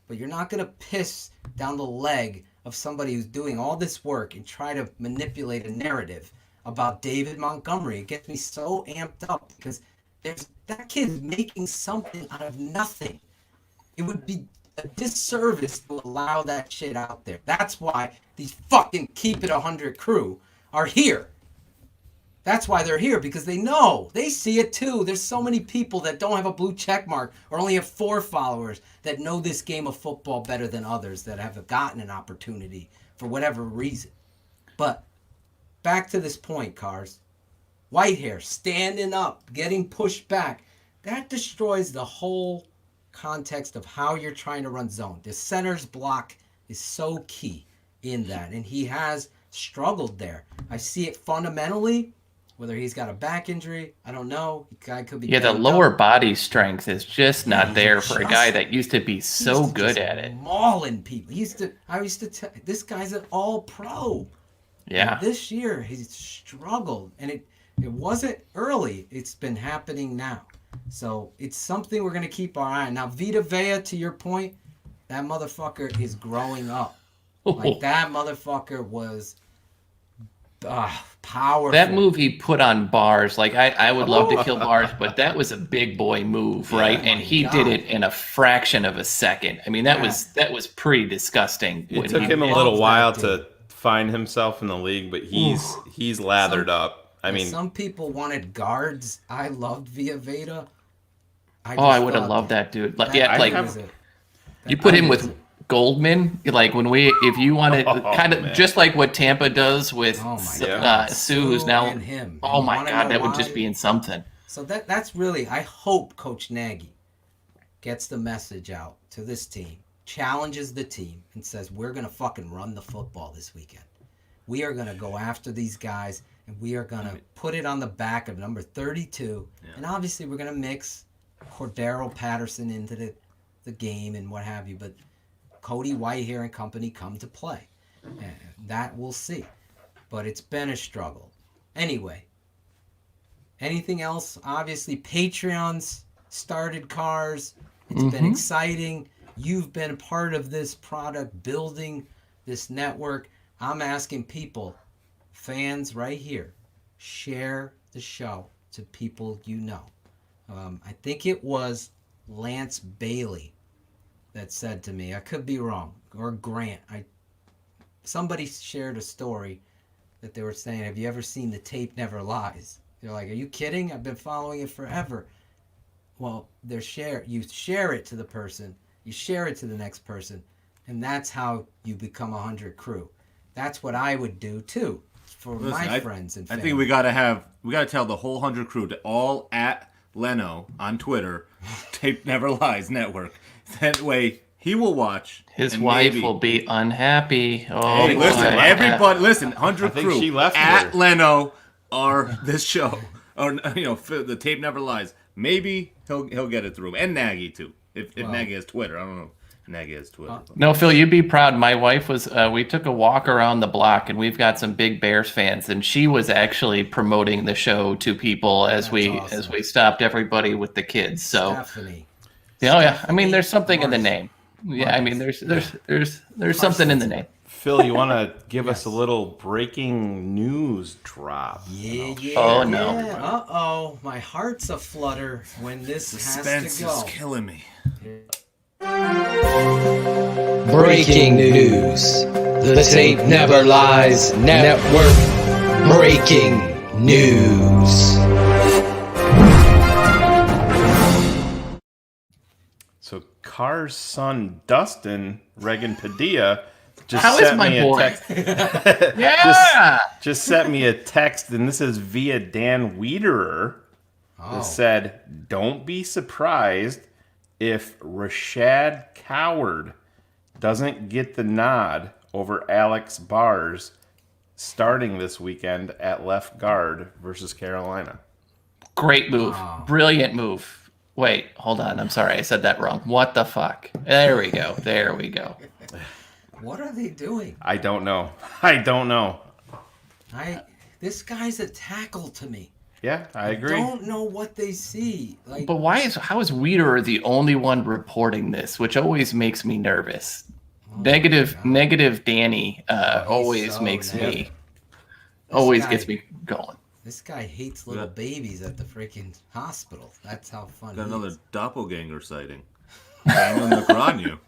But you're not going to piss down the leg of somebody who's doing all this work and try to manipulate a narrative about David Montgomery. It gets me so amped up because that kid's making something out of nothing. It would be a disservice to allow that shit out there. That's why these fucking Keep It 100 crew are here. That's why they're here, because they know. They see it too. There's so many people that don't have a blue check mark or only have 4 followers that know this game of football better than others that have gotten an opportunity for whatever reason. But back to this point, Cars. Whitehair standing up, getting pushed back. That destroys the whole context of how you're trying to run zone. The center's block is so key in that, and he has struggled there. I see it fundamentally. Whether he's got a back injury, I don't know. The guy could be. Yeah, the lower body strength is just not there for a guy that used to be so good at it. Mauling people. I used to tell this guy's an all-pro. Yeah. And this year he's struggled, and it wasn't early. It's been happening now. So it's something we're gonna keep our eye on. Now, Vita Vea, to your point, that motherfucker is growing up. Like that motherfucker was. Powerful. That move he put on bars, like I would love to kill bars, but that was a big boy move, right? And he did it in a fraction of a second. I mean, that was pretty disgusting. It took him a little while to find himself in the league, but he's lathered up. I mean, some people wanted guards. I loved Via Veda. I would have loved that dude. Like, you put him with Goldman, like if you wanted kind of just like what Tampa does with Sue, who's now him. Oh my God, that would just be in something. So that's really, I hope Coach Nagy gets the message out to this team, challenges the team, and says we're gonna fucking run the football this weekend. We are gonna go after these guys, and we are gonna put it on the back of number 32, and obviously we're gonna mix Cordero Patterson into the game and what have you, but Cody Whitehair and company come to play. And that we'll see. But it's been a struggle. Anyway, anything else? Obviously, Patreon's started, Cars. It's been exciting. You've been part of this product, building this network. I'm asking people, fans right here, share the show to people you know. I think it was Lance Bailey that said to me, I could be wrong, or Grant. Somebody shared a story that they were saying, have you ever seen The Tape Never Lies? They're like, are you kidding? I've been following it forever. Well, you share it to the person, you share it to the next person, and that's how you become 100 crew. That's what I would do too for my friends and family. I think we gotta tell the whole 100 crew to all at Leno on Twitter, Tape Never Lies Network. That way he will watch. His wife will be unhappy. Oh, hey, listen, everybody, listen, 100 crew she left at Leno or this show, or the Tape Never Lies. Maybe he'll get it through, and Nagy too. If Nagy has Twitter, I don't know. Nagy has Twitter. No, Phil, you'd be proud. My wife was. We took a walk around the block, and we've got some big Bears fans, and she was actually promoting the show to people as we stopped everybody with the kids. So, Stephanie. Yeah. I mean, there's something in the name. Yeah, I mean, there's something in the name. Phil, you want to give us a little breaking news drop? Yeah. Oh no. Uh-oh, my heart's aflutter when this suspense has to go. is killing me. Breaking news. The Tape Never Lies Network. Breaking news. So Carr's son Dustin Regan Padilla just How is sent my me boy? a text. Yeah. just sent me a text, and this is via Dan Wiederer. That said, "Don't be surprised if Rashad Coward doesn't get the nod over Alex Bars starting this weekend at left guard versus Carolina." Great move. Brilliant move. Wait, hold on. I'm sorry. I said that wrong. What the fuck? There we go. There we go. What are they doing? I don't know. I don't know. This guy's a tackle to me. Yeah, I agree. I don't know what they see. But how is Wiederer the only one reporting this, which always makes me nervous? Negative Danny always makes me gets me going. This guy hates little babies at the freaking hospital. That's how funny. Got another doppelganger sighting. Daniel Negreanu.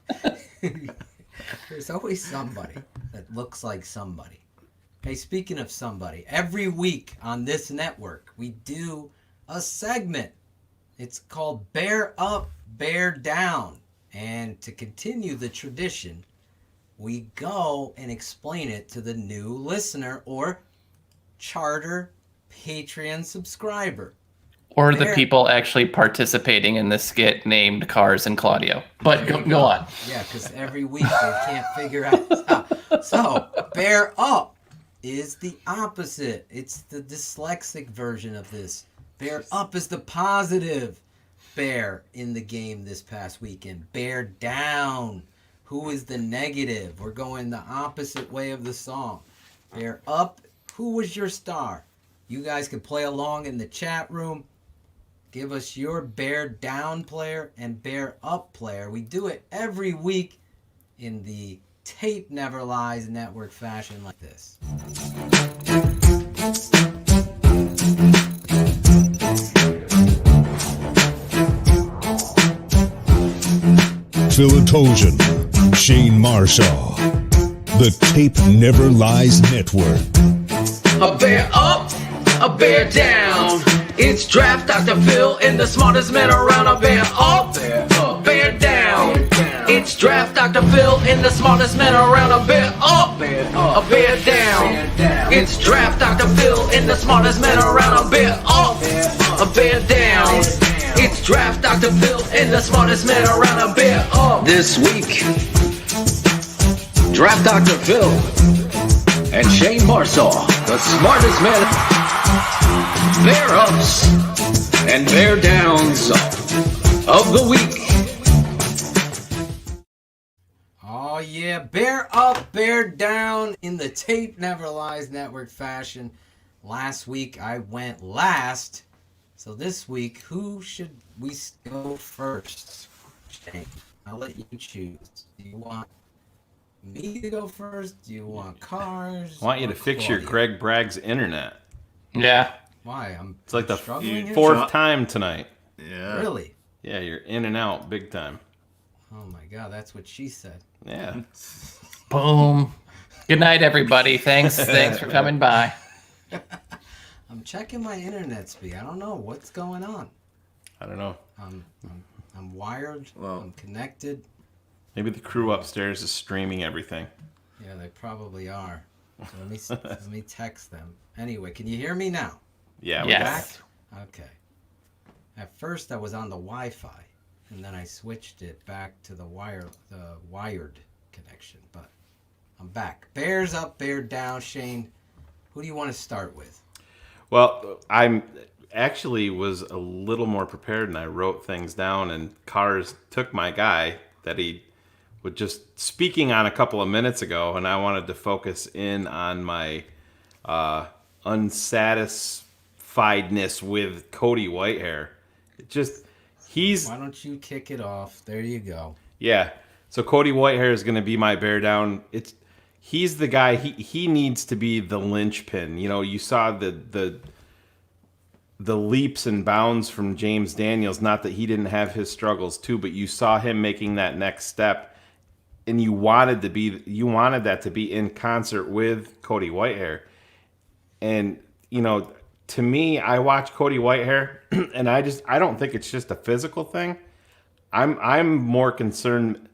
There's always somebody that looks like somebody. Hey, speaking of somebody, every week on this network, we do a segment. It's called Bear Up, Bear Down. And to continue the tradition, we go and explain it to the new listener or charter Patreon subscriber. Or the people actually participating in the skit named Cars and Claudio. But go on. Yeah, because every week they can't figure out how. So, Bear Up is the opposite. It's the dyslexic version of this. Bear Up is the positive bear in the game this past weekend. Bear Down. Who is the negative? We're going the opposite way of the song. Bear Up. Who was your star? You guys can play along in the chat room. Give us your Bear Down player and Bear Up player. We do it every week in the Tape Never Lies network fashion like this. Phil Ottochian, Shayne Marsaw. The Tape Never Lies Network. A bear up, a bear down. It's Draft Dr. Phil and the smartest man around. A bear up, a bear down. It's Draft Dr. Phil and the smartest man around. A bear up, a bear down. It's Draft Dr. Phil and the smartest man around. A bear up, a bear down. It's Draft Dr. Phil and the smartest man around. A bear up. This week, Draft Dr. Phil and Shayne Marsaw, the smartest man. Bear ups and bear downs of the week. Oh yeah, Bear Up, Bear Down in the Tape Never Lies network fashion. Last week I went last. So this week, who should we go first? Shayne, I'll let you choose. Do you want me to go first? Do you want Cars? I want you to fix your Greg Bragg's internet. Yeah. Why? It's like the struggling fourth here? time tonight. Yeah. Really? Yeah, you're in and out big time. Oh my God, that's what she said. Yeah. Boom. Good night, everybody. Thanks for coming by. I'm checking my internet speed. I don't know what's going on. I don't know. I'm wired. I'm connected. Maybe the crew upstairs is streaming everything. Yeah, they probably are. So let me text them. Anyway, can you hear me now? Yeah. Yes. Back? Okay. At first I was on the Wi-Fi, and then I switched it back to the wired connection. But I'm back. Bears up, bear down. Shayne, who do you want to start with? Well, I'm actually was a little more prepared, and I wrote things down, and Cars took my guy that he was just speaking on a couple of minutes ago, and I wanted to focus in on my unsatisfiedness with Cody Whitehair. Why don't you kick it off? There you go. Yeah. So Cody Whitehair is going to be my bear down. He's the guy. He needs to be the linchpin. You know, you saw the leaps and bounds from James Daniels. Not that he didn't have his struggles too, but you saw him making that next step, and you wanted that to be in concert with Cody Whitehair. And you know, to me, I watch Cody Whitehair, and I don't think it's just a physical thing. I'm more concerned.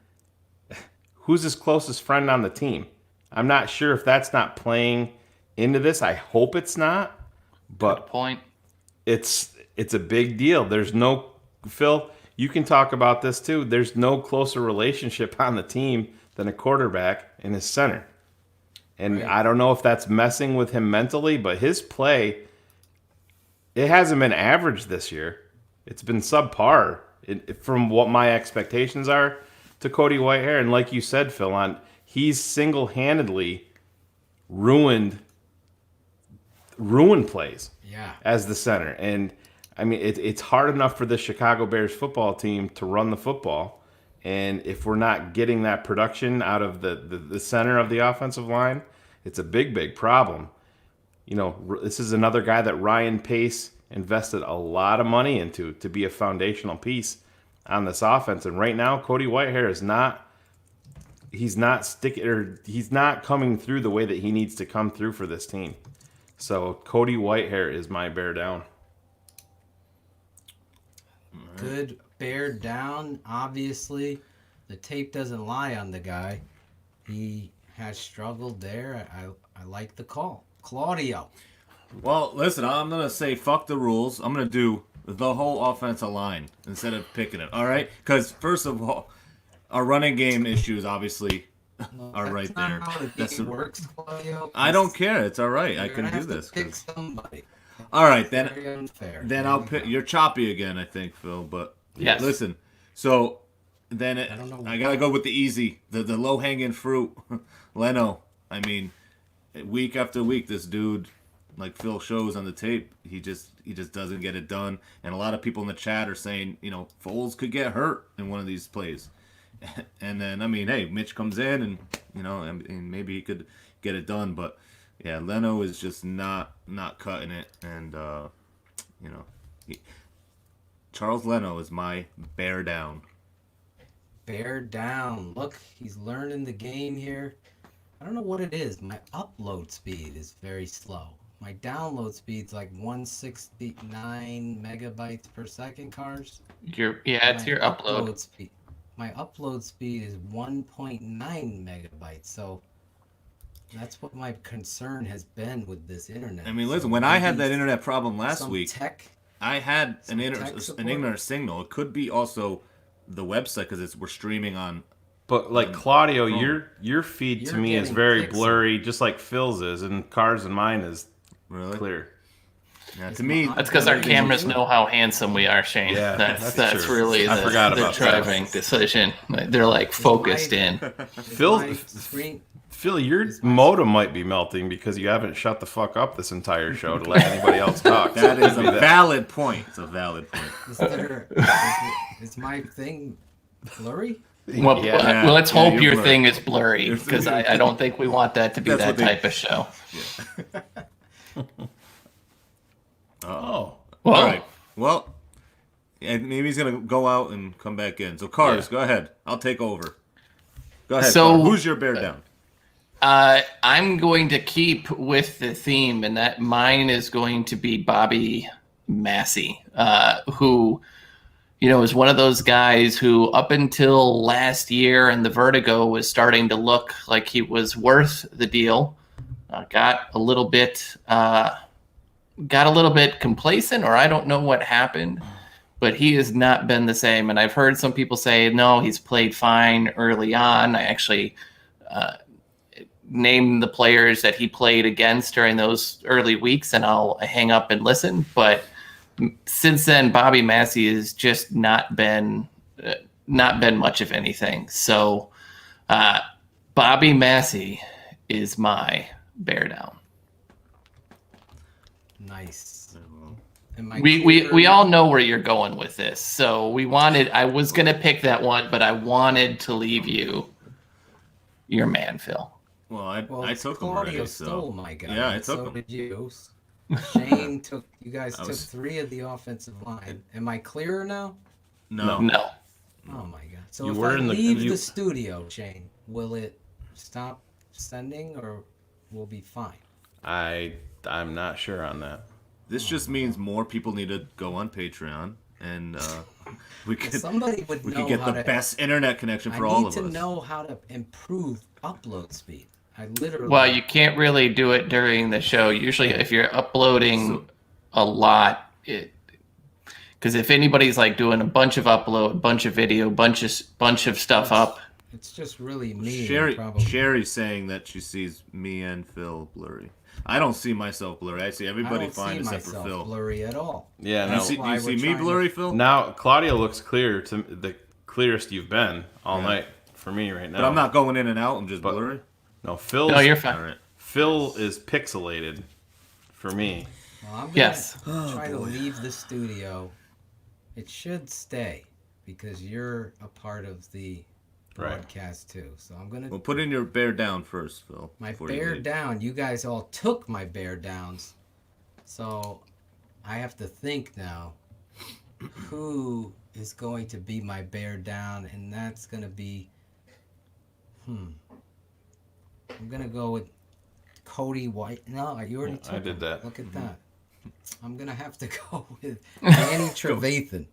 Who's his closest friend on the team? I'm not sure if that's not playing into this. I hope it's not, but good point. It's a big deal. There's no, Phil, you can talk about this too. There's no closer relationship on the team than a quarterback and his center. And I don't know if that's messing with him mentally, but his play, it hasn't been average this year. It's been subpar from what my expectations are to Cody Whitehair. And like you said, Phil, he's single-handedly ruined plays as the center. And I mean, it's hard enough for the Chicago Bears football team to run the football. And if we're not getting that production out of the center of the offensive line, it's a big, big problem. You know, this is another guy that Ryan Pace invested a lot of money into to be a foundational piece on this offense. And right now, Cody Whitehair is not coming through the way that he needs to come through for this team. So Cody Whitehair is my bear down. Good bear down. Obviously, the tape doesn't lie on the guy. He has struggled there. I like the call. Claudio. Well, listen, I'm going to say fuck the rules. I'm going to do the whole offensive line instead of picking it, all right? Because, first of all, our running game issues obviously are right there. That's how it works, Claudio. I don't care. It's all right. I can do this. Pick somebody. All right, Very unfair. then I'll pick. You're choppy again, I think, Phil. But yes. Listen, so then I gotta go with the easy, the low hanging fruit, Leno. I mean, week after week, this dude, like Phil shows on the tape, he just doesn't get it done. And a lot of people in the chat are saying, you know, Foles could get hurt in one of these plays. And then, I mean, hey, Mitch comes in and, you know, and maybe he could get it done. But, yeah, Leno is just not cutting it. And, you know, Charles Leno is my bear down. Bear down. Look, he's learning the game here. I don't know what it is. My upload speed is very slow. My download speed's like 169 megabytes per second, Cars. It's your upload speed. My upload speed is 1.9 megabytes. So that's what my concern has been with this internet. I mean, listen, when I had that internet problem last week, I had an internet signal. It could be also the website because we're streaming on. But like Claudio, your feed to me is very blurry, just like Phil's is, and Cars and mine is clear. Yeah, to me, that's because our cameras know how handsome we are, Shane. Yeah, that's really the driving decision. They're like focused in. Phil, your modem might be melting because you haven't shut the fuck up this entire show to let anybody else talk. That is a valid point. It's a valid point. Is my thing blurry? Well, let's hope your thing is blurry because I don't think we want that to be that type of show. Yeah. Well, all right. Well, maybe he's gonna go out and come back in. So, Cars, go ahead. I'll take over. Go ahead. So, who's your bear down? I'm going to keep with the theme, and that mine is going to be Bobby Massey, who, you know, is one of those guys who, up until last year and the vertigo was starting to look like he was worth the deal, got a little bit complacent, or I don't know what happened, but he has not been the same. And I've heard some people say, no, he's played fine early on. I actually named the players that he played against during those early weeks, and I'll hang up and listen. But since then, Bobby Massey has just not been much of anything. So Bobby Massey is my bear down. Nice. We all know where you're going with this. So I was going to pick that one, but I wanted to leave you your man, Phil. Well, I took him already. Stole my guy. Yeah, I took so him. Did you. Shane you guys took 3 of the offensive line. Am I clearer now? No. Oh my god. So if I leave the studio, Shane, will it stop sending or we'll be fine? I'm not sure on that. This just means more people need to go on Patreon, and we can somebody would we know can get how the to, best internet connection for all of us. I need to know how to improve upload speed. I literally. Well, you can't really do it during the show. Usually, if you're uploading a lot, because if anybody's like doing a bunch of upload, bunch of video, bunch of stuff up, it's just really me. Sherry's saying that she sees me and Phil blurry. I don't see myself blurry. I see everybody fine except for Phil. Blurry at all. Yeah, no. Do you see me blurry, Phil? Now Claudio looks clear, to the clearest you've been all night for me right now. But I'm not going in and out. I'm just blurry. No, Phil. No, you're fine. Right. Phil is pixelated for me. Well, I'm gonna try to leave the studio. It should stay because you're a part of the broadcast too. So I'm gonna. Well, put in your bear down first, Phil. My bear down. You guys all took my bear downs, so I have to think now. Who is going to be my bear down, and that's gonna be. I'm gonna go with Cody White. No, you already took I did that. Look at that. I'm gonna have to go with Danny Trevathan.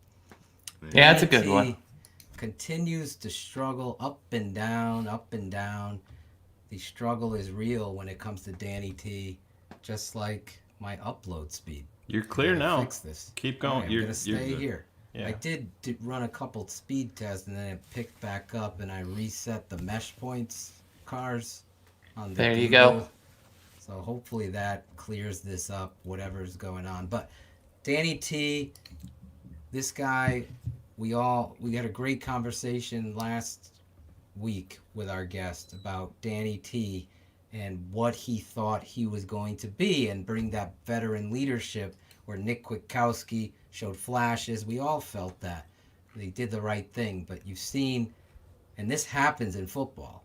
Yeah, that's a good one. Continues to struggle up and down, up and down. The struggle is real when it comes to Danny T, just like my upload speed. You're clear now. Fix this. Keep going. I'm gonna stay here. Yeah. I did run a couple speed tests and then it picked back up and I reset the mesh points cars on the There you Google. go. So hopefully that clears this up, whatever's going on. But Danny T, this guy, we had a great conversation last week with our guest about Danny T and what he thought he was going to be and bring that veteran leadership where Nick Kwiatkowski showed flashes. We all felt that. They did the right thing. But you've seen, and this happens in football,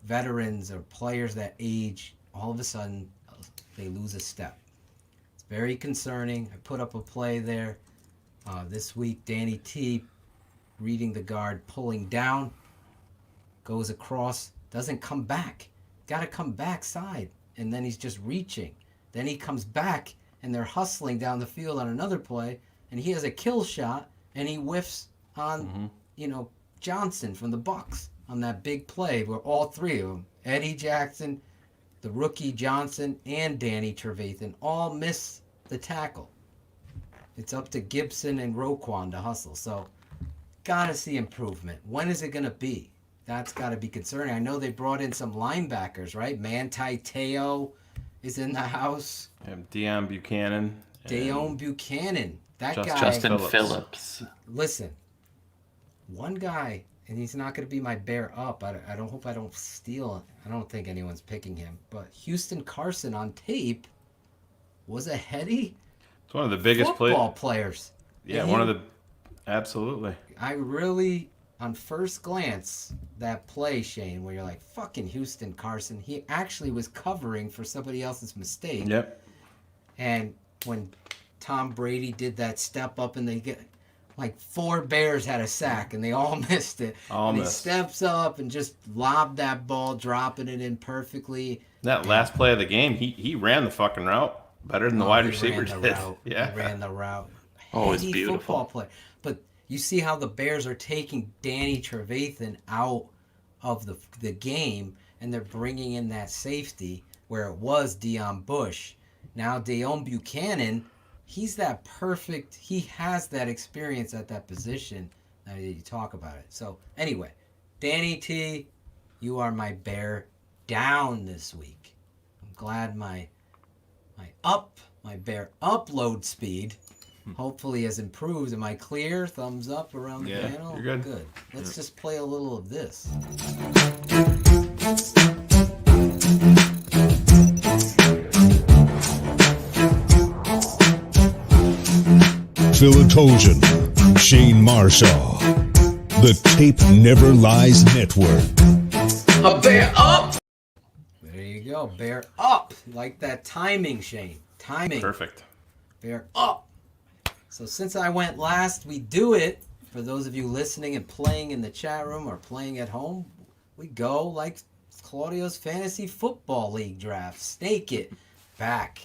veterans or players that age, all of a sudden they lose a step. It's very concerning. I put up a play there this week. Danny T reading the guard, pulling down, goes across, doesn't come back. Got to come backside, and then he's just reaching. Then he comes back, and they're hustling down the field on another play, and he has a kill shot, and he whiffs on, Johnson from the Bucs on that big play where all three of them, Eddie Jackson, the rookie Johnson, and Danny Trevathan, all miss the tackle. It's up to Gibson and Roquan to hustle. So, gotta see improvement. When is it gonna be? That's gotta be concerning. I know they brought in some linebackers, right? Manti Te'o is in the house. Deion Buchanan. Deion Buchanan. That guy. Justin Phillips. Listen, one guy, and he's not going to be my bear up. I don't hope I don't steal. I don't think anyone's picking him. But Houston Carson on tape was a heady. It's one of the biggest football players. Yeah, one of the. Absolutely. I really, on first glance, that play, Shane, where you're like, fucking Houston Carson, he actually was covering for somebody else's mistake. Yep. And when Tom Brady did that step up and they get like 4 Bears had a sack and they all missed it. He steps up and just lobbed that ball, dropping it in perfectly. That last play of the game, he ran the fucking route better than the wide receiver did. Yeah. He ran the route. Oh, it's beautiful. Football play. But you see how the Bears are taking Danny Trevathan out of the game and they're bringing in that safety where it was Deion Bush. Now Deion Buchanan, he's that perfect, he has that experience at that position. Now that you talk about it. So anyway, Danny T, you are my bear down this week. I'm glad my bear upload speed hopefully has improved. Am I clear? Thumbs up around the panel? You're good. Good. Let's just play a little of this. Ottochian, Shayne Marsaw, the Tape Never Lies Network. A bear up! There you go, bear up. Like that timing, Shane. Timing. Perfect. Bear up. So since I went last, we do it. For those of you listening and playing in the chat room or playing at home, we go like Claudio's Fantasy Football League draft. Snake it back.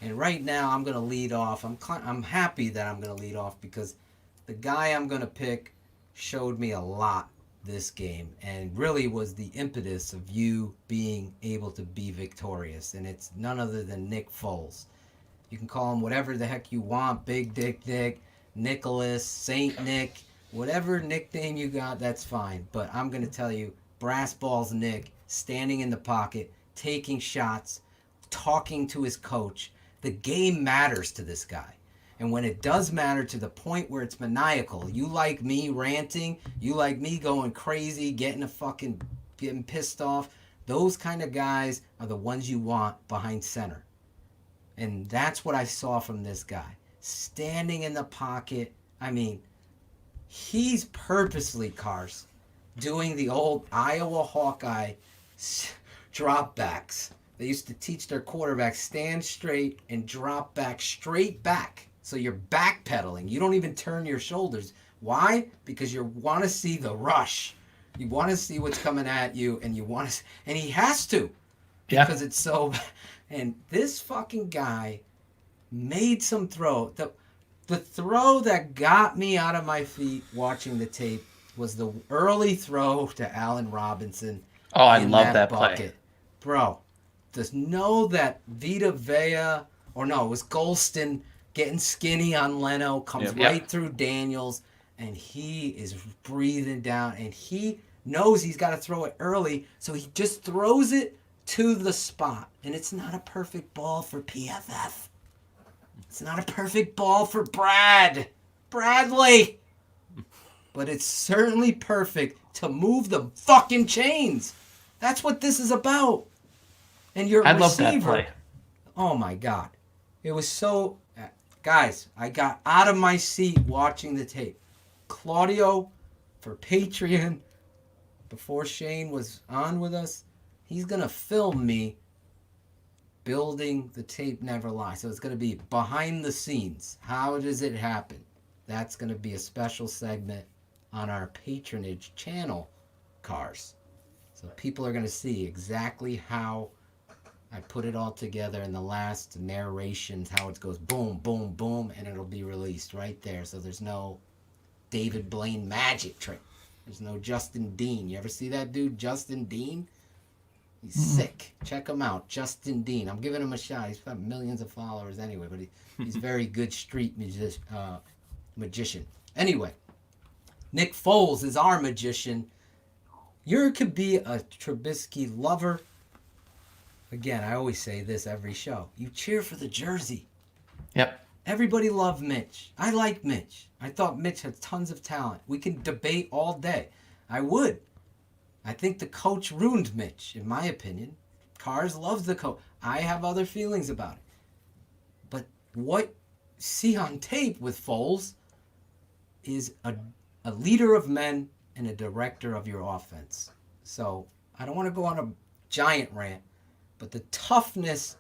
And right now, I'm going to lead off. I'm happy that I'm going to lead off because the guy I'm going to pick showed me a lot this game and really was the impetus of you being able to be victorious. And it's none other than Nick Foles. You can call him whatever the heck you want, Big Dick Nick, Nicholas, Saint Nick, whatever nickname you got, that's fine. But I'm going to tell you, Brass Balls Nick, standing in the pocket, taking shots, talking to his coach. The game matters to this guy. And when it does matter to the point where it's maniacal, you like me ranting, you like me going crazy, getting pissed off, those kind of guys are the ones you want behind center. And that's what I saw from this guy. Standing in the pocket. I mean, he's purposely, Cars, doing the old Iowa Hawkeye drop backs. They used to teach their quarterbacks stand straight and drop back straight back. So you're backpedaling. You don't even turn your shoulders. Why? Because you want to see the rush. You want to see what's coming at you, and you want to, and he has to, because it's so. And this fucking guy made some throw. The throw that got me out of my feet watching the tape was the early throw to Allen Robinson. Oh, I love that play, bro. Just know that Vita Vea, or no, it was Golston getting skinny on Leno, comes right through Daniels, and he is breathing down, and he knows he's got to throw it early, so he just throws it to the spot. And it's not a perfect ball for PFF. It's not a perfect ball for Bradley. But it's certainly perfect to move the fucking chains. That's what this is about. And your receiver. Love that play. Oh my God. It was so... Guys, I got out of my seat watching the tape. Claudio, for Patreon, before Shane was on with us, he's going to film me building The Tape Never Lies. So it's going to be behind the scenes. How does it happen? That's going to be a special segment on our patronage channel, Cars. So people are going to see exactly how I put it all together in the last narrations, how it goes boom, boom, boom, and it'll be released right there. So there's no David Blaine magic trick. There's no Justin Dean. You ever see that dude, Justin Dean? He's sick. Check him out, Justin Dean. I'm giving him a shot. He's got millions of followers anyway, but he's very good street magician. Anyway, Nick Foles is our magician. You could be a Trubisky lover. Again, I always say this every show. You cheer for the jersey. Yep. Everybody loved Mitch. I like Mitch. I thought Mitch had tons of talent. We can debate all day. I would. I think the coach ruined Mitch, in my opinion. Cars loves the coach. I have other feelings about it. But what you see on tape with Foles is a leader of men and a director of your offense. So I don't want to go on a giant rant, but the toughness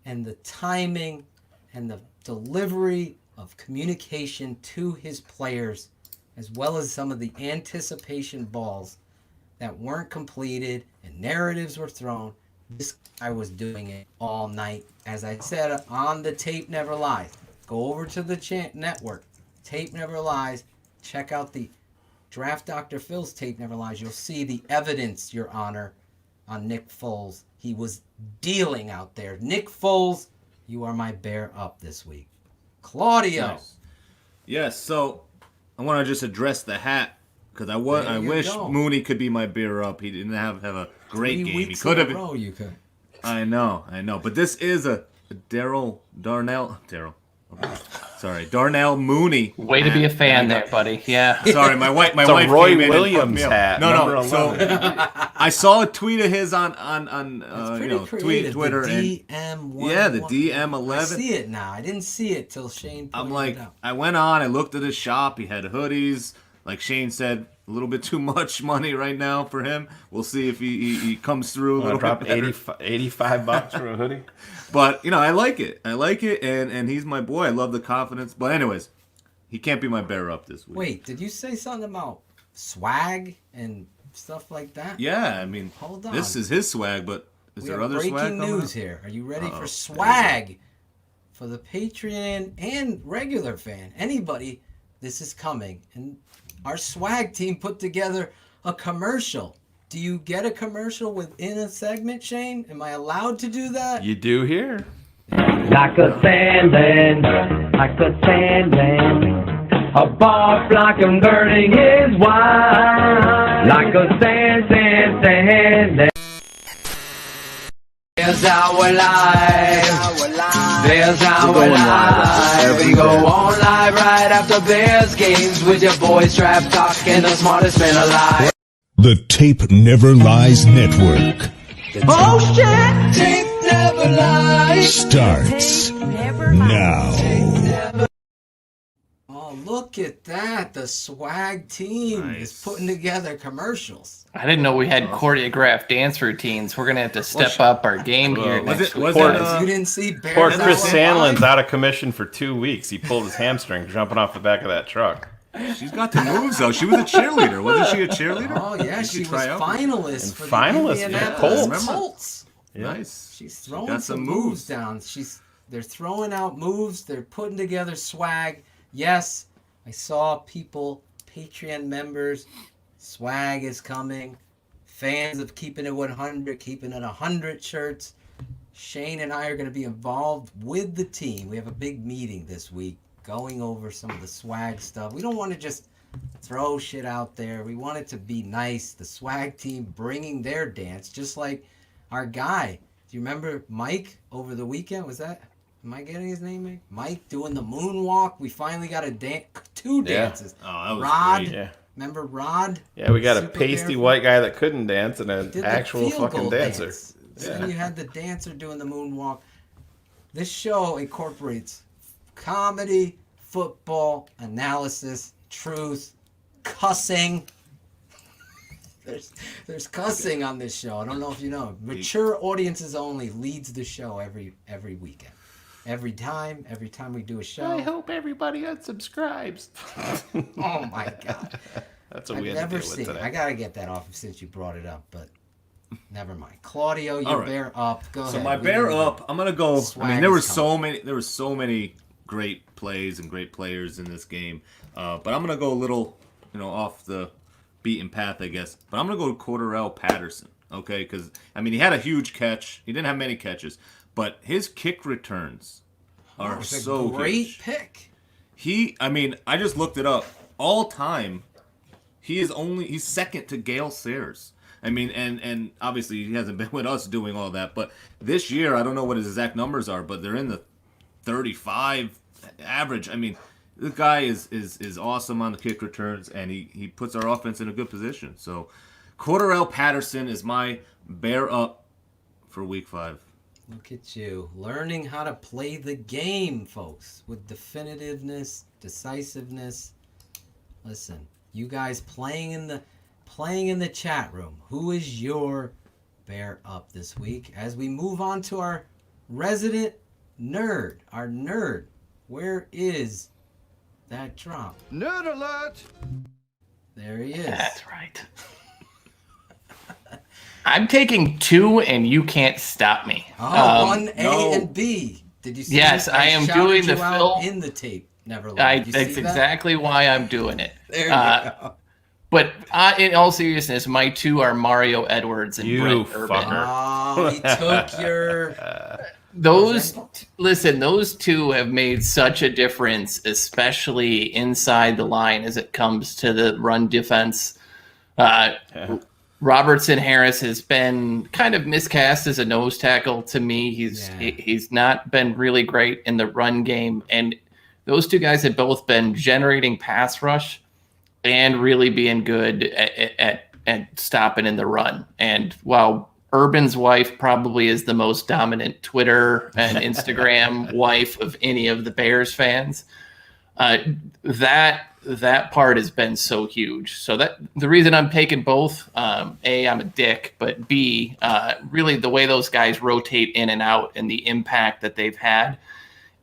and the timing and the delivery of communication to his players, as well as some of the anticipation balls that weren't completed and narratives were thrown, this guy was doing it all night. As I said on the Tape Never Lies, go over to the network, Tape Never Lies, check out the Draft Dr. Phil's Tape Never Lies. You'll see the evidence, Your Honor, on Nick Foles. He was dealing out there. Nick Foles, you are my bear up this week. Claudio. Nice. Yes, so I want to just address the hat because I wish Mooney could be my beer up. He didn't have a great game. He could have. You could. I know. But this is a Darnell Mooney. Way to be a fan there, buddy. Yeah. Sorry, my wife Roy came in Williams and hat. No. So I saw a tweet of his on Twitter the DM1. The DM11. I see it now. I didn't see it till Shane pointed it out. I went on, I looked at his shop. He had hoodies. Like Shane said, a little bit too much money right now for him. We'll see if he comes through a little drop bit better. $85 for a hoodie. But, I like it. And he's my boy. I love the confidence. But anyways, he can't be my bear up this week. Wait, did you say something about swag and stuff like that? Yeah, hold on. This is his swag, but is there other swag? Breaking news here. Are you ready for swag? for the Patreon and regular fan, anybody, this is coming. And our swag team put together a commercial. Do you get a commercial within a segment, Shane? Am I allowed to do that? You do here. Like a sandman, a bar block and burning his wine. Like a sand. There's our life. There's our life. We go on live right after Bears games with your boys Trap Talk and the smartest man alive. The Tape Never Lies Network Oh shit! Tape never lies. starts now. Oh, look at that. The swag team is putting together commercials. I didn't know we had choreographed dance routines. We're gonna have to step up our game here. You didn't see Bears. Poor Chris Sandlin's out of commission for 2 weeks. He pulled his hamstring jumping off the back of that truck. She's got the moves though. She was a cheerleader, wasn't she? A cheerleader? Oh yeah, she was finalist for finalist the for Indianapolis Colts. Colts. Yeah. Nice. She's throwing some moves down. They're throwing out moves. They're putting together swag. Yes, I saw people, Patreon members. Swag is coming. Fans of Keeping It 100, Keeping It 100 shirts. Shane and I are going to be involved with the team. We have a big meeting this week, going over some of the swag stuff. We don't want to just throw shit out there. We want it to be nice. The swag team bringing their dance, just like our guy. Do you remember Mike over the weekend? Am I getting his name right? Mike doing the moonwalk. We finally got two dances. Oh, that was Rod. great. Yeah. Remember Rod? Yeah, we got a Super pasty barefoot. white guy that couldn't dance and an Did the actual field fucking goal dancer. dance. Then you had the dancer doing the moonwalk. This show incorporates comedy, football, analysis, truth, cussing. There's cussing on this show. I don't know if you know. Mature audiences only leads the show every weekend. Every time we do a show. I hope everybody unsubscribes. Oh my god. That's what we I've had to never deal with seen. today. I gotta get that off since you brought it up, but never mind. Claudio, you All right. bear up. Go ahead. So my We bear need up, I'm gonna go. swag I mean, there were is so many great plays and great players in this game, but I'm gonna go a little, off the beaten path, I guess. But I'm gonna go Cordarrelle Patterson, okay? Because I mean, he had a huge catch. He didn't have many catches, but his kick returns are it's a so great huge. pick. I just looked it up. All time, he's second to Gale Sayers. I mean, and obviously he hasn't been with us doing all that, but this year, I don't know what his exact numbers are, but they're in the 35 average. I mean, this guy is awesome on the kick returns, and he puts our offense in a good position. So, Cordarrelle Patterson is my bear up for week 5. Look at you, learning how to play the game, folks, with definitiveness, decisiveness. Listen, you guys playing in the chat room. Who is your bear up this week? As we move on to our resident nerd, our nerd. Where is that drop? Nerd alert! There he is. That's right. I'm taking 2, and you can't stop me. Oh, 1A and B. Did you see? Yes, I am shouted doing the you out Phil. in the tape. Never lied. Did you That's see that? exactly why I'm doing it. There you go. But in all seriousness, my 2 are Mario Edwards and You Brett Urban. fucker. Oh, he took your. Those 2 have made such a difference, especially inside the line as it comes to the run defense. Robertson Harris has been kind of miscast as a nose tackle to me. He's not been really great in the run game, and those 2 guys have both been generating pass rush and really being good at stopping in the run. And while Urban's wife probably is the most dominant Twitter and Instagram wife of any of the Bears fans, that part has been so huge. So that the reason I'm taking both, A, I'm a dick, but B, really the way those guys rotate in and out and the impact that they've had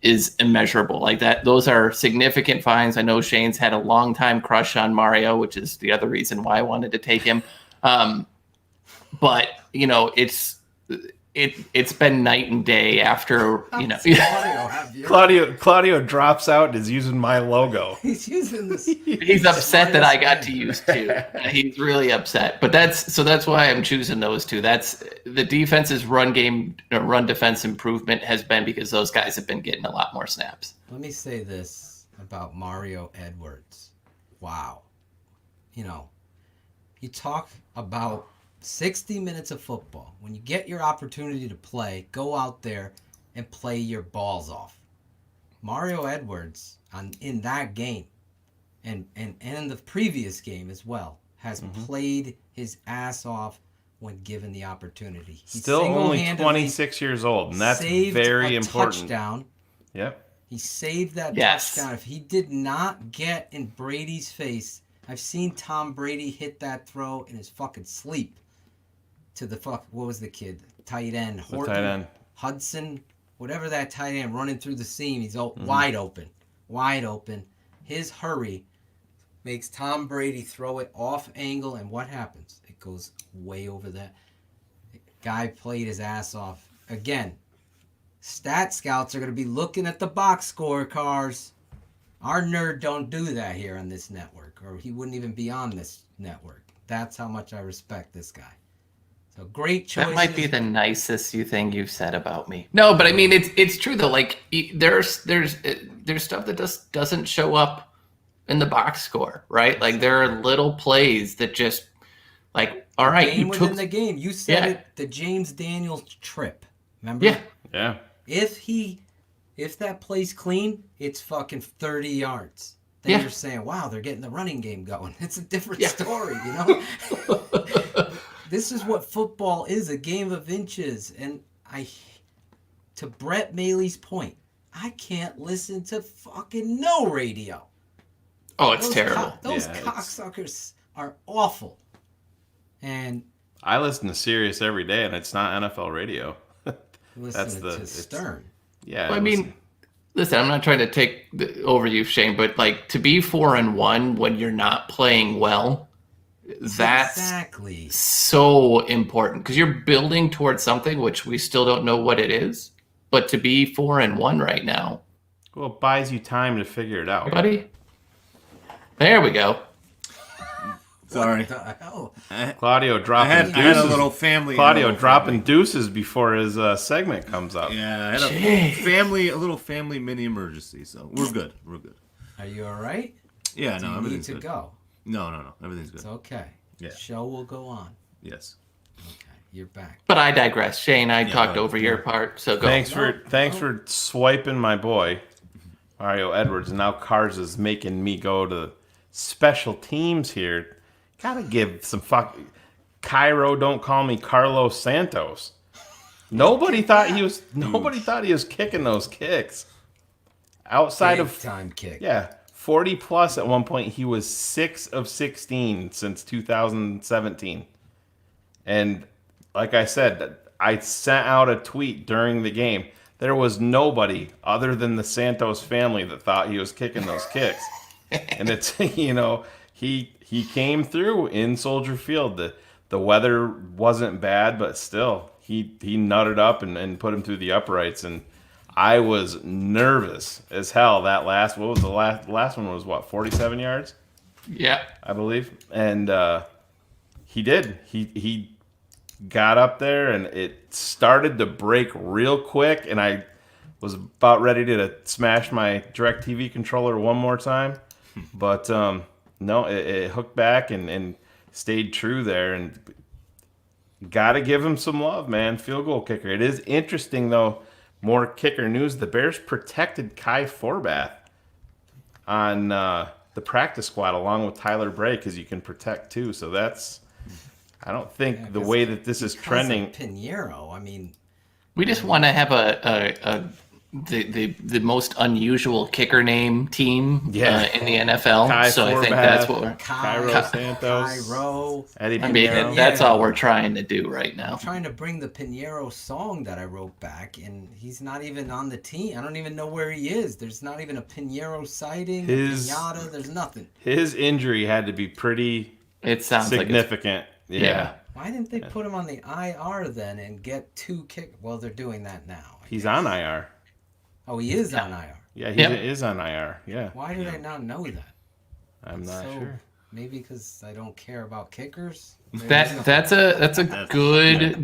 is immeasurable. Like that, those are significant finds. I know Shane's had a long time crush on Mario, which is the other reason why I wanted to take him. But it's been night and day after, you know. Claudio drops out and is using my logo. He's using this. He's upset that I got to use two. He's really upset. But that's why I'm choosing those two. That's the defense's run defense improvement has been because those guys have been getting a lot more snaps. Let me say this about Mario Edwards. Wow. You know, you talk about 60 minutes of football. When you get your opportunity to play, go out there and play your balls off. Mario Edwards in that game and in the previous game as well has played his ass off when given the opportunity. He Still only 26 years old, and that's very important. Touchdown. Yep. He saved that touchdown. If he did not get in Brady's face, I've seen Tom Brady hit that throw in his fucking sleep. To the what was the kid? Tight end. Horton, tight end. Hudson, whatever that tight end running through the seam. He's wide open. Wide open. His hurry makes Tom Brady throw it off angle, and what happens? It goes way over that. Guy played his ass off. Again, stat scouts are going to be looking at the box score cars. Our nerd don't do that here on this network, or he wouldn't even be on this network. That's how much I respect this guy. So great choices. That might be the nicest thing you've said about me. No, but I mean it's true though. Like there's stuff that just doesn't show up in the box score, right? Like there are little plays that just like all right, game within the game. You said it. The James Daniels trip. Remember? Yeah. If that play's clean, it's fucking 30 yards. Then you're saying, wow, they're getting the running game going. It's a different story, you know. This is what football is, a game of inches. And to Brett Maly's point, I can't listen to fucking no radio. Oh, it's terrible. Those cocksuckers are awful. And I listen to Sirius every day, and it's not NFL radio. Listen to Stern. Yeah. Well, I mean, listen, I'm not trying to take over you, Shane, but like to be 4-1 when you're not playing well, that's so important because you're building towards something which we still don't know what it is. But to be 4-1 right now, well, it buys you time to figure it out, buddy. There we go. Sorry, Claudio dropping deuces. I had a little family. Claudio dropping deuces before his segment comes up. Yeah, I had a little family mini emergency, so we're good. We're good. Are you all right? Yeah, Do no, you everything's need to good. go? No, everything's good. It's okay. Yeah. The show will go on. Yes. Okay, you're back. But I digress. Shane, I talked over your part, so go. Thanks for swiping my boy, Mario Edwards. And now Cars is making me go to special teams here. Gotta give some Cairo, don't call me Carlos Santos. Nobody thought he was kicking those kicks. Outside Big of time kick. Yeah. 40 plus at one point. He was 6 of 16 since 2017. And like I said, I sent out a tweet during the game. There was nobody other than the Santos family that thought he was kicking those kicks. And it's, he came through in Soldier Field. The weather wasn't bad, but still, he nutted up and put him through the uprights. And I was nervous as hell. The last one was what, 47 yards? Yeah, I believe. And he did. He got up there, and it started to break real quick. And I was about ready to smash my DirecTV controller one more time, but no, it hooked back and stayed true there. And got to give him some love, man. Field goal kicker. It is interesting though. More kicker news. The Bears protected Kai Forbath on the practice squad along with Tyler Bray because you can protect too. So that's, I don't think the way that this is trending. Pinheiro, I mean, we just want to have the most unusual kicker name team in the NFL. Kai so Forbath, I think that's what we're Cairo Santos, Cairo. Eddie I mean, Pinheiro. that's all we're trying to do right now. I'm trying to bring the Pinheiro song that I wrote back, and he's not even on the team. I don't even know where he is. There's not even a Pinheiro sighting, a pinata. There's nothing. His injury had to be pretty It sounds significant. Like yeah. Why didn't they put him on the IR then and get 2 kick? Well, they're doing that now. He's on IR. Oh, he is on IR. Yeah, he is on IR. Yeah. Why did I not know that? I'm not sure. Maybe because I don't care about kickers. That's a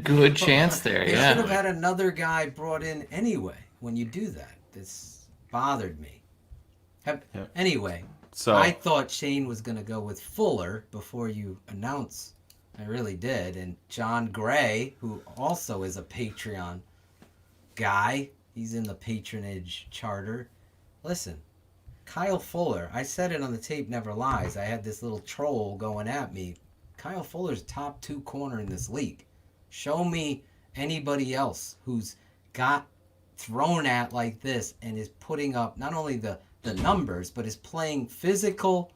good chance there. They Yeah. should have had another guy brought in anyway. When you do that, this bothered me. Anyway, so I thought Shayne was going to go with Fuller before you announce. I really did. And John Gray, who also is a Patreon guy, he's in the patronage charter. Listen, Kyle Fuller, I said it on the tape, never lies. I had this little troll going at me. Kyle Fuller's top 2 corner in this league. Show me anybody else who's got thrown at like this and is putting up not only the numbers, but is playing physical,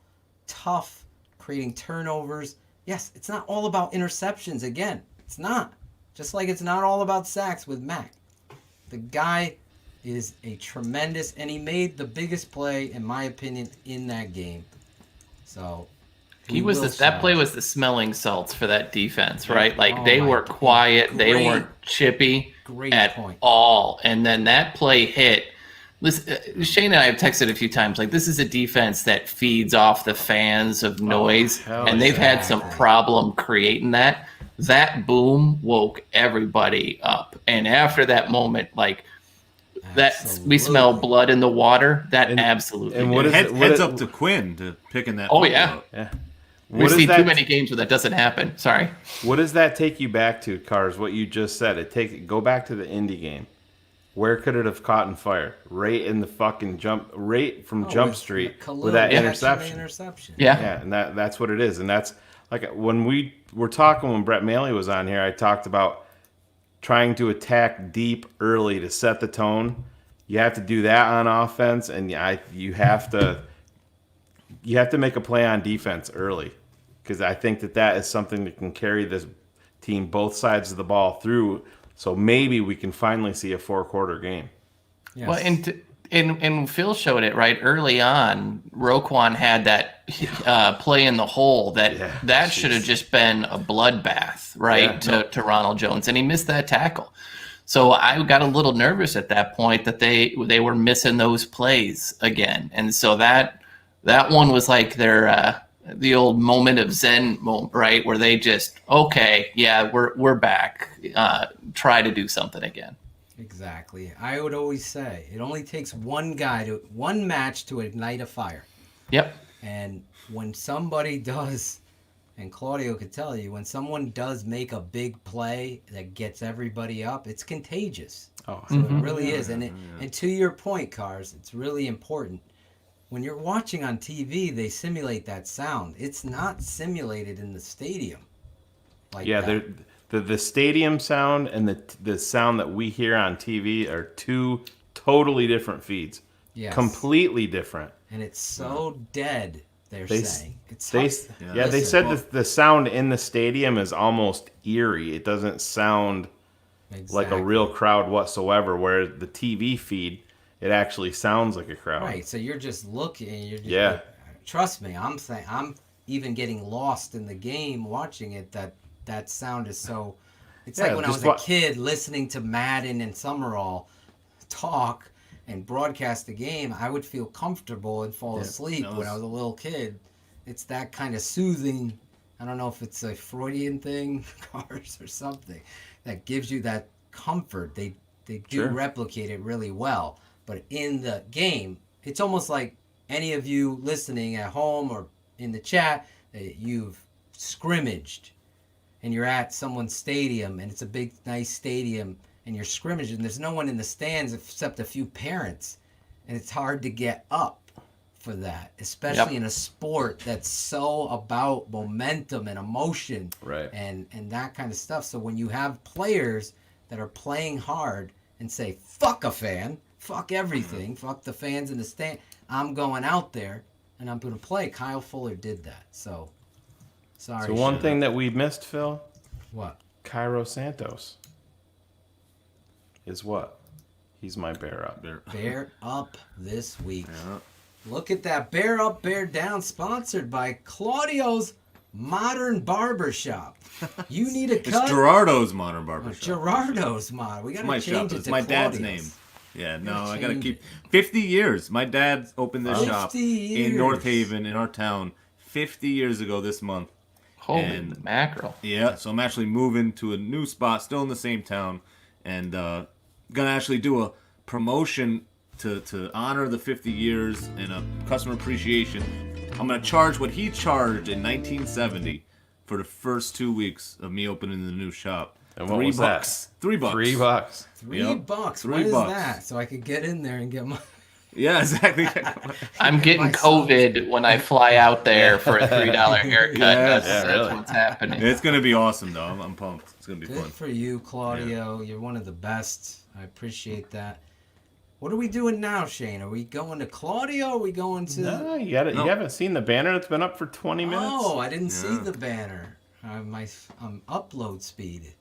tough, creating turnovers. Yes, it's not all about interceptions again. It's not. Just like it's not all about sacks with Mac. The guy is a tremendous, and he made the biggest play, in my opinion, in that game. So that play was the smelling salts for that defense, right? Like they were quiet, they weren't chippy at all, and then that play hit. Listen, Shane and I have texted a few times. Like this is a defense that feeds off the fans of noise, and they've had some problem creating that. That boom woke everybody up, and after that moment, like. We smell blood in the water. Absolutely. And what is heads up to Quinn to picking that. Oh yeah. We've seen too many games where that doesn't happen. Sorry. What does that take you back to, Cars? What you just said. Go back to the Indy game. Where could it have caught in fire? Right in the fucking jump Jump Street with that interception. Yeah. And that's what it is. And that's like when we were talking when Brett Maly was on here. I talked about trying to attack deep early to set the tone. You have to do that on offense, and you have to make a play on defense early, because I think that is something that can carry this team both sides of the ball through. So maybe we can finally see a 4-quarter game. Yes. Well, and Phil showed it right early on. Roquan had that play in the hole that should have just been a bloodbath, right, to Ronald Jones, and he missed that tackle. So I got a little nervous at that point that they were missing those plays again, and so that one was like the old moment of Zen moment, right, where they just we're back, try to do something again. Exactly. I would always say it only takes one match to ignite a fire. Yep. And when somebody does, and Claudio could tell you, when someone does make a big play that gets everybody up, it's contagious. Oh, so it really is. And to your point, Cars, it's really important. When you're watching on TV, they simulate that sound. It's not simulated in the stadium. The stadium sound and the sound that we hear on TV are 2 totally different feeds. Yes. Completely different. And it's so dead, they're saying. They said the sound in the stadium is almost eerie. It doesn't sound like a real crowd whatsoever, where the TV feed, it actually sounds like a crowd. Right, so you're just looking. Trust me, I'm even getting lost in the game watching it, that sound is so... It's like when I was a kid listening to Madden and Summerall talk and broadcast the game, I would feel comfortable and fall asleep when I was a little kid. It's that kind of soothing... I don't know if it's a Freudian thing, Cars, or something, that gives you that comfort. They do replicate it really well. But in the game, it's almost like any of you listening at home or in the chat, you've scrimmaged. And you're at someone's stadium, and it's a big, nice stadium, and you're scrimmaging. There's no one in the stands except a few parents, and it's hard to get up for that, especially in a sport that's so about momentum and emotion, and that kind of stuff. So when you have players that are playing hard and say, fuck a fan, fuck everything, fuck the fans in the stand, I'm going out there, and I'm going to play. Kyle Fuller did that, so... Sorry. So one thing that we missed, Phil. What? Cairo Santos. Is what? He's my bear up. Bear up this week. Yeah. Look at that. Bear up, bear down. Sponsored by Claudio's Modern Barbershop. You need a cut? It's Gerardo's Modern Barbershop. Gerardo's Modern. We got to change it to It's my dad's name. Yeah, no, I got to keep 50 years. My dad opened this shop in North Haven, in our town, 50 years ago this month. Holy mackerel. Yeah, so I'm actually moving to a new spot, still in the same town, and going to actually do a promotion to honor the 50 years and a customer appreciation. I'm going to charge what he charged in 1970 for the first 2 weeks of me opening the new shop. And what was that? $3. $3. $3. What is that? So I could get in there and get my... Yeah, exactly. I'm getting COVID when I fly out there for a $3 haircut. That's what's happening. It's going to be awesome, though. I'm pumped. It's going to be fun. Good for you, Claudio. Yeah. You're one of the best. I appreciate that. What are we doing now, Shane? Are we going to Claudio? Or are we going to... No, you haven't seen the banner that's been up for 20 minutes? Oh, I didn't see the banner. My upload speed.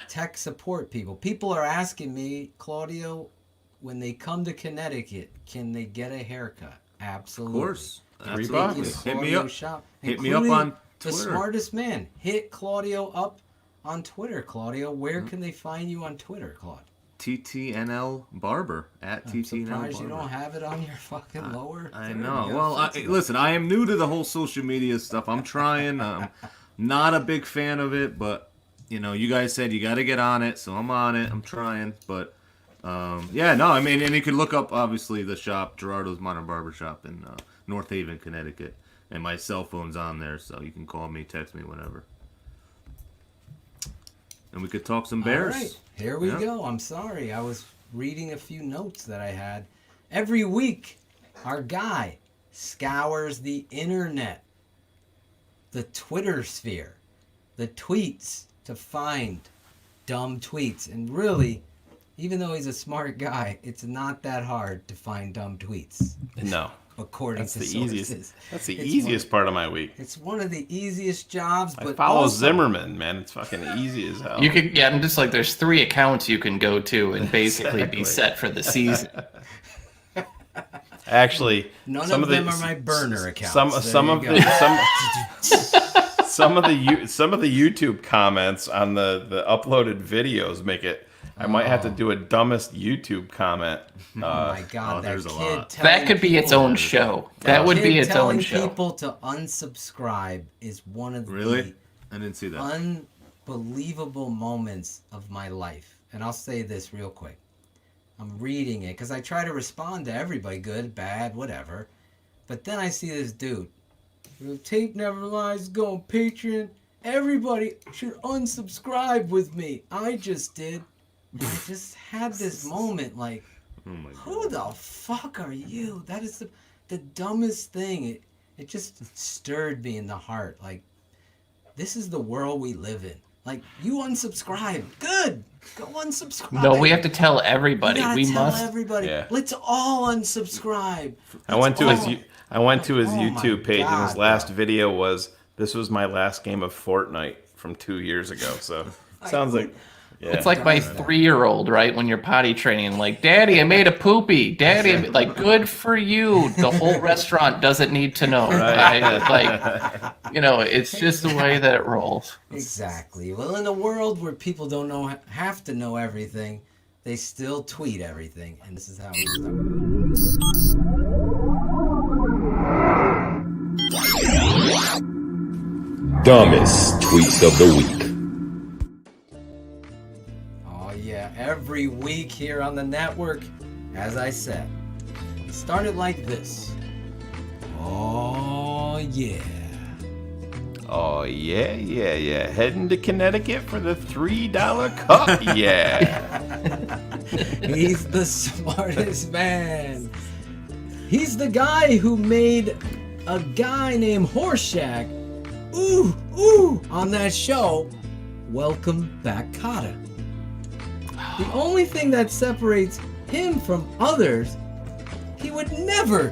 Tech support people. People are asking me, Claudio, when they come to Connecticut, can they get a haircut? Absolutely. Of course. $3. Hit me up. Shop, Hit me up on Twitter. The smartest man. Hit Claudio up on Twitter, Claudio. Where can they find you on Twitter, Claude? TTNL Barber at TTNL Barber. Surprised you don't have it on your fucking lower. I know. Well, listen, I am new to the whole social media stuff. I'm trying. I'm not a big fan of it, but you guys said you got to get on it, so I'm on it. I'm trying, but yeah, no, I mean, and you can look up obviously the shop, Gerardo's Modern Barbershop in North Haven, Connecticut, and my cell phone's on there, so you can call me, text me, whatever. And we could talk some Bears. All right, here we go. I'm sorry. I was reading a few notes that I had. Every week, our guy scours the internet, the Twitter sphere, the tweets to find dumb tweets. And really, even though he's a smart guy, it's not that hard to find dumb tweets. No. According to sources. That's the easiest part of my week. It's one of the easiest jobs, but I follow Zimmerman, man. It's fucking easy as hell. You can, I'm just like, there's 3 accounts you can go to and basically be set for the season. Actually, none of them are my burner accounts. Some of the YouTube comments on the uploaded videos make it. I might have to do a dumbest YouTube comment. Oh my God, there's a lot. That could be its own show. That would be its own show. Telling people to unsubscribe is one of the I didn't see that. Unbelievable moments of my life. And I'll say this real quick. I'm reading it because I try to respond to everybody, good, bad, whatever. But then I see this dude. The tape never lies. Go on Patreon. Everybody should unsubscribe with me. I just did. I just had this moment like, who the fuck are you? That is the dumbest thing. It just stirred me in the heart. Like, this is the world we live in. Like, you unsubscribe. Good. Go unsubscribe. No, we have to tell everybody. We must tell everybody. Yeah. Let's all unsubscribe. I went to his YouTube page, and his last video was, "This was my last game of Fortnite from 2 years ago." So sounds like. Yeah. It's like my 3-year-old, right? When you're potty training, like, Daddy, I made a poopy. Daddy, like, good for you. The whole restaurant doesn't need to know, right? Like, it's just the way that it rolls. Exactly. Well, in a world where people don't have to know everything, they still tweet everything, and this is how we start. Dumbest tweets of the week. Every week here on the network, as I said, it started like this. Oh yeah. Oh yeah. Heading to Connecticut for the $3 cup. Yeah. He's the smartest man. He's the guy who made a guy named Horseshack ooh on that show. Welcome back, Cotta. The only thing that separates him from others, he would never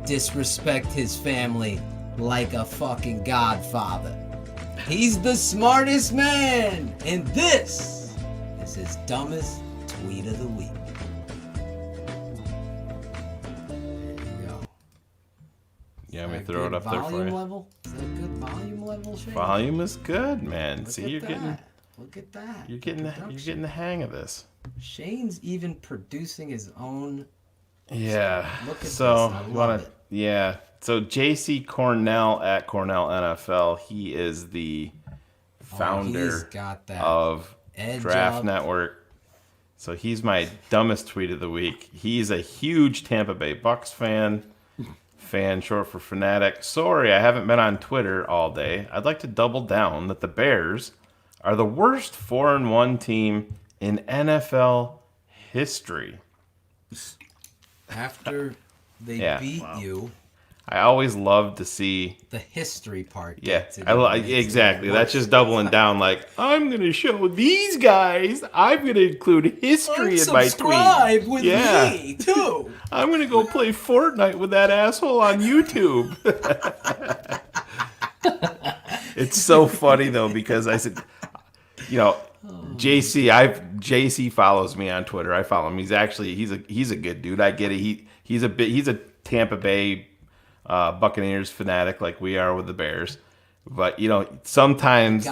disrespect his family like a fucking godfather. He's the smartest man, and this is his dumbest tweet of the week. Yeah, I me throw it up there for volume you. level? Is that a good volume level, Shane? Volume is good, man. Look See, at you're that. getting Look at that. you're getting the hang of this. Shane's even producing his own. Yeah. Look at So this. I you love want it. to? Yeah. So JC Cornell at Cornell NFL. He is the founder he's got that of edge Draft up. Network. So he's my dumbest tweet of the week. He's a huge Tampa Bay Bucks fan, short for fanatic. Sorry, I haven't been on Twitter all day. I'd like to double down that the Bears are the worst 4-1 team in NFL history. After they beat you, I always love to see the history part. Yeah, gets it. exactly. That's just doubling down. Like, I'm going to show these guys. I'm going to include history in my tweet. Subscribe with me too. I'm going to go play Fortnite with that asshole on YouTube. It's so funny though because I said, JC follows me on Twitter. I follow him. He's a good dude. I get it. He's a Tampa Bay Buccaneers fanatic like we are with the Bears. But sometimes you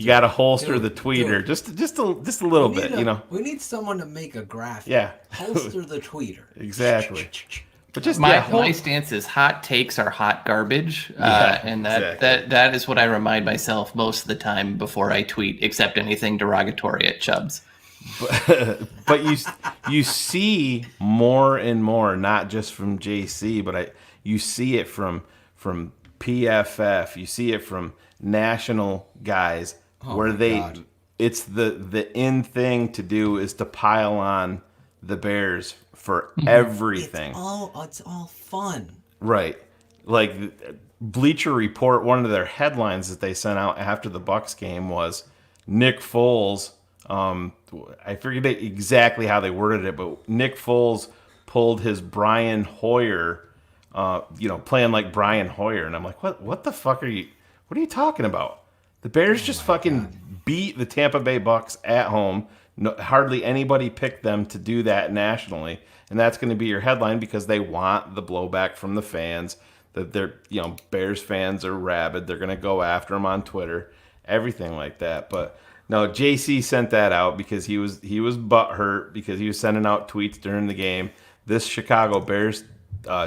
gotta holster the tweeter just a little bit. We need someone to make a graphic. Yeah, holster the tweeter. Exactly. But just my stance is hot takes are hot garbage, and that is what I remind myself most of the time before I tweet, except anything derogatory at Chubbs. But you see more and more, not just from JC, but you see it from PFF, you see it from national guys where it's the in thing to do is to pile on the Bears for everything. It's all fun. Right. Like Bleacher Report, one of their headlines that they sent out after the Bucs game was Nick Foles. I forget exactly how they worded it, but Nick Foles pulled his Brian Hoyer, playing like Brian Hoyer, and I'm like, what the fuck what are you talking about? The Bears just fucking beat the Tampa Bay Bucs at home. No, hardly anybody picked them to do that nationally, and that's going to be your headline because they want the blowback from the fans. That they're, Bears fans are rabid. They're going to go after them on Twitter, everything like that. But no, JC sent that out because he was butthurt because he was sending out tweets during the game. This Chicago Bears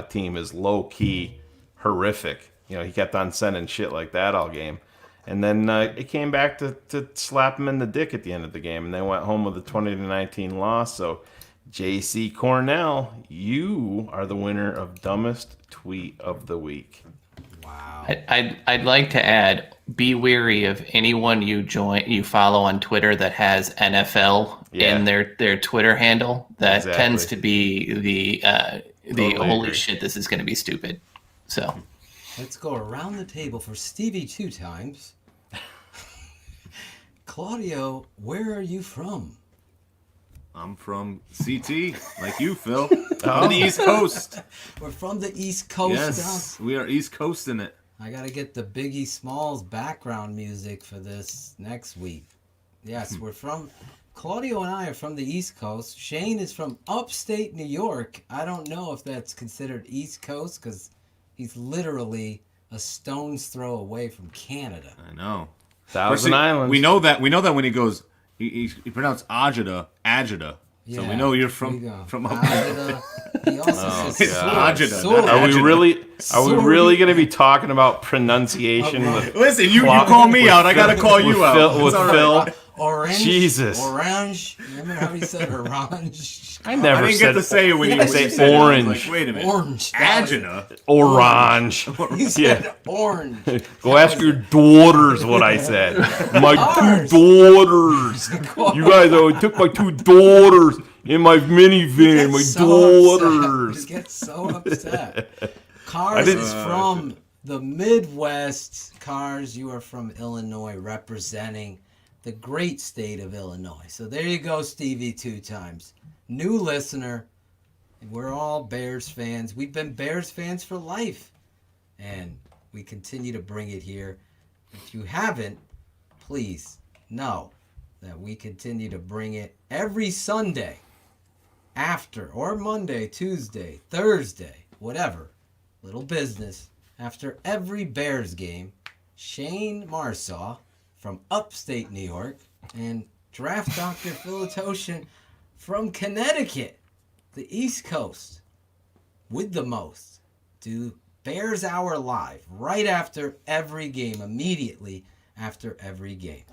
team is low key horrific. He kept on sending shit like that all game. And then it came back to slap him in the dick at the end of the game, and they went home with a 20-19 loss. So, J.C. Cornell, you are the winner of dumbest tweet of the week. Wow! I'd like to add: be wary of anyone you follow on Twitter that has NFL in their Twitter handle. That tends to be the Totally holy agree. shit. This is going to be stupid. So. Let's go around the table for Stevie 2 times. Claudio, where are you from? I'm from CT, like you, Phil. On the East Coast. We're from the East Coast. Yes, we are East Coasting it. I got to get the Biggie Smalls background music for this next week. Yes, we're from... Claudio and I are from the East Coast. Shane is from upstate New York. I don't know if that's considered East Coast because... he's literally a stone's throw away from Canada. I know. Thousand Islands. We know that when he goes, he pronounced Agita. Yeah, so we know you're from up there. He also says Agita. Are we really going to be talking about pronunciation? Listen, you call me out. I got to call you out. With Phil. Orange. Jesus. Orange. Remember how he said orange? I didn't get to say it when you say orange. Like, wait a minute. Orange. Agita. Orange. You said orange. Go ask your daughters what I said. My two daughters. You guys, I took my two daughters in my minivan. My daughters. He gets so upset. Cars is from the Midwest. Cars, you are from Illinois, representing the great state of Illinois. So there you go, Stevie 2 times. New listener. We're all Bears fans. We've been Bears fans for life. And we continue to bring it here. If you haven't, please know that we continue to bring it every Sunday after, or Monday, Tuesday, Thursday, whatever. Little business after every Bears game, Shayne Marsaw from upstate New York and Draft Dr. Phil Ottochian from Connecticut, the East Coast, with the most, do Bears Hour Live right after every game, immediately after every game.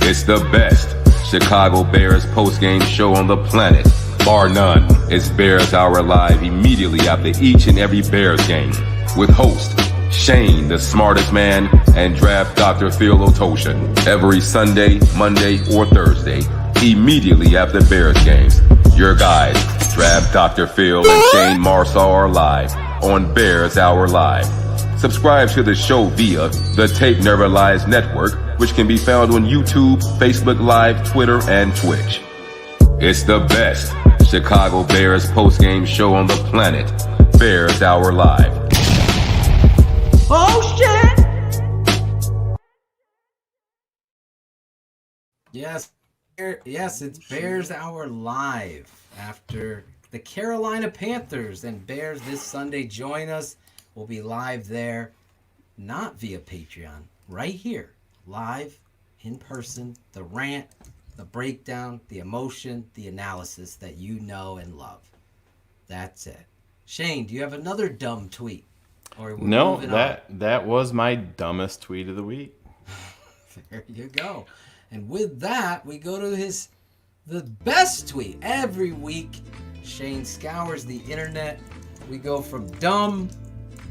It's the best Chicago Bears postgame show on the planet, bar none. It's Bears Hour Live immediately after each and every Bears game, with host Shayne, the smartest man, and Draft Dr. Phil Ottochian, every Sunday, Monday, or Thursday, immediately after Bears games. Your guys, Draft Dr. Phil and Shayne Marsaw, are live on Bears Hour Live. Subscribe to the show via the Tape Never Lies Network, which can be found on YouTube, Facebook Live, Twitter, and Twitch. It's the best Chicago Bears postgame show on the planet, Bears Hour Live. Oh shit! Yes, it's Bears Hour Live after the Carolina Panthers and Bears this Sunday. Join us. We'll be live there, not via Patreon, right here, live, in person, the rant, the breakdown, the emotion, the analysis that you know and love. That's it. Shayne, do you have another dumb tweet? No, that was my dumbest tweet of the week. There you go. And with that, we go to the best tweet. Every week, Shayne scours the internet. We go from dumb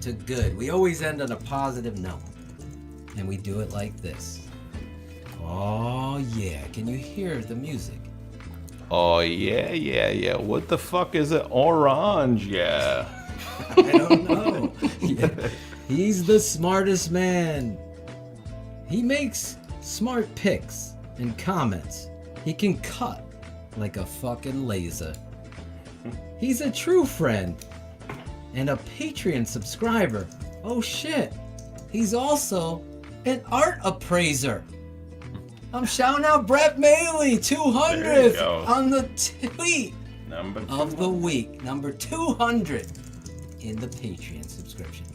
to good. We always end on a positive note. And we do it like this. Oh, yeah. Can you hear the music? Oh, yeah. What the fuck is it? Orange, yeah. I don't know. Yeah. He's the smartest man. He makes smart picks and comments. He can cut like a fucking laser. He's a true friend and a Patreon subscriber. Oh shit. He's also an art appraiser. I'm shouting out Brett Maly, 200th on the tweet of the week. Number 200 in the Patreon subscription.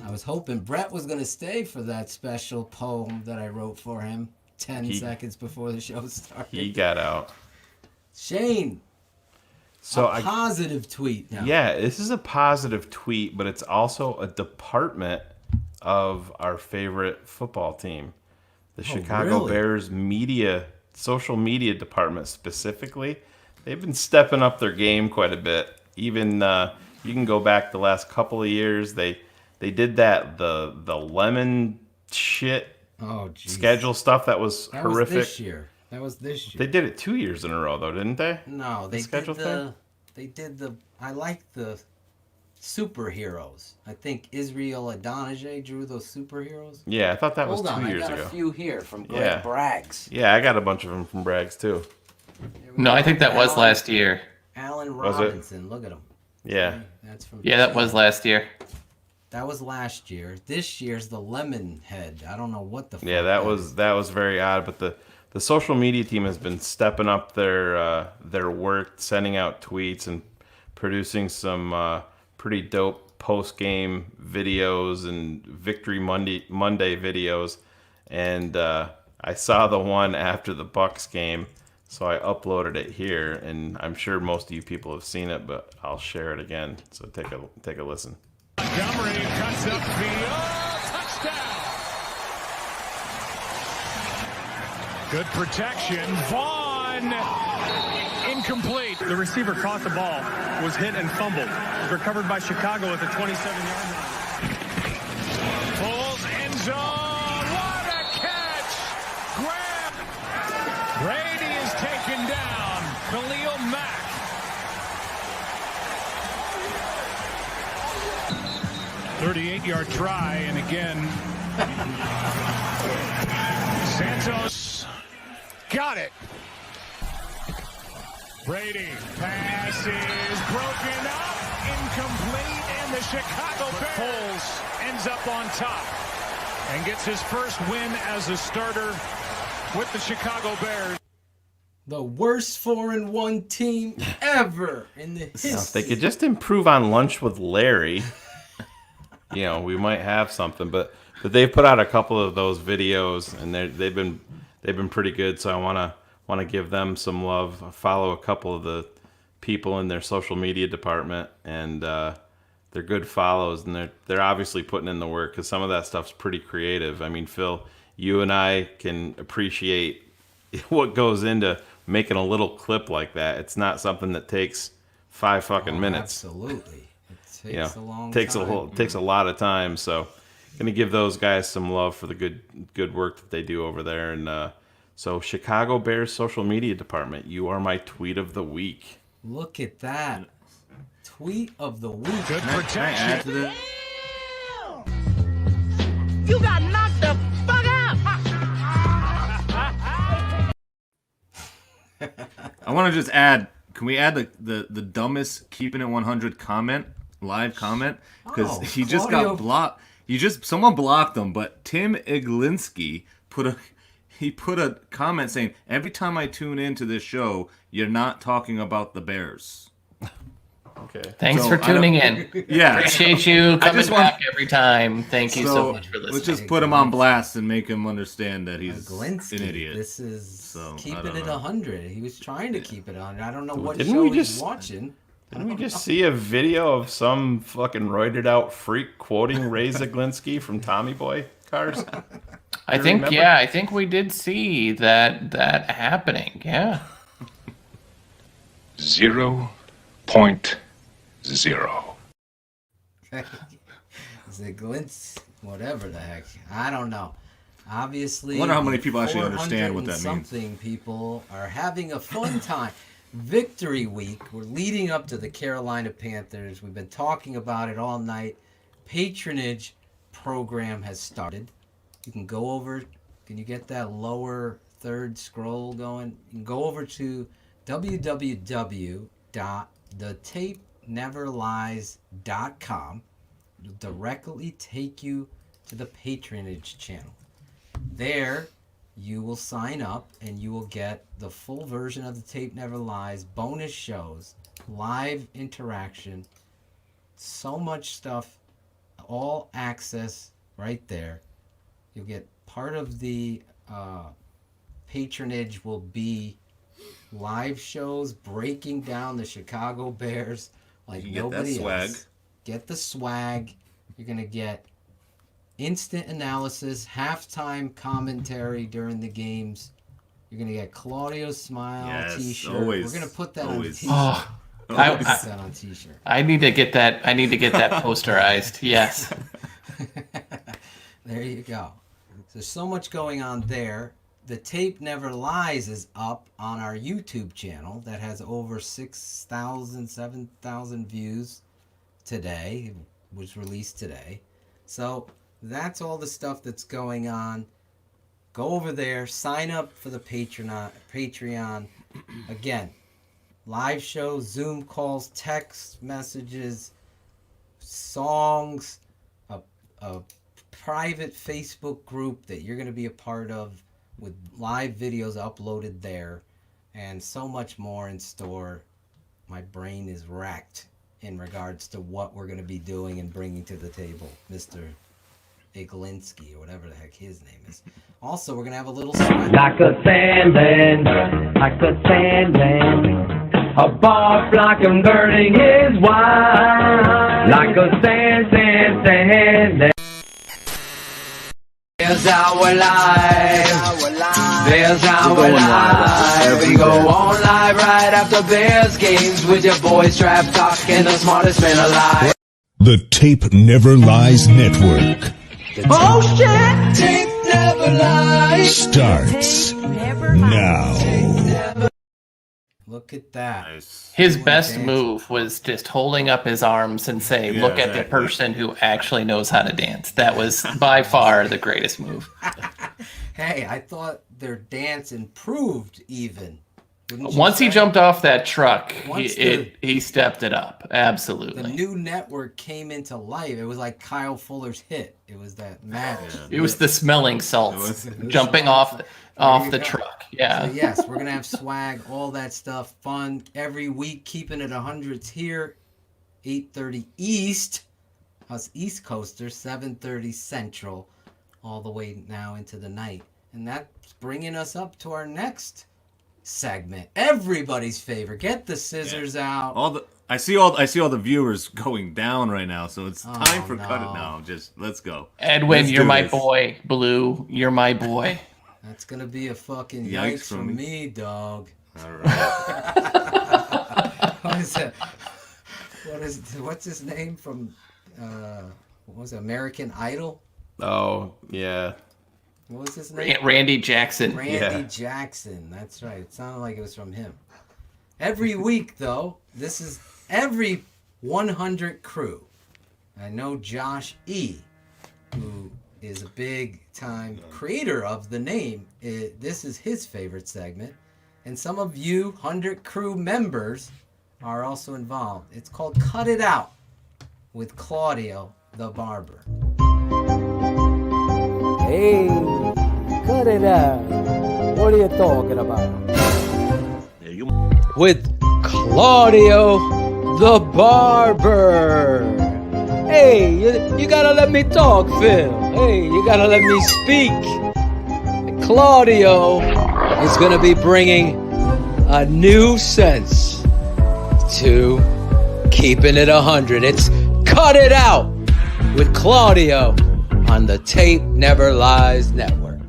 I was hoping Brett was going to stay for that special poem that I wrote for him 10 seconds before the show started. He got out. Shayne, so a positive tweet now. Yeah, this is a positive tweet, but it's also a department of our favorite football team. The Chicago Bears social media department specifically. They've been stepping up their game quite a bit. Even you can go back the last couple of years. They did the lemon shit schedule stuff that was horrific. That was this year. They did it 2 years in a row though, didn't they? No, they did the I like the superheroes. I think Israel Adonijah drew those superheroes. Yeah, I thought that was 2 years ago. I got a few here from Greg Braggs. Yeah, I got a bunch of them from Braggs too. No, I think that was last year. Allen Robinson, look at him. Yeah. That's from that was last year. That was last year. This year's the lemon head. I don't know what the fuck. Yeah, that was very odd, but the social media team has been stepping up their work, sending out tweets and producing some pretty dope post-game videos and Victory Monday videos. And I saw the one after the Bucs game, so I uploaded it here, and I'm sure most of you people have seen it, but I'll share it again. So take a listen. Montgomery cuts upfield. Touchdown. Good protection. Vaughn. Incomplete. The receiver caught the ball, was hit and fumbled. Recovered by Chicago at the 27-yard line. Pulls end zone. What a catch. Grab. Brady is taken down. Khalil Mack. 38-yard try, and again, Santos got it. Brady, pass is broken up, incomplete, and the Chicago Bears ends up on top and gets his first win as a starter with the Chicago Bears. The worst 4-1 team ever in the history. If they could just improve on Lunch with Larry. we might have something. But they've put out a couple of those videos, and they've been pretty good. So I want to give them some love. I follow a couple of the people in their social media department, and they're good follows, and they're obviously putting in the work, because some of that stuff's pretty creative. I mean, Phil, you and I can appreciate what goes into making a little clip like that. It's not something that takes 5 fucking minutes. Absolutely. It takes a long takes time. Takes a lot of time. So gonna give those guys some love for the good work that they do over there. And so Chicago Bears social media department, you are my tweet of the week. Look at that. Tweet of the week. Good protection. You got knocked the fuck out. I want to just add. Can we add the dumbest Keepin' It 100 live comment? Because he just got blocked. Someone blocked him, but Tim Iglinski put a comment saying, "Every time I tune into this show, you're not talking about the Bears." Okay. Thanks for tuning in. Yeah. Appreciate you coming back every time. Thank you so much for listening. Let's just put him on blast and make him understand that he's an idiot. This is keeping it 100. He was trying to keep it 100. I don't know what Didn't show we he's just- watching. Didn't we just see a video of some fucking roided out freak quoting Ray Zaglinski from Tommy Boy Cars? I think we did see that happening. Yeah. 0.0. Ziglins, whatever the heck. I don't know. Obviously, I wonder how many people actually understand what that means. Something people are having a fun time. Victory week. We're leading up to the Carolina Panthers. We've been talking about it all night. Patronage program has started. You can go over. Can you get that lower third scroll going? You can go over to www.thetapeneverlies.com. It'll directly take you to the patronage channel. There, you will sign up and you will get the full version of The Tape Never Lies, bonus shows, live interaction, so much stuff, all access right there. You'll get part of the patronage will be live shows breaking down the Chicago Bears like nobody else. Get the swag. You're going to get instant analysis, halftime commentary during the games. You're going to get Claudio's Smile t-shirt. Always, we're going to put that on t-shirt. On t-shirt. I need to get that posterized. Yes. There you go. There's so much going on there. The Tape Never Lies is up on our YouTube channel that has over 6,000, 7,000 views today. It was released today. So that's all the stuff that's going on. Go over there, sign up for the Patreon. Again, live shows, Zoom calls, text messages, songs, a private Facebook group that you're going to be a part of with live videos uploaded there, and so much more in store. My brain is racked in regards to what we're going to be doing and bringing to the table, Mr. Iglinski, or whatever the heck his name is. Also, we're going to have a little swag. Like a sandman, a bar block and burning his wine. Like a sand. There's our life. There's our life. We go on live right after Bears games with your boys Trap Talk and the smartest man alive. The Tape Never Lies Network Oh shit! Tape never lies. starts now. Look at that. His best move was just holding up his arms and saying, Yeah, look at the person who actually knows how to dance. That was by far the greatest move. Hey, I thought their dance improved even. Once he jumped off that truck, he stepped it up. Absolutely. The new network came into life. It was like Kyle Fuller's hit. It was that match. It was the smelling salts jumping off the truck. Yeah. So yes, we're gonna have swag, all that stuff, fun every week. Keeping it 100's here, 8:30 East us East Coasters, 7:30 Central, all the way now into the night. And that's bringing us up to our next segment. Everybody's favorite. Get the scissors out. I see all the viewers going down right now, so it's time for Cut It Now. Just let's go. What you're my boy. Blue, you're my boy. That's gonna be a fucking yikes from me, dog. All right. What is it? What's his name from? What was it? American Idol? Oh yeah. What was his name? Randy Jackson. Randy Jackson. That's right. It sounded like it was from him. Every week, though, this is every 100 crew. I know Josh E., who is a big-time creator of the name. This is his favorite segment. And some of you 100 crew members are also involved. It's called Cut It Out with Claudio the Barber. Hey, cut it out. What are you talking about? With Claudio the Barber. Hey, you gotta let me talk, Phil. Hey, you gotta let me speak. Claudio is going to be bringing a new sense to keeping it 100. It's Cut It Out with Claudio on the Tape Never Lies Network.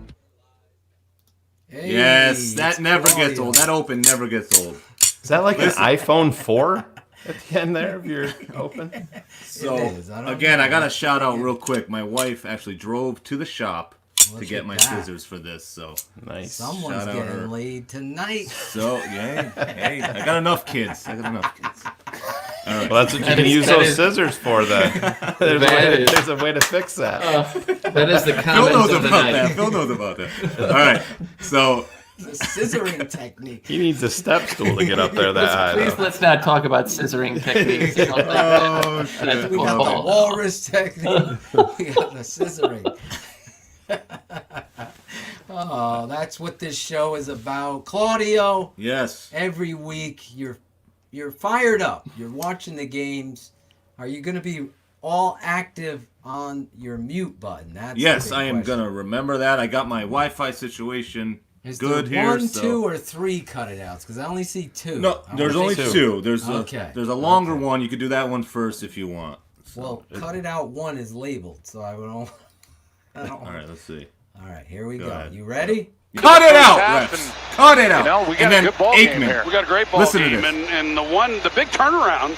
Hey, Yes, that never Claudio. gets old. That open never gets old. Is that like an iPhone 4 at the end there of your open? So, I got to shout out real quick. My wife actually drove to the shop to get my scissors for this. So, nice. Someone's Shout out getting her. laid tonight. So, hey, I got enough kids. All right. Well, that's what you can use those scissors for then. There's a way to fix that. That is the Phil comment knows of the about night. that. Phil knows about that. All right. So, The scissoring technique. He needs a step stool to get up there that high. Please let's not talk about scissoring techniques. I don't think that's We got the cool. walrus technique. We got the scissoring. Oh, that's what this show is about. Claudio, yes. every week you're fired up. You're watching the games. Are you going to be all active on your mute button? That's Yes, the big I am question. going to remember that. I got my Wi-Fi situation Is good there here. one, so. 2, or 3 cut it outs? Because I only see 2. No, there's only two. There's Okay. a longer one. You could do that one first if you want. Well, cut it out 1 is labeled, so I don't. All right, let's see. All right, here we go. ahead. You ready? Cut it out, refs. Cut it out. You know, we got and a then good ball game Aikman. here. We got a great ball Listen to game, this. and the big turnaround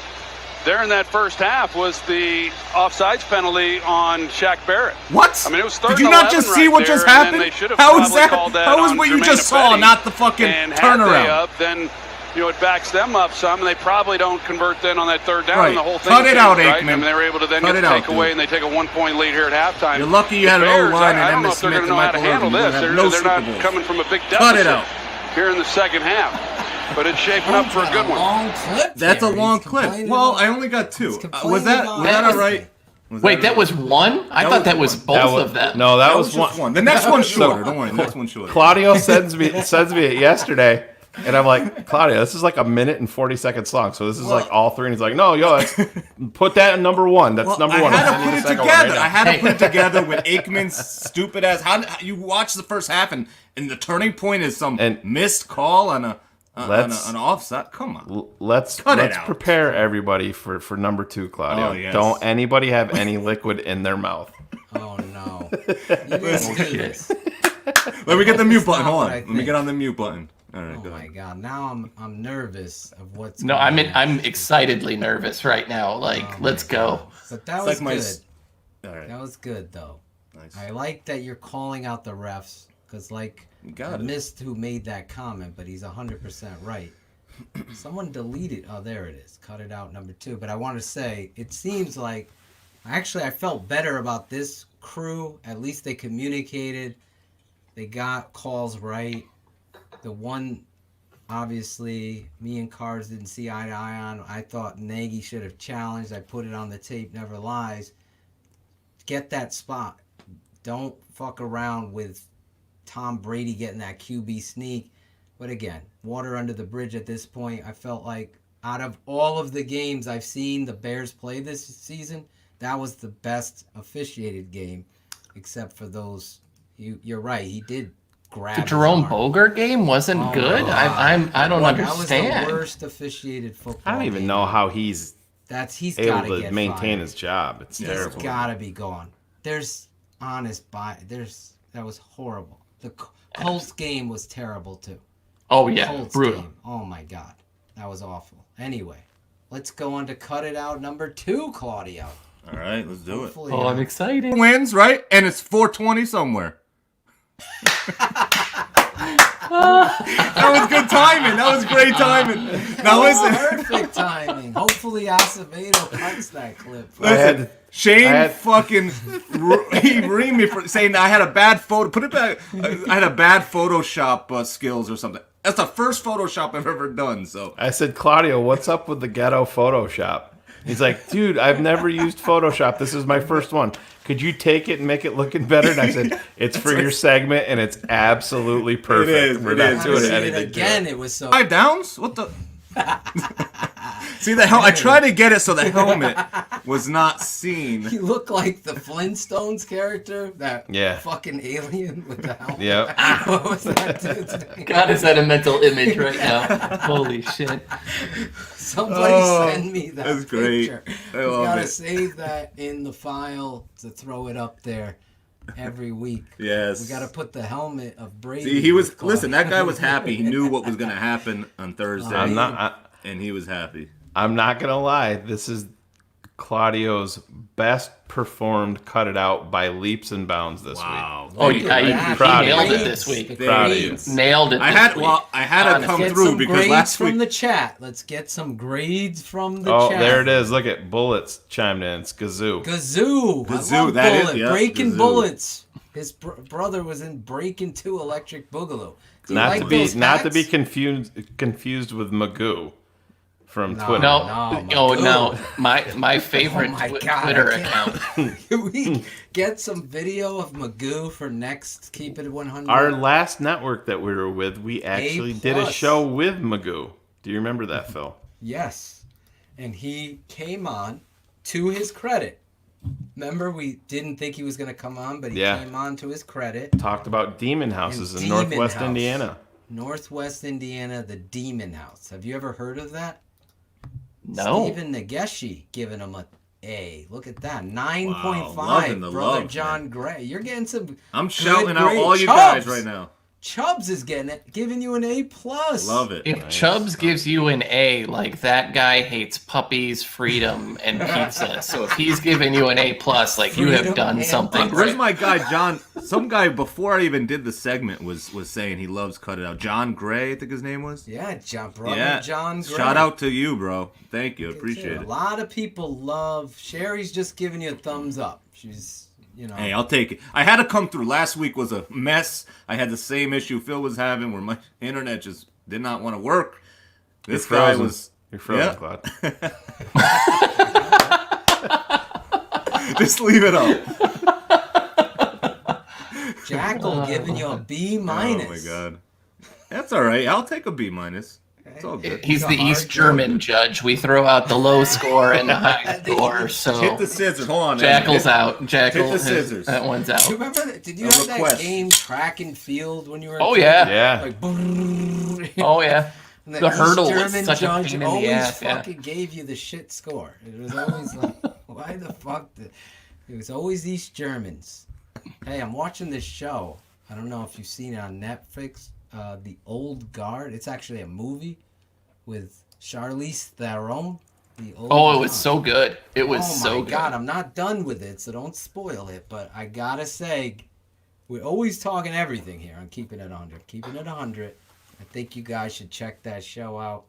there in that first half was the offsides penalty on Shaq Barrett. What? I mean, it was Did 3rd you and not 11 just see right what just there, and happened? then they should have How is probably that? called that How is on what you Jermaine just saw, Ifedi. not the fucking And had they turnaround? up, then it backs them up some, and they probably don't convert then on that 3rd down, Right. and the whole thing Cut it changed, out, right? Aikman. I mean, they were able to then Cut get it the out, takeaway, dude. and they take a 1-point lead here at halftime. You're lucky you had The an Bears, O-line I and don't know Emmitt if they're Smith going to and know how to Michael handle Irvin. this. You They're, have no they're Super not Bowls. coming from a big Cut deficit it out. here in the second half. But it's shaping up for a good one. Long clip. That's a there. long He's clip. complaining Well, about- I only got 2. he's Was complaining that about all right? Wait, that was one? I thought that was both of them. No, that was just one. The next one's shorter. Don't worry. The next one's shorter. Claudio sends me it yesterday, and I'm like, Claudio, this is like 1 minute and 40 seconds long. So this is like all 3, and he's like, no, that's put that in number 1. That's number 1. I I'm had to sending put you it the second one together. right now. I had to put it together with Aikman's stupid ass. How you watch the first half and the turning point is some missed call on an offside. Come on. Let's out. prepare everybody for number 2, Claudio. Oh, yes. Don't anybody have any liquid in their mouth. Oh no! You didn't do this. Let me get the mute That's button. not Hold what on. I Let me think. get on the mute button. All right, Oh go my ahead. god! Now I'm nervous of what's. No, going on. I'm excitedly nervous right now. Like, let's go. But that It's was like my good. s- All right. That was good though. Nice. I like that you're calling out the refs because, like, got I it. missed who made that comment, but he's 100% right. Someone deleted. Oh, there it is. Cut it out, number 2. But I want to say, it seems like actually I felt better about this crew. At least they communicated. They got calls right. The one, obviously, me and Cars didn't see eye to eye on. I thought Nagy should have challenged. I put it on the tape, never lies. Get that spot. Don't fuck around with Tom Brady getting that QB sneak. But again, water under the bridge at this point. I felt like out of all of the games I've seen the Bears play this season, that was the best officiated game, except for those. You're right. He did grab The Jerome his arm. Bogart game wasn't good. I don't understand. That was the worst officiated football. I don't even know how he's he's able got to get maintain fired. his job. It's terrible. He's got to be gone. That was horrible. The Colts game was terrible too. Oh yeah, Colts brutal. game. Oh my god, that was awful. Anyway, let's go on to cut it out number 2, Claudio. All right, let's do Hopefully, Oh, I'm excited. Wins, right? And it's 420 somewhere. That was good timing. That was great timing. Now listen. Perfect timing. Hopefully Acevedo cuts that clip. Listen, Shane fucking he reamed me for saying I had a bad photo. Put it back. I had a bad Photoshop skills or something. That's the first Photoshop I've ever done. So I said, Claudio, what's up with the ghetto Photoshop? He's like, dude, I've never used Photoshop. This is my first one. Could you take it and make it looking better? And I said, it's for your segment, and it's absolutely perfect. We're not doing anything. Again, it was so. 5 downs? What the? See the helmet? I tried to get it so the helmet was not seen. You look like the Flintstones character, that Yeah. fucking alien with the helmet. Yep. What was that dude's name? God, is that a mental image right now? Holy shit. Somebody send me that that's great. picture. I We love gotta it. save that in the file to throw it up there every week. Yes. We gotta put the helmet of Brady. See, he was with listen. That guy Claudio. was happy. He knew what was going to happen on Thursday. And he was happy. I'm not gonna lie. This is Claudio's best performed cut it out by leaps and bounds this week. Oh, he nailed it this week. Proud of you. Nailed it. I had to come through because last week from the chat. Let's get some grades from the Oh, chat. there it is. Look at Bullets chimed in. It's Gazoo. Gazoo. Gazoo, I love that is- Bullet. yeah, Breaking Gazoo. Bullets. His brother was in Breaking 2 Electric Boogaloo. Do you Not like to be those not to hats? be confused with Magoo from No, Twitter. No. My favorite Oh my God, Twitter I can't- account. Can we get some video of Magoo for next Keep It 100? Our last network that we were with, we actually did a show with Magoo. Do you remember that, Phil? Yes. And he came on, to his credit. Remember, we didn't think he was going to come on, but he came on to his credit. Talked about demon houses in Demon Northwest House. Indiana. Northwest Indiana, the Demon House. Have you ever heard of that? No. Stephen Nageshi giving him a A. Look at that. 9.5. loving the Brother love, John Gray. You're getting some. I'm good shouting out grades. all you Chubbs. guys right now. Chubbs is giving you an A+. Love it. If Chubbs gives you an A, like that guy hates puppies, freedom, and pizza. So if he's giving you an A+, like you have done something Where's right. my guy John? Some guy before I even did the segment was saying he loves Cut It Out. John Gray, I think his name was. Yeah, John Gray. Shout out to you, bro. Thank you. Appreciate A it. lot of people love. Sherry's just giving you a thumbs up. She's, Hey, I'll take it. I had to come through. Last week was a mess. I had the same issue Phil was having where my internet just did not want to work. This You're guy frozen. was... You're frozen, Yeah. Claude. Just leave it up. Jackal giving you a B-. Oh, my God. That's all right. I'll take a B-. It's all good. He's the East German judge. We throw out the low score and the high score. So Hit the scissors. Hold on. Jackal's man. out. Jackal Hit the scissors. That one's out. Do you remember that? Did you A have that request. game Track and Field when you were? Oh, a kid? yeah. Yeah. Like, brrrr. Oh yeah. And The East hurdle was German such a judge pain in the always ass. Yeah. fucking gave you the shit score. It was always like, why the fuck? It was always East Germans. Hey, I'm watching this show. I don't know if you've seen it on Netflix. The Old Guard. It's actually a movie with Charlize Theron. The Old Oh, it was Guard. so good. It was Oh so my good. God, I'm not done with it, so don't spoil it. But I gotta say, we're always talking everything here on Keeping It 100. Keeping It 100. I think you guys should check that show out.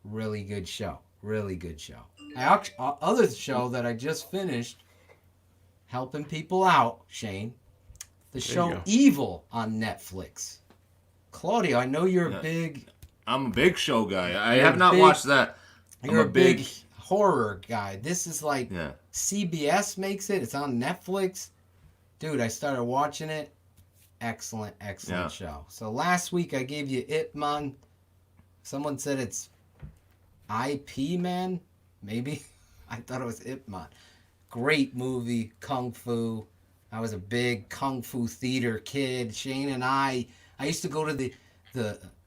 Really good show. Really good show. Other show that I just finished, helping people out, Shane. The There you show go. Evil on Netflix. Claudio, I know you're a Yeah. big... I'm a big show guy. I You're have a not big- watched that. You're a big horror guy. This is like Yeah. CBS makes it. It's on Netflix. Dude, I started watching it. Excellent Yeah. show. So last week I gave you Ip Man. Someone said it's IP Man. Maybe. I thought it was Ip Man. great movie, Kung Fu. I was a big Kung Fu theater kid. Shane and I used to go to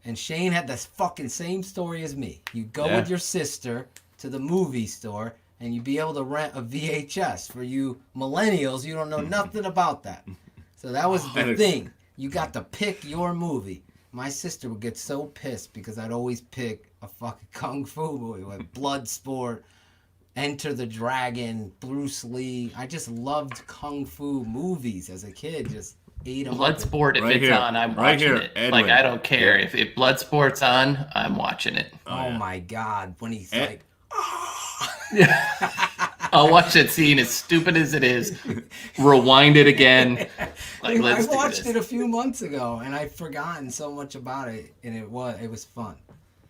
and Shane had this fucking same story as me. You go with your sister to the movie store and you'd be able to rent a VHS. For you millennials, you don't know nothing about that. So that was the thing. You got to pick your movie. My sister would get so pissed because I'd always pick a fucking Kung Fu movie with Bloodsport, Enter the Dragon, Bruce Lee. I just loved Kung Fu movies as a kid. Just ate them. Bloodsport, if it's on, I'm watching it. Edwin. Like, I don't care. If Bloodsport's on, I'm watching it. Oh my God. When he's like... I'll watch that scene, as stupid as it is, rewind it again. Like, I watched it a few months ago, and I've forgotten so much about it, and it was fun.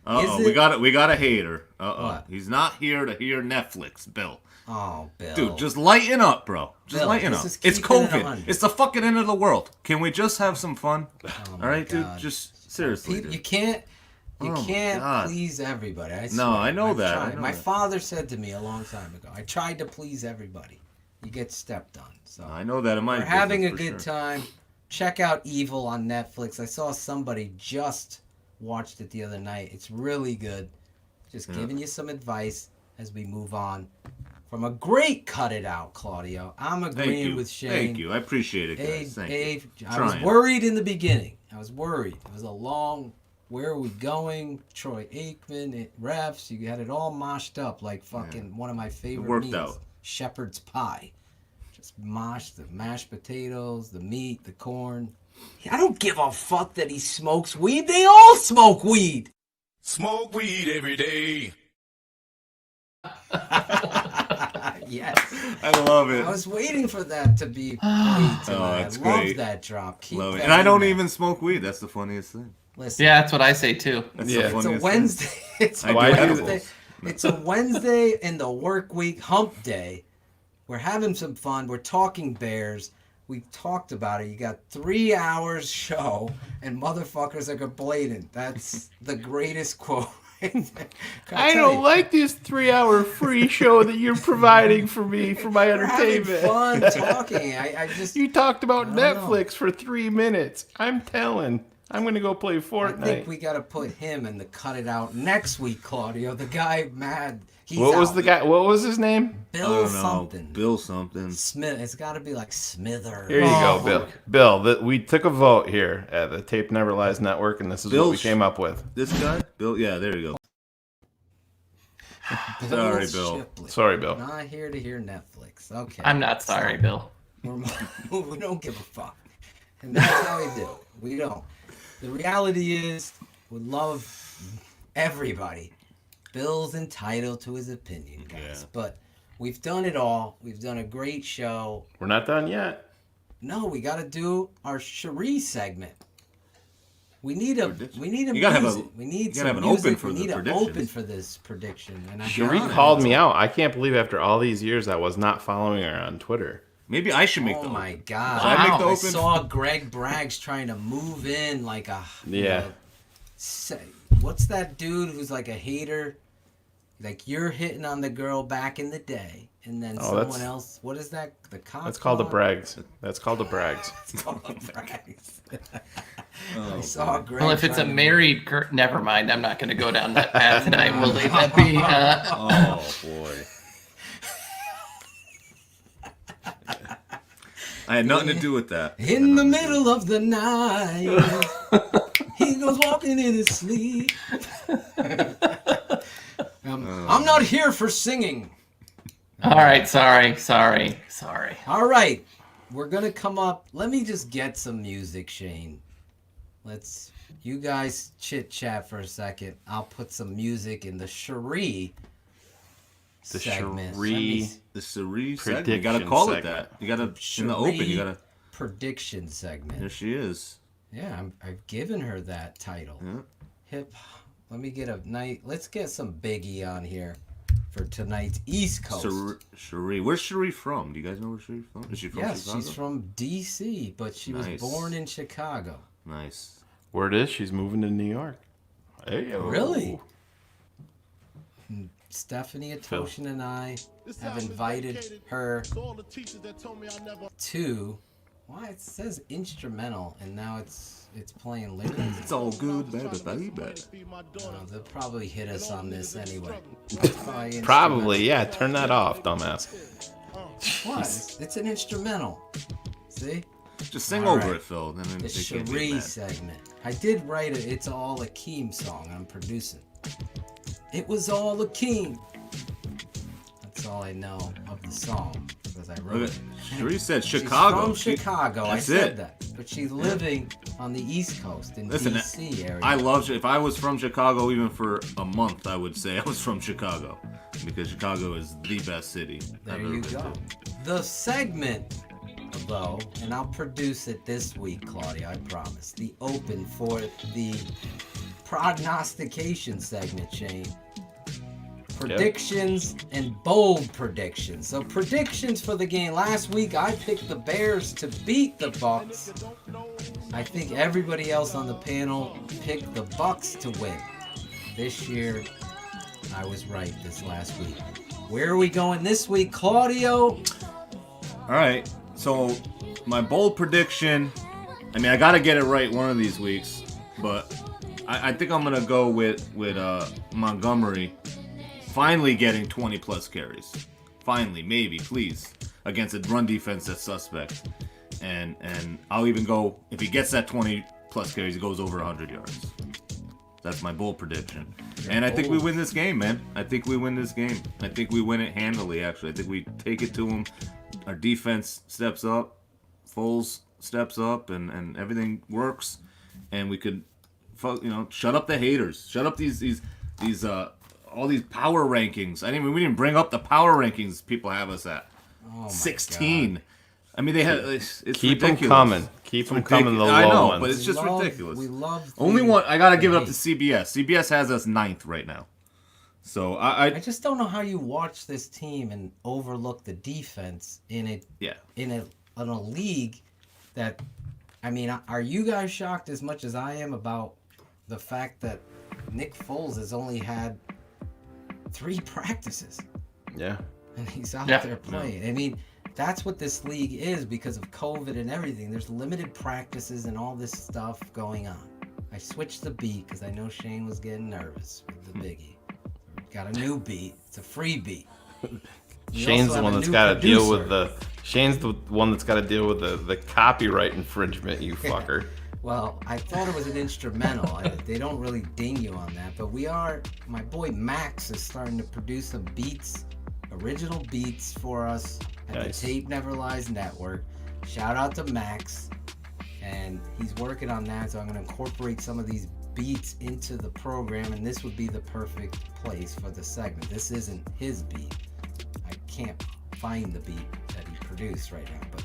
We got a hater. What? He's not here to hear Netflix, Bill. Oh, Bill. Dude, just lighten up, bro. Just lighten up. It's COVID. It's the fucking end of the world. Can we just have some fun? All right, God. dude? Just seriously. You can't please everybody. I know that. My father said to me a long time ago, I tried to please everybody. You get stepped on. So I know that. We're having a good time. Check out Evil on Netflix. I saw somebody just watched it the other night. It's really good. Just giving you some advice as we move on from a great Cut It Out, Claudio. I'm agreeing with Shane. Thank you. I appreciate it, guys. Thank you. I was worried in the beginning. I was worried. It was a long... Where are we going? Troy Aikman, refs. You had it all moshed up like fucking one of my favorite meals. Out. Shepherd's pie. Just mosh the mashed potatoes, the meat, the corn. I don't give a fuck that he smokes weed. They all smoke weed. Smoke weed every day. Yes. I love it. I was waiting for that to be played tonight. That's I love great. that drop. Love it. And I don't even smoke weed. That's the funniest thing. Listen, yeah, that's what I say too. That's it's a Wednesday. It's a Wednesday in the work week, hump day. We're having some fun. We're talking Bears. We've talked about it. You got 3 hours show, and motherfuckers are complaining. That's the greatest quote. I don't like this 3-hour free show that you're providing for me for my entertainment. Fun talking. I just you talked about Netflix for 3 minutes. I'm telling. I'm gonna go play Fortnite. I think we gotta put him in the Cut It Out next week, Claudio. The guy mad. What was the guy? What was his name? Bill something. Bill something. Smith. It's got to be like Smither. Here you go, Bill. Bill, we took a vote here at the Tape Never Lies Network, and this is what we came up with. This guy, Bill. Yeah, there you go. Sorry, Bill. Shipley. Sorry, Bill. Not here to hear Netflix. Okay. I'm not sorry, Bill. We don't give a fuck, and that's how we do it. We don't. The reality is, we love everybody. Bill's entitled to his opinion, guys. Yeah. But we've done it all. We've done a great show. We're not done yet. No, we got to do our Cherie segment. We need a music. We need some music. We need an open for this prediction. And Cherie called me out. I can't believe after all these years I was not following her on Twitter. Maybe I should make the open. Oh my God! Wow. I saw Greg Braggs trying to move in like a what's that dude who's like a hater? Like you're hitting on the girl back in the day, and then someone else. What is that? The cop? That's called the Braggs. That's called the Braggs. It's called the Braggs. I saw Greg. Well, if it's a married, never mind. I'm not going to go down that path tonight. We'll leave that be. Oh boy. I had nothing to do with that. In the middle of the night, he goes walking in his sleep. I'm not here for singing. All right, sorry. All right, we're gonna come up. Let me just get some music, Shane. You guys chit chat for a second. I'll put some music in the Cherie segment. The Cherie segment. You gotta call it that. You gotta in the open. You gotta prediction segment. There she is. Yeah, I've given her that title. Yeah. Hip. Let me get let's get some Biggie on here for tonight's East Coast. Cherie. Where's Cherie from? Do you guys know where Cherie's from? Is she from Chicago? She's from D.C., but she was born in Chicago. Nice. Word is she's moving to New York. Hey-o. Really? Stephanie Ottochian and I have invited her to. Why it says instrumental and now it's playing lyrics. It's all good, baby. They'll probably hit us on this anyway. Probably, yeah. Turn that off, dumbass. What? It's an instrumental. See? Just sing All over right. it, Phil. And then The they can't get Cherie mad. segment. I did write it. It's all Akeem song I'm producing. It was all Akeem. That's all I know of the song because I wrote it. Cherie said Chicago. She's from Chicago. I That's said it. that. But she's living on the East Coast in D.C. area. I love. If I was from Chicago, even for a month, I would say I was from Chicago because Chicago is the best city. There I've ever you been go. to. The segment, though, and I'll produce it this week, Claudia, I promise. The open for the prognostication segment, Shane. Predictions and bold predictions. So predictions for the game. Last week I picked the Bears to beat the Bucks. I think everybody else on the panel picked the Bucks to win. This year I was right this last week. Where are we going this week, Claudio? All right. So my bold prediction. I mean, I got to get it right one of these weeks, but I think I'm gonna go with Montgomery. Finally getting 20 plus carries. Finally, maybe, please. Against a run defense that's suspect. And I'll even go, if he gets that 20 plus carries, he goes over 100 yards. That's my bold prediction. And I think we win this game, man. I think we win this game. I think we win it handily, actually. I think we take it to him. Our defense steps up. Foles steps up, and everything works. And we could, shut up the haters. Shut up these all these power rankings. We didn't bring up the power rankings people have us at. 16. I mean, they have. It's Keep ridiculous. them coming. Keep them coming. The low I know, ones. but it's just ridiculous. We love. Only one. I gotta give it up to CBS. CBS has us 9th right now. So I just don't know how you watch this team and overlook the defense in a league that. I mean, are you guys shocked as much as I am about the fact that Nick Foles has only had 3 practices? Yeah. And he's out there playing. I mean, that's what this league is because of COVID and everything. There's limited practices and all this stuff going on. I switched the beat because I know Shane was getting nervous with the biggie. Got a new beat. It's a free beat. Shane's the one that's got to deal with the. Shane's the one that's got to deal with the copyright infringement. You fucker. Well, I thought it was an instrumental. They don't really ding you on that, but my boy Max is starting to produce some beats, original beats for us at the Tape Never Lies Network. Shout out to Max, and he's working on that, so I'm going to incorporate some of these beats into the program, and this would be the perfect place for the segment. This isn't his beat. I can't find the beat that he produced right now, but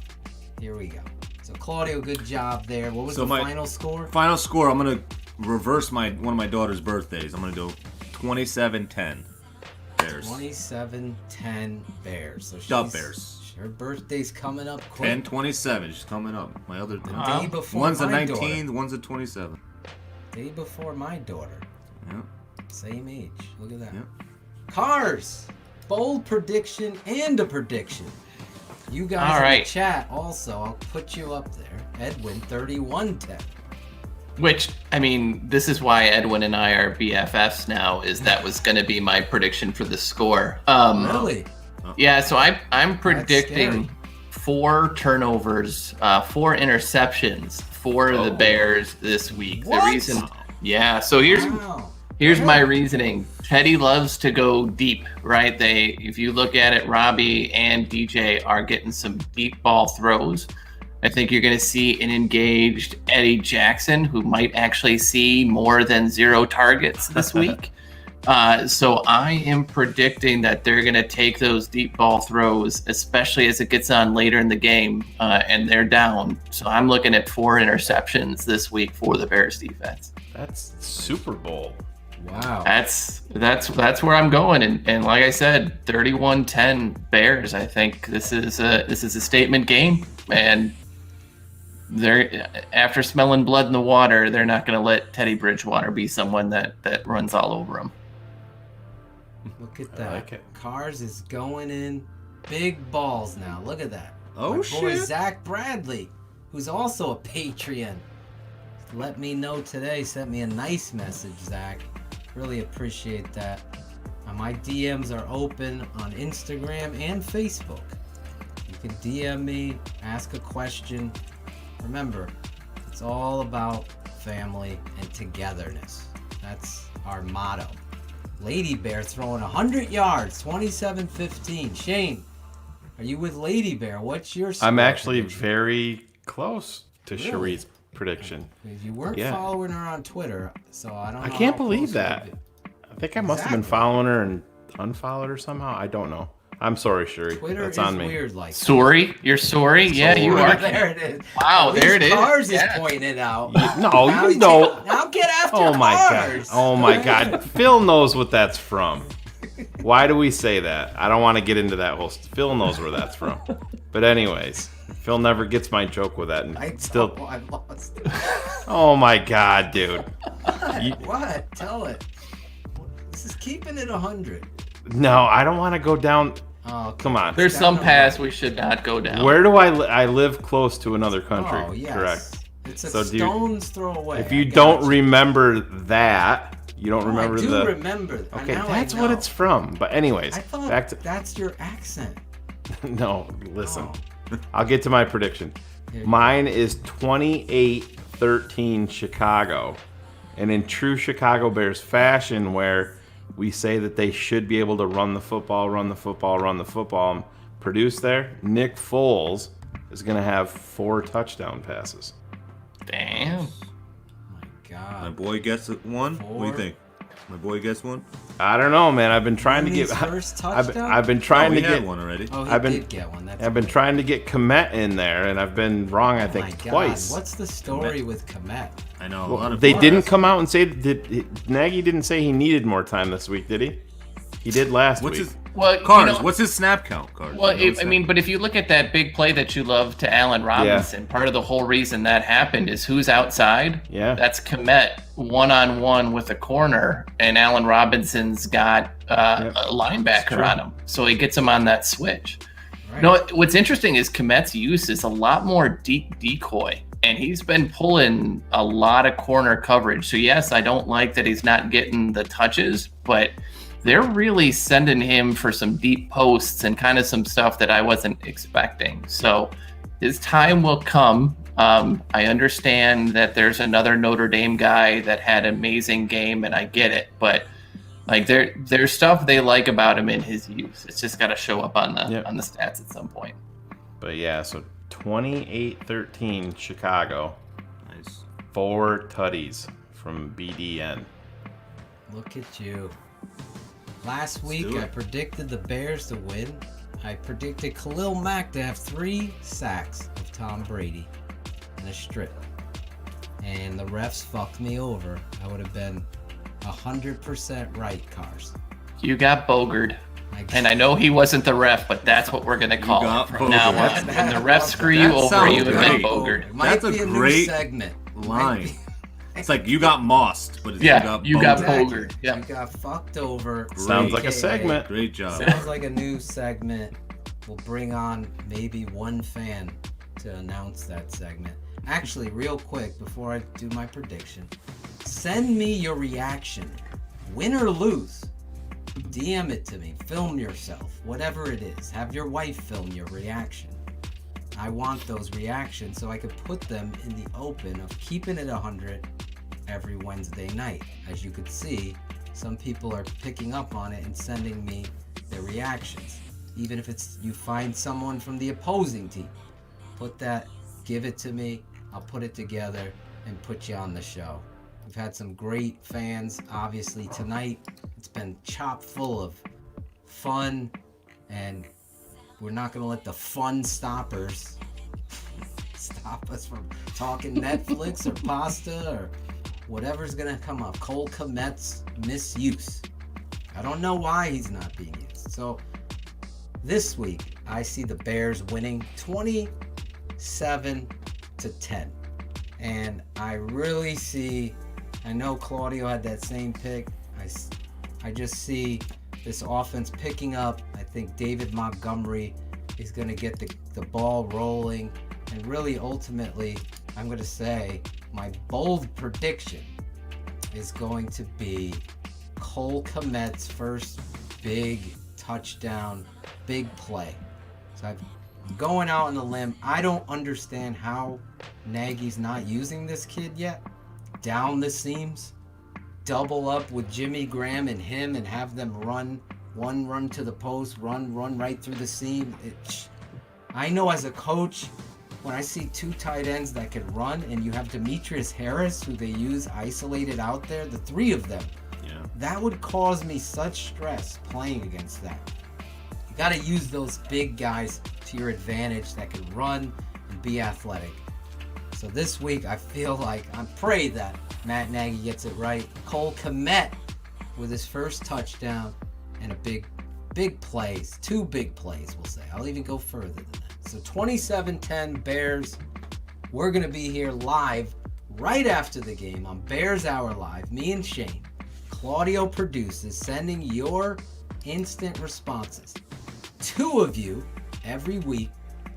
here we go. So Claudio, good job there. What was the final score? Final score, I'm going to reverse one of my daughter's birthdays. I'm going to do 27-10 Bears. 27-10 Bears. So Bears. Her birthday's coming up quick. 10-27. She's coming up. My other day before one's my a 19, daughter. One's a 27. Day before my daughter. Yeah. Same age. Look at that. Yeah. Cars. Bold prediction and a prediction. You guys in the chat also. I'll put you up there. Edwin, 31-10. Which, I mean, this is why Edwin and I are BFFs now, is that was going to be my prediction for the score. Really? Yeah, so I'm predicting 4 turnovers, 4 interceptions for the Bears this week. What? The reason, so here's my reasoning. Teddy loves to go deep, right? If you look at it, Robbie and DJ are getting some deep ball throws. I think you're going to see an engaged Eddie Jackson who might actually see more than 0 targets this week. So I am predicting that they're going to take those deep ball throws, especially as it gets on later in the game, and they're down. So I'm looking at 4 interceptions this week for the Bears defense. That's Super Bowl. Wow. That's where I'm going, and like I said, 31-10 Bears. I think this is a statement game, and they're after smelling blood in the water, they're not going to let Teddy Bridgewater be someone that runs all over them. Look at that. I like it. Cars is going in big balls now. Look at that. Oh, My boy shit. Zach Bradley, who's also a Patreon, let me know today. Sent me a nice message, Zach. Really appreciate that. My DMs are open on Instagram and Facebook. You can DM me, ask a question. Remember, it's all about family and togetherness. That's our motto. Lady Bear throwing 100 yards, 27-15. Shane, are you with Lady Bear? What's your score? I'm actually very close to Cherie's prediction. You weren't following her on Twitter, so I don't know. I can't how believe close that. you'll be. I think I must have been following her and unfollowed her somehow. I don't know. I'm sorry, Sherry. Twitter That's is on me. weird like that. Sorry? You're sorry? Yeah, you are. There it is. Wow, At there least it is. Cars is Yeah. pointing it out. No, Now you he's don't. Now get after Oh my Cars. god. Oh my god. Phil knows what that's from. Why do we say that? I don't want to get into that whole. Phil knows where that's from. But anyways, Phil never gets my joke with that, and I lost. Oh my god, dude. What? Tell it. This is keeping it 100. No, I don't want to go down. Oh, okay. Come on. There's some paths we should not go down. Where do I live close to another country? Oh, yes. Correct. It's a So, dude, stone's throw away. If you don't remember that, you don't remember I do the. remember that. Okay, Now I that's what know. it's from. But anyways, I thought back to. that's your accent. No, listen. I'll get to my prediction. Here you Mine is 28-13 Chicago. And in true Chicago Bears fashion, where we say that they should be able to run the football, and produce there, Nick Foles is going to have 4 touchdown passes. Damn. God. My boy gets one. What do you think? My boy gets one. I don't know, man. I've been trying to get. His first I've touchdown? been trying Oh, to he get had one already. Oh, he I've been, did get one. That's I've been trying to get Komet in there, and I've been wrong. I think My God, twice. what's the story with Komet? I know. Well, they didn't come out and say Nagy didn't say he needed more time this week, did he? He did last What's week. his Well, Cars? you know- What's his snap count? Cars. Well, You know I mean, but if you look at that big play that you love to Allen Robinson, part of the whole reason that happened is who's outside? Yeah. That's Komet one-on-one with a corner, and Allen Robinson's got a linebacker on him. So he gets him on that switch. Right. No, what's interesting is Komet's use is a lot more deep decoy, and he's been pulling a lot of corner coverage. So yes, I don't like that he's not getting the touches, but they're really sending him for some deep posts and kind of some stuff that I wasn't expecting. So his time will come. I understand that there's another Notre Dame guy that had an amazing game, and I get it, but like there's stuff they like about him in his use. It's just got to show up on the stats at some point. But yeah, so 28-13 Chicago. Nice. 4 tutties from BDN. Look at you. Last week, I predicted the Bears to win. I predicted Khalil Mack to have 3 sacks of Tom Brady in a strip. And the refs fucked me over. I would have been 100% right, Cars. You got Bogard. And I know he wasn't the ref, but that's what we're going to call him from now on. When the refs screw you over, you have been Bogard. Might That's be a new great segment. line. It's like you got mossed, but it's Yeah, you got Bogard. Yeah. You got fucked over. Sounds like a AKA. segment. Great job. Sounds like a new segment. We'll bring on maybe one fan to announce that segment. Actually, real quick, before I do my prediction, send me your reaction. Win or lose. DM it to me. Film yourself. Whatever it is. Have your wife film your reaction. I want those reactions so I could put them in the open of keeping it 100 every Wednesday night. As you could see, some people are picking up on it and sending me their reactions. Even if it's you find someone from the opposing team, put that, give it to me. I'll put it together and put you on the show. We've had some great fans. Obviously tonight, it's been chock full of fun, and we're not going to let the fun stoppers stop us from talking Netflix or pasta or whatever's going to come up. Cole Kmet's misuse. I don't know why he's not being used. So this week, I see the Bears winning 27-10. And I really see, I know Claudio had that same pick. I just see this offense picking up. I think David Montgomery is going to get the ball rolling. And really, ultimately, I'm going to say my bold prediction is going to be Cole Kmet's first big touchdown, big play. So I'm going out on a limb. I don't understand how Nagy's not using this kid yet. Down the seams, double up with Jimmy Graham and him, and have them run to the post, run right through the seam. I know as a coach, when I see two tight ends that can run, and you have Demetrius Harris, who they use isolated out there, the three of them, that would cause me such stress playing against that. You got to use those big guys to your advantage that can run and be athletic. So this week, I feel like I pray that Matt Nagy gets it right. Cole Kmet with his first touchdown and a big plays, 2 big plays, we'll say. I'll even go further than that. So 27-10 Bears. We're going to be here live right after the game on Bears Hour Live. Me and Shane. Claudio produces, sending your instant responses. 2 of you every week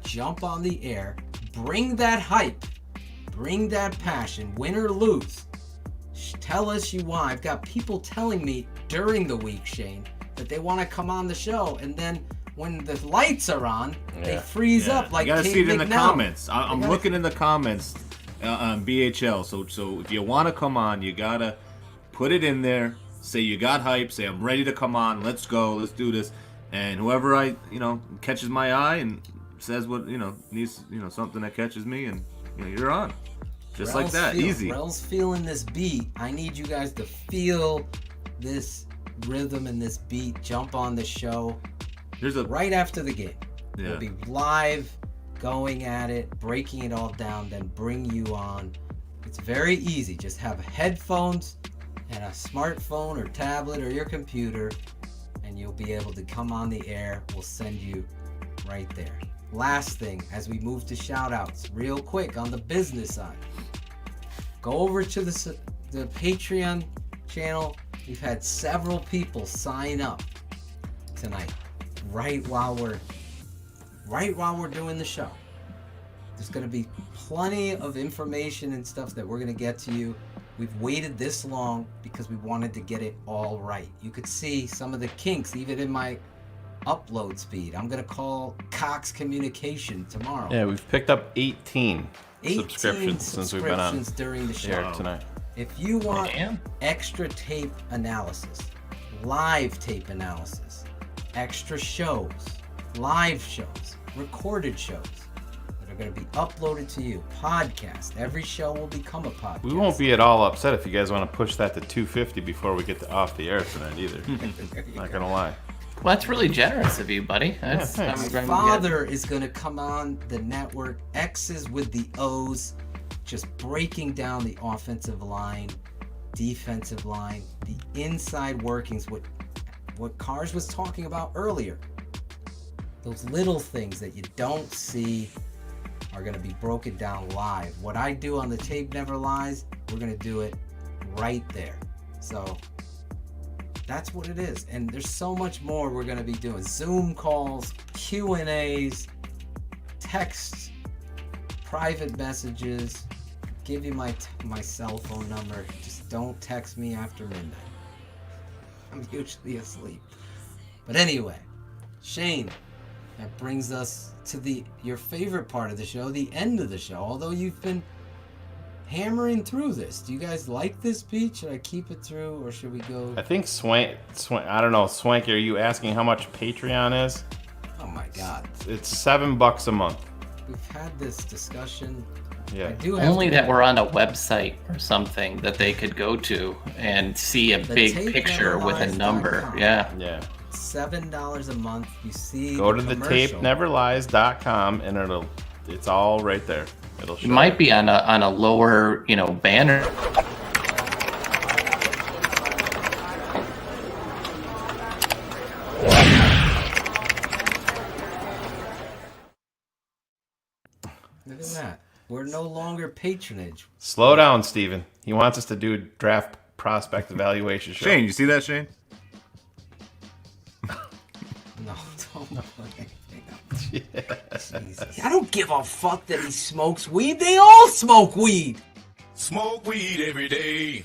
jump on the air, bring that hype, bring that passion, win or lose. Tell us you want. I've got people telling me during the week, Shane, that they want to come on the show, and then when the lights are on, they freeze up like you gotta Kate see it in the McNell. comments. I'm looking in the comments on BHL. So if you want to come on, you gotta put it in there. Say you got hype. Say I'm ready to come on. Let's go. Let's do this. And whoever catches my eye and says what needs something that catches me, and you're on. Just like that, easy. Rel's feeling this beat. I need you guys to feel this rhythm and this beat. Jump on the show. Right after the game. Yeah. We'll be live, going at it, breaking it all down, then bring you on. It's very easy. Just have headphones and a smartphone or tablet or your computer, and you'll be able to come on the air. We'll send you right there. Last thing, as we move to shout-outs, real quick on the business side. Go over to the Patreon channel. We've had several people sign up tonight. Right while we're doing the show. There's going to be plenty of information and stuff that we're going to get to you. We've waited this long because we wanted to get it all right. You could see some of the kinks even in my upload speed. I'm going to call Cox Communication tomorrow. Yeah, we've picked up 18 subscriptions since we've been on during the show tonight. If you want extra tape analysis, live tape analysis, extra shows, live shows, recorded shows that are going to be uploaded to you, podcast. Every show will become a podcast. We won't be at all upset if you guys want to push that to 250 before we get off the air tonight either. Not going to lie. Well, that's really generous of you, buddy. My father is going to come on the network, X's with the O's, just breaking down the offensive line, defensive line, the inside workings, what Cars was talking about earlier. Those little things that you don't see are going to be broken down live. What I do on the Tape Never Lies, we're going to do it right there. So that's what it is. And there's so much more we're going to be doing. Zoom calls, Q&As, texts, private messages. Give you my cell phone number. Just don't text me after midnight. I'm usually asleep. But anyway, Shane, that brings us to your favorite part of the show, the end of the show. Although you've been hammering through this. Do you guys like this beat? Should I keep it through, or should we go? I think Swank, I don't know, Swanky, are you asking how much Patreon is? Oh my God. It's $7 a month. We've had this discussion. Yeah. I do have Only that we're on a website or something that they could go to and see a big picture with a number. Yeah. Yeah. $7 a month. You see. Go to the tapeneverlies.com and it's all right there. It'll show. It might be on a lower, banner. Look at that. We're no longer patronage. Slow down, Steven. He wants us to do a draft prospect evaluation show. Shane, you see that, Shane? Jesus. I don't give a fuck that he smokes weed. They all smoke weed. Smoke weed every day.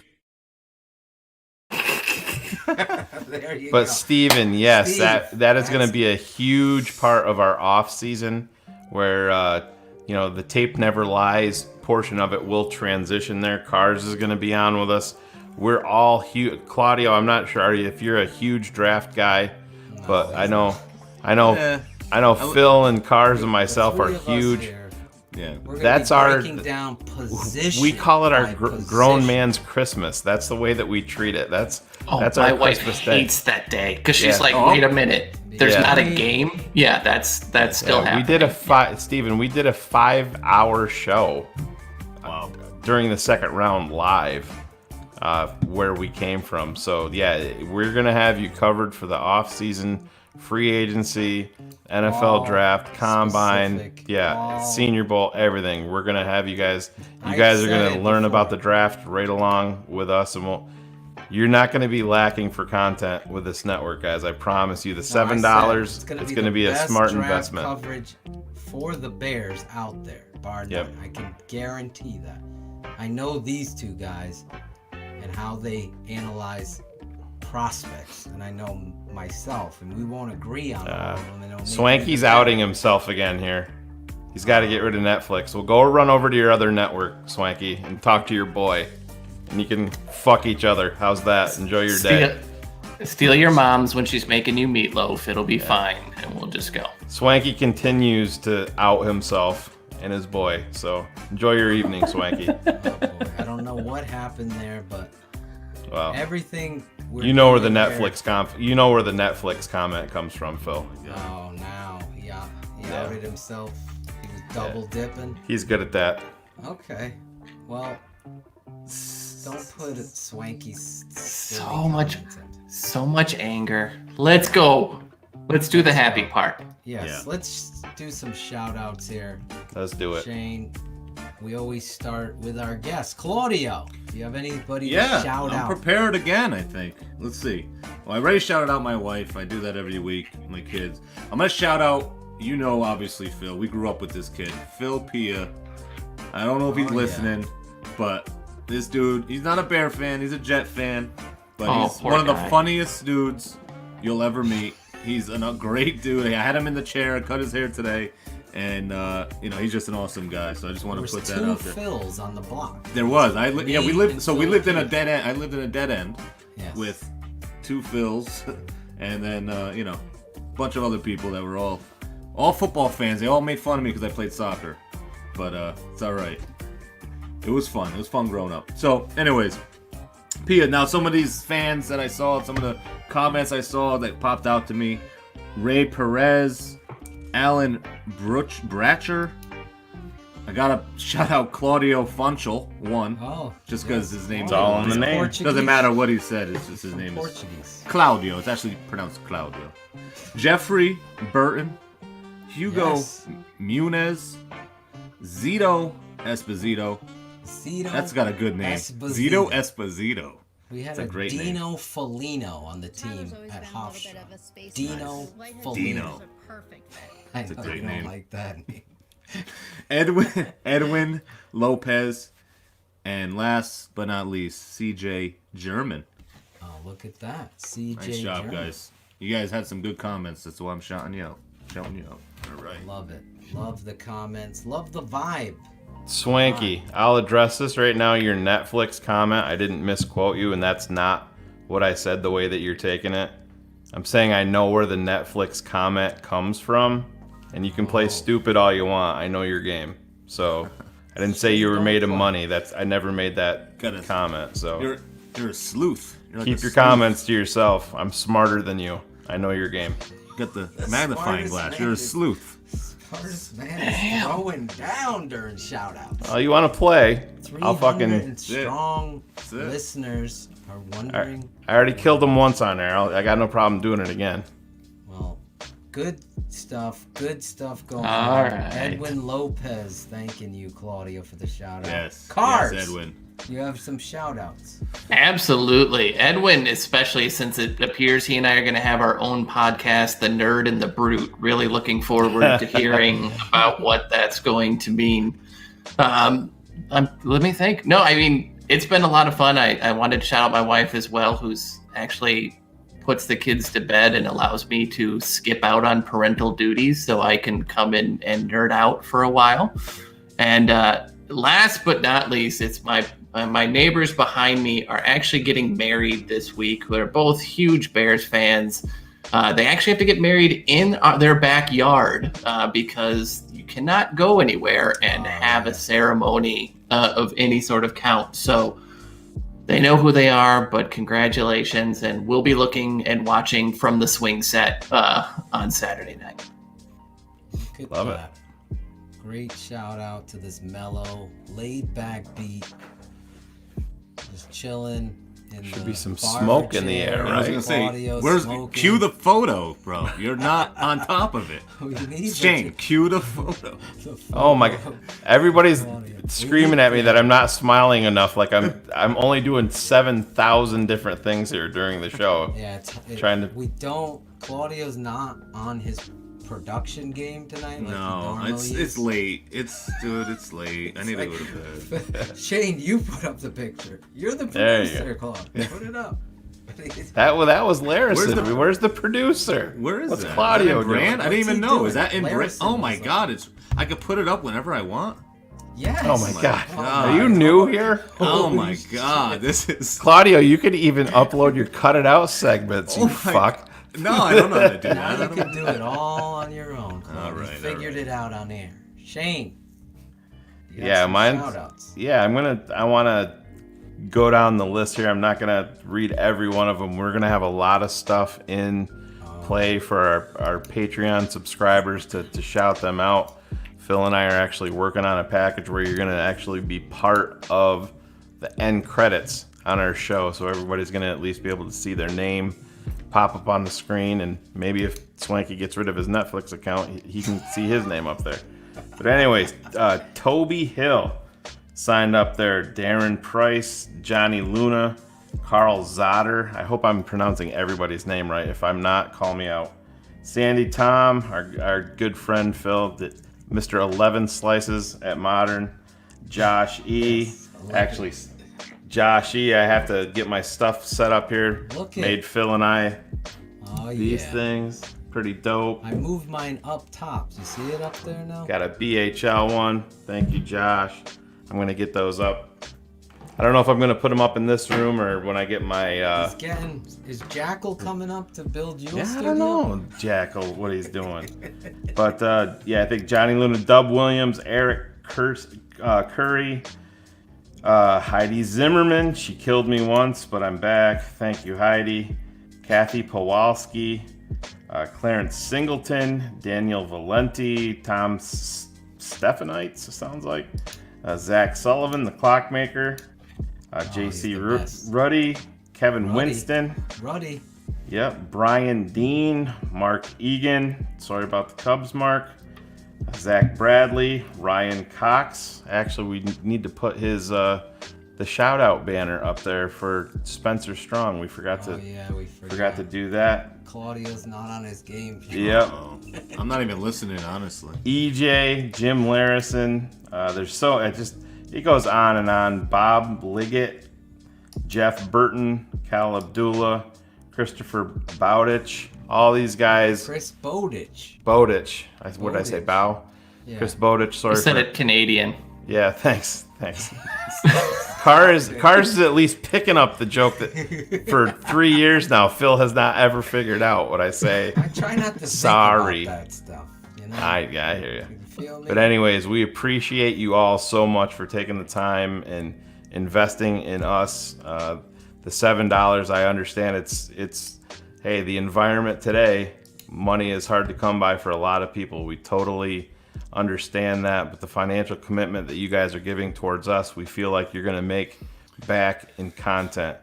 There you But go. Steven, yes, Steve, that is going to be a huge part of our off season, where the Tape Never Lies portion of it will transition there. Cars is going to be on with us. We're all huge. Claudio, I'm not sure if you're a huge draft guy, but I know Phil and Cars and myself are huge. Yeah, that's our. Down position we call it our by grown man's Christmas. That's the way that we treat it. That's my our wife Christmas day. hates that day because she's like, wait a minute, there's not a game. Yeah, that's still happening. We did a 5-hour show during the second round live, where we came from. So yeah, we're gonna have you covered for the off season, free agency, NFL draft, combine, Senior Bowl, everything. We're gonna have you guys. You guys are gonna learn about the draft right along with us, and you're not gonna be lacking for content with this network, guys. I promise you. The $7, it's gonna be a smart investment. Coverage for the Bears out there, bar none. I can guarantee that. I know these two guys and how they analyze prospects, and I know myself, and we won't agree on all of them. Swanky's outing himself again here. He's got to get rid of Netflix. Well, go run over to your other network, Swanky, and talk to your boy, and you can fuck each other. How's that? Enjoy your day. Steal your mom's when she's making you meatloaf. It'll be fine, and we'll just go. Swanky continues to out himself and his boy, so enjoy your evening, Swanky. I don't know what happened there, but everything. You know where the Netflix comment comes from, Phil. Oh, now he outed himself. He was double dipping. He's good at that. Okay, well, don't put it Swanky's. So much anger. Let's go. Let's do the happy part. Yes, let's do some shout outs here. Let's do it. Shane, we always start with our guest, Claudio. Do you have anybody to shout out? I'm prepared again, I think. Let's see. Well, I already shouted out my wife. I do that every week, my kids. I'm going to shout out, obviously, Phil. We grew up with this kid, Phil Pia. I don't know if he's listening, but this dude, he's not a Bear fan. He's a Jet fan. But he's one of the funniest dudes you'll ever meet. He's a great dude. I had him in the chair. I cut his hair today. And he's just an awesome guy. So I just want to put that out there. There was 2 Phils on the block. There was. We lived in a dead end. I lived in a dead end with 2 Phils, and then a bunch of other people that were all football fans. They all made fun of me because I played soccer, but it's all right. It was fun. It was fun growing up. So, anyways, Pia. Now, some of these fans that I saw, some of the comments I saw that popped out to me: Ray Perez, Alan Bratcher. I gotta shout out Claudio Funchal, just because his name's all in the name. Doesn't matter what he said, it's just his name is Claudio. It's actually pronounced Claudio. Jeffrey Burton, Hugo Munez, Zito Esposito. That's got a good name. Zito Esposito. We had a great Dino Foligno on the team at Hofstra. Dino Foligno. That's a great name. Like that. Edwin Lopez, and last but not least, CJ German. Oh, look at that, CJ. Nice job, German. guys. You guys had some good comments. That's why I'm shouting you out. All right. Love it. Love the comments. Love the vibe. Swanky, I'll address this right now. Your Netflix comment, I didn't misquote you, and that's not what I said the way that you're taking it. I'm saying I know where the Netflix comment comes from, and you can play stupid all you want. I know your game. So I didn't say you were made of money. I never made that comment. So you're a sleuth. Keep your comments to yourself. I'm smarter than you. I know your game. You got the magnifying glass. You're a sleuth. Smartest man is throwing down during shout-outs. Oh, you want to play? I'll fucking... strong listeners are wondering... I already killed him once on there. I got no problem doing it again. Well, Good stuff going All on. right. Edwin Lopez thanking you, Claudio, for the shout out. Yes. Cars. Yes, Edwin. You have some shout outs. Absolutely. Edwin, especially since it appears he and I are going to have our own podcast, The Nerd and the Brute. Really looking forward to hearing about what that's going to mean. Let me think. No, I mean, it's been a lot of fun. I wanted to shout out my wife as well, who's actually puts the kids to bed and allows me to skip out on parental duties so I can come in and nerd out for a while. And last but not least, it's my neighbors behind me are actually getting married this week. They're both huge Bears fans. They actually have to get married in their backyard because you cannot go anywhere and have a ceremony of any sort of count. So they know who they are, but congratulations. And we'll be looking and watching from the swing set on Saturday night. Love it. Great shout out to this mellow, laid back beat. Just chilling. Should be some smoke in the air, right? I was gonna say, cue the photo, bro. You're not on top of it. Shane, cue the photo. Oh my God! Everybody's screaming at me that I'm not smiling enough. Like I'm only doing 7,000 different things here during the show. Yeah, Claudio's not on his production game tonight. No, it's late. It's late. I need to go to bed. Shane, you put up the picture. You're the producer, Claudio. Put it up. That was Larison. Where's the producer? Where is What's that? Claudio Is that in Brand? doing? I didn't even know. doing? Is that in Brand? Larison Oh my was God! I could put it up whenever I want. Yes. Oh my God. Are you new here? Oh my God! This is Claudio. You could even upload your cut it out segments. You fuck. No, I don't know how to do Now that. you can do it all on your own. All right. Figured it out on air. Shane. Yeah, shout-outs. Yeah, I want to go down the list here. I'm not going to read every one of them. We're going to have a lot of stuff in play for our Patreon subscribers to shout them out. Phil and I are actually working on a package where you're going to actually be part of the end credits on our show. So everybody's going to at least be able to see their name pop up on the screen, and maybe if Swanky gets rid of his Netflix account, he can see his name up there. But anyways, Toby Hill signed up there. Darren Price, Johnny Luna, Carl Zotter. I hope I'm pronouncing everybody's name right. If I'm not, call me out. Sandy Tom, our good friend Phil, Mr. 11 Slices at Modern. Josh E. Actually, Josh E. I have to get my stuff set up here. Made Phil and I these things. Pretty dope. I moved mine up top. Do you see it up there now? Got a BHL one. Thank you, Josh. I'm going to get those up. I don't know if I'm going to put them up in this room or when I get my... Is Jackal coming up to build you a studio? I don't know, Jackal, what he's doing. But, I think Johnny Luna, Dub Williams, Eric Curry, Heidi Zimmerman. She killed me once, but I'm back. Thank you, Heidi. Kathy Pawalski, Clarence Singleton, Daniel Valenti, Tom Stephanites, it sounds like. Zach Sullivan, the Clockmaker. JC Ruddy, Kevin Winston. Ruddy. Yep. Brian Dean, Mark Egan. Sorry about the Cubs, Mark. Zach Bradley, Ryan Cox. Actually, we need to put his the shout out banner up there for Spencer Strong. We forgot to do that. Claudio's not on his game. Yep. I'm not even listening, honestly. EJ, Jim Larison. It goes on and on. Bob Liggett, Jeff Burton, Cal Abdullah, Christopher Bowditch. All these guys. Chris Bowditch. What did I say? Bow? Yeah. Chris Bowditch. Sorry. You said it Canadian. Yeah, thanks. Cars is at least picking up the joke that for 3 years now, Phil has not ever figured out what I say. I try not to think about that stuff. You know? I hear you. But anyways, we appreciate you all so much for taking the time and investing in us. The $7, I understand it's hey, the environment today, money is hard to come by for a lot of people. We totally understand that, but the financial commitment that you guys are giving towards us, we feel like you're going to make back in content.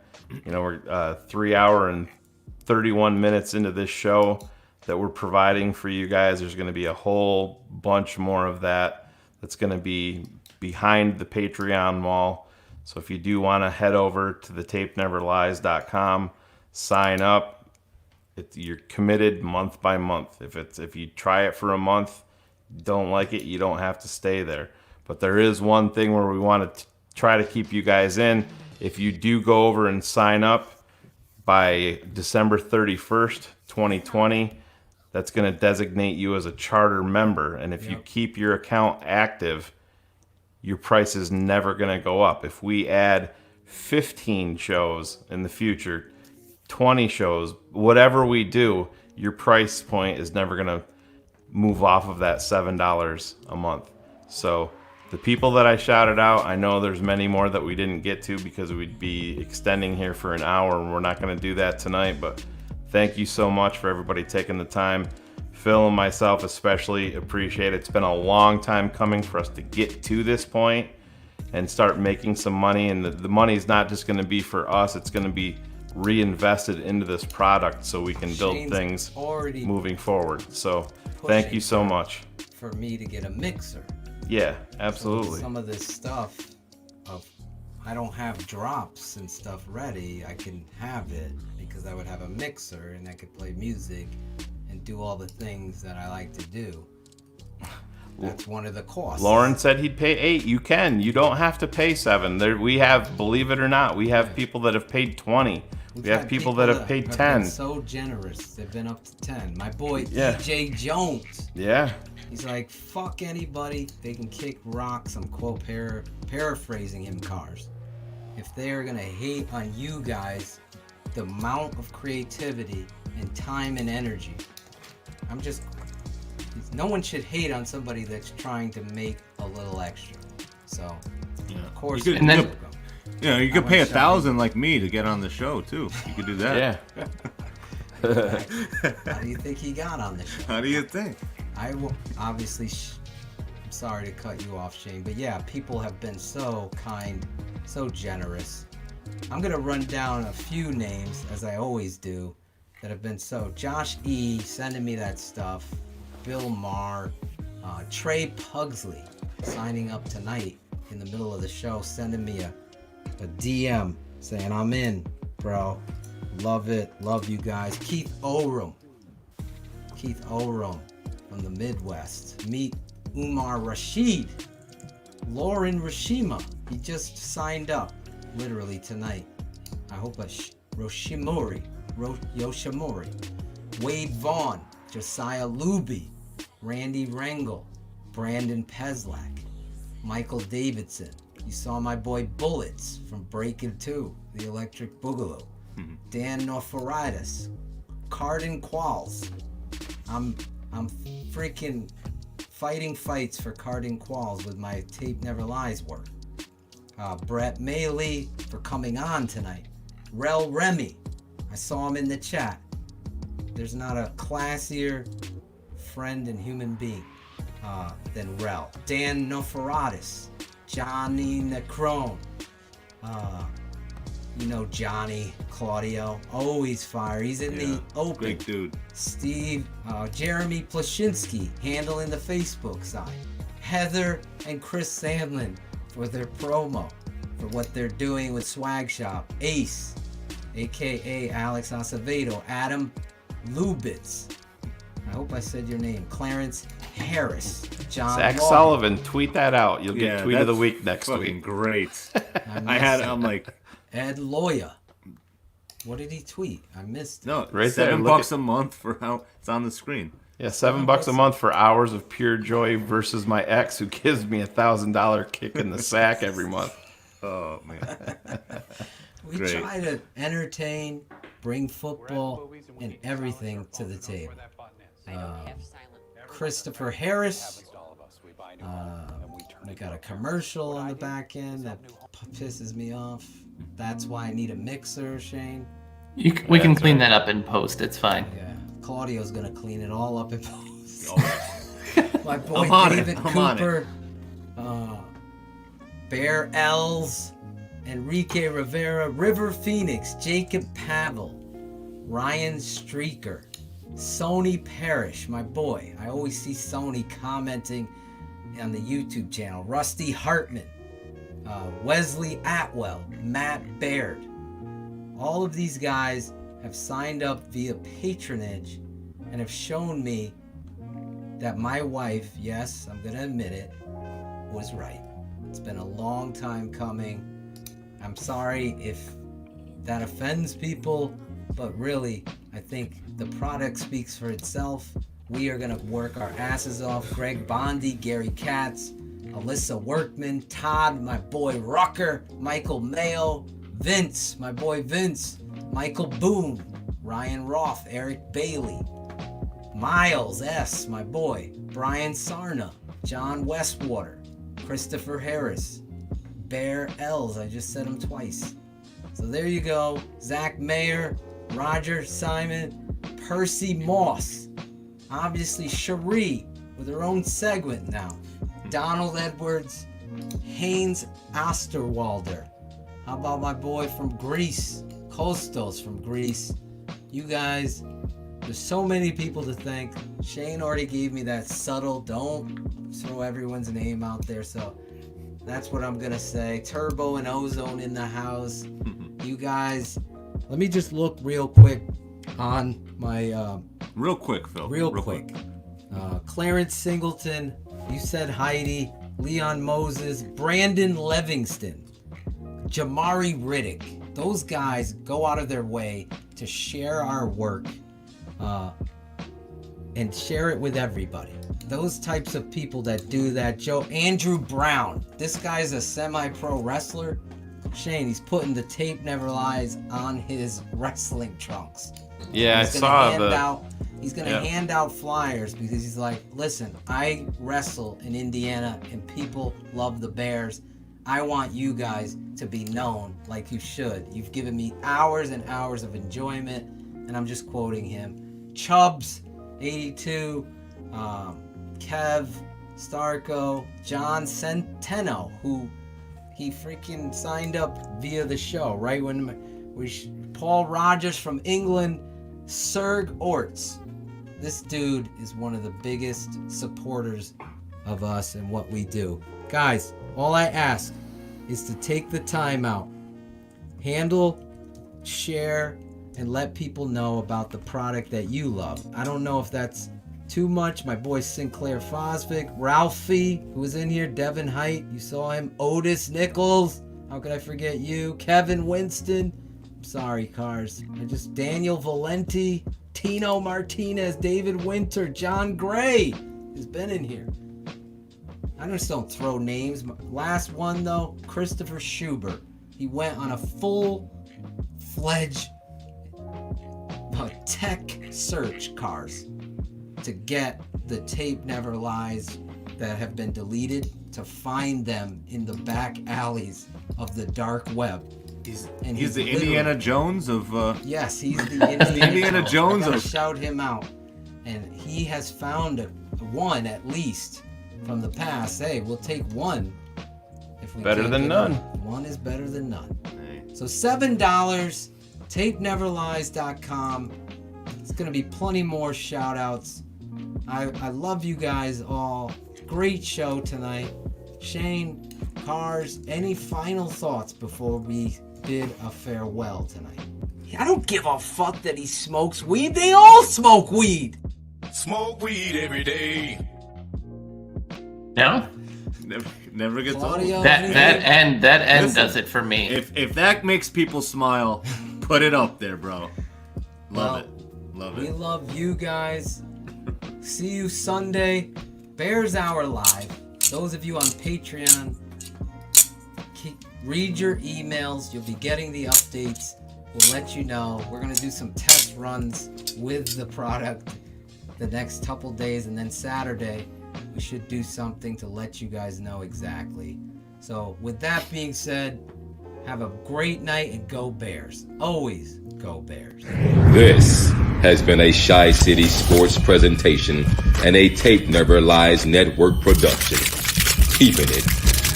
You know, we're 3 hour and 31 minutes into this show. that we're providing for you guys. There's going to be a whole bunch more of that that's going to be behind the Patreon wall. So if you do want to head over to thetapeneverlies.com, sign up. You're committed month by month. If you try it for a month, don't like it, you don't have to stay there. But there is one thing where we want to try to keep you guys in. If you do go over and sign up by December 31st, 2020, that's going to designate you as a charter member. And if you keep your account active, your price is never going to go up. If we add 15 shows in the future, 20 shows, whatever we do, your price point is never going to move off of that $7 a month. So the people that I shouted out, I know there's many more that we didn't get to because we'd be extending here for an hour, and we're not going to do that tonight, but thank you so much for everybody taking the time. Phil and myself especially appreciate it. It's been a long time coming for us to get to this point and start making some money, and the money's not just going to be for us, it's going to be reinvested into this product so we can build Shane's things already moving forward. So thank you so much. For me to get a mixer. Yeah, absolutely. So some of this stuff I don't have drops and stuff ready. I can have it because I would have a mixer and I could play music and do all the things that I like to do. That's one of the costs. Lauren said he'd pay $8. You can. You don't have to pay $7. We have, believe it or not, we have people that have paid $20. We have people that have paid $10. Been so generous. They've been up to $10. My boy EJ Jones. Yeah. He's like, fuck anybody. They can kick rocks. I'm quote paraphrasing him, cars. If they're gonna hate on you guys, the amount of creativity and time and energy, no one should hate on somebody that's trying to make a little extra. So, of course, you could pay $1,000 like me to get on the show too. You could do that. Yeah. How do you think he got on the show? How do you think? I will obviously. I'm sorry to cut you off, Shane, but yeah, people have been so kind, so generous. I'm gonna run down a few names as I always do that have been so. Josh E. sending me that stuff. Bill Maher, Trey Pugsley signing up tonight in the middle of the show, sending me a DM saying I'm in, bro. Love it, love you guys. Keith Oram from the Midwest. Meet Umar Rashid, Lauren Rashima. He just signed up literally tonight. I hope Yoshimori. Wade Vaughn, Josiah Luby, Randy Rangel, Brandon Peslak, Michael Davidson. You saw my boy Bullets from Breaking 2, the Electric Boogaloo. Dan Norforitis, Cardin Qualls. I'm freaking fighting fights for Cardin Qualls with my Tape Never Lies work. Brett Maly for coming on tonight. Rel Remy, I saw him in the chat. There's not a classier friend and human being than Rel. Dan Nofaratis, Johnny Necrone, you know Johnny, Claudio, always fire. He's in the open. Great dude. Steve, Jeremy Plashinsky handling the Facebook side. Heather and Chris Sandlin for their promo for what they're doing with Swag Shop. Ace, aka Alex Acevedo, Adam Lubitz. I hope I said your name. Clarence Harris, John Zach Walden. Sullivan, tweet that out. You'll get tweet of the week next week. Great. I'm like Ed Loya. What did he tweet? I missed it. No, right $7 there, a month for how it's on the screen. Yeah, $7 a month for hours of pure joy versus my ex who gives me $1,000 kick in the sack every month. Oh man. We try to entertain, bring football and everything to the table. Christopher Harris. I got a commercial on the back end that pisses me off. That's why I need a mixer, Shane. We can clean that up in post. It's fine. Yeah, Claudio's gonna clean it all up in post. My boy I'm on David it. I'm on Cooper, Bear Els, Enrique Rivera, River Phoenix, Jacob Pavel, Ryan Streaker, Sony Parrish, my boy. I always see Sony commenting on the YouTube channel. Rusty Hartman, Wesley Atwell, Matt Baird. All of these guys have signed up via patronage and have shown me that my wife, yes, I'm going to admit it, was right. It's been a long time coming. I'm sorry if that offends people, but really, I think the product speaks for itself. We are going to work our asses off. Greg Bondi, Gary Katz, Alyssa Workman, Todd, my boy Rucker, Michael Mayo, Vince, my boy Vince, Michael Boone, Ryan Roth, Eric Bailey, Miles S., my boy, Brian Sarna, John Westwater, Christopher Harris, Bear Els, I just said him twice. So there you go. Zach Mayer, Roger Simon, Percy Moss, obviously Cherie with her own segment now, Donald Edwards, Haynes Osterwalder. How about my boy from Greece, Kostos from Greece? You guys, there's so many people to thank. Shane already gave me that subtle, don't throw everyone's name out there, so that's what I'm gonna say. Turbo and Ozone in the house. You guys, let me just look real quick on my real quick, Phil. Real quick. Clarence Singleton, you said Heidi, Leon Moses, Brandon Livingston, Jamari Riddick. Those guys go out of their way to share our work and share it with everybody. Those types of people that do that. Andrew Brown, this guy's a semi-pro wrestler. Shane, he's putting the Tape Never Lies on his wrestling trunks. Yeah, he's I saw that. He's going to hand out flyers because he's like, listen, I wrestle in Indiana and people love the Bears. I want you guys to be known like you should. You've given me hours and hours of enjoyment, and I'm just quoting him. Chubbs, 82, Kev, Starco, John Centeno, who he freaking signed up via the show, right when Paul Rogers from England, Serg Orts. This dude is one of the biggest supporters of us and what we do. Guys, all I ask is to take the time out, handle, share, and let people know about the product that you love. I don't know if that's too much. My boy Sinclair Fosvik, Ralphie, who was in here, Devin Height, you saw him, Otis Nichols, how could I forget you, Kevin Winston, I'm sorry, Cars, Daniel Valenti, Tino Martinez, David Winter, John Gray has been in here. I just don't throw names. Last one though, Christopher Schubert. He went on a full-fledged tech search, Cars, to get the Tape Never Lies that have been deleted, to find them in the back alleys of the dark web. He's the Indiana Jones of... Yes, he's the Indiana Jones I gotta of... shout him out. And he has found one at least from the past. Hey, we'll take one. If we better than none. One is better than none. Hey. So $7, tapeneverlies.com. It's going to be plenty more shout outs. I love you guys all. Great show tonight. Shane, Cars, any final thoughts before we bid a farewell tonight? I don't give a fuck that he smokes weed. They all smoke weed. Smoke weed every day. No? Never gets old. That end does it for me. If that makes people smile, put it up there, bro. Love it. We love you guys. See you Sunday. Bears Hour Live. Those of you on Patreon, read your emails. You'll be getting the updates. We'll let you know. We're going to do some test runs with the product the next couple days, and then Saturday we should do something to let you guys know exactly. So with that being said, have a great night and go Bears. Always go Bears. This has been a Shy City Sports presentation and a Tape Never Lies Network production. Keeping it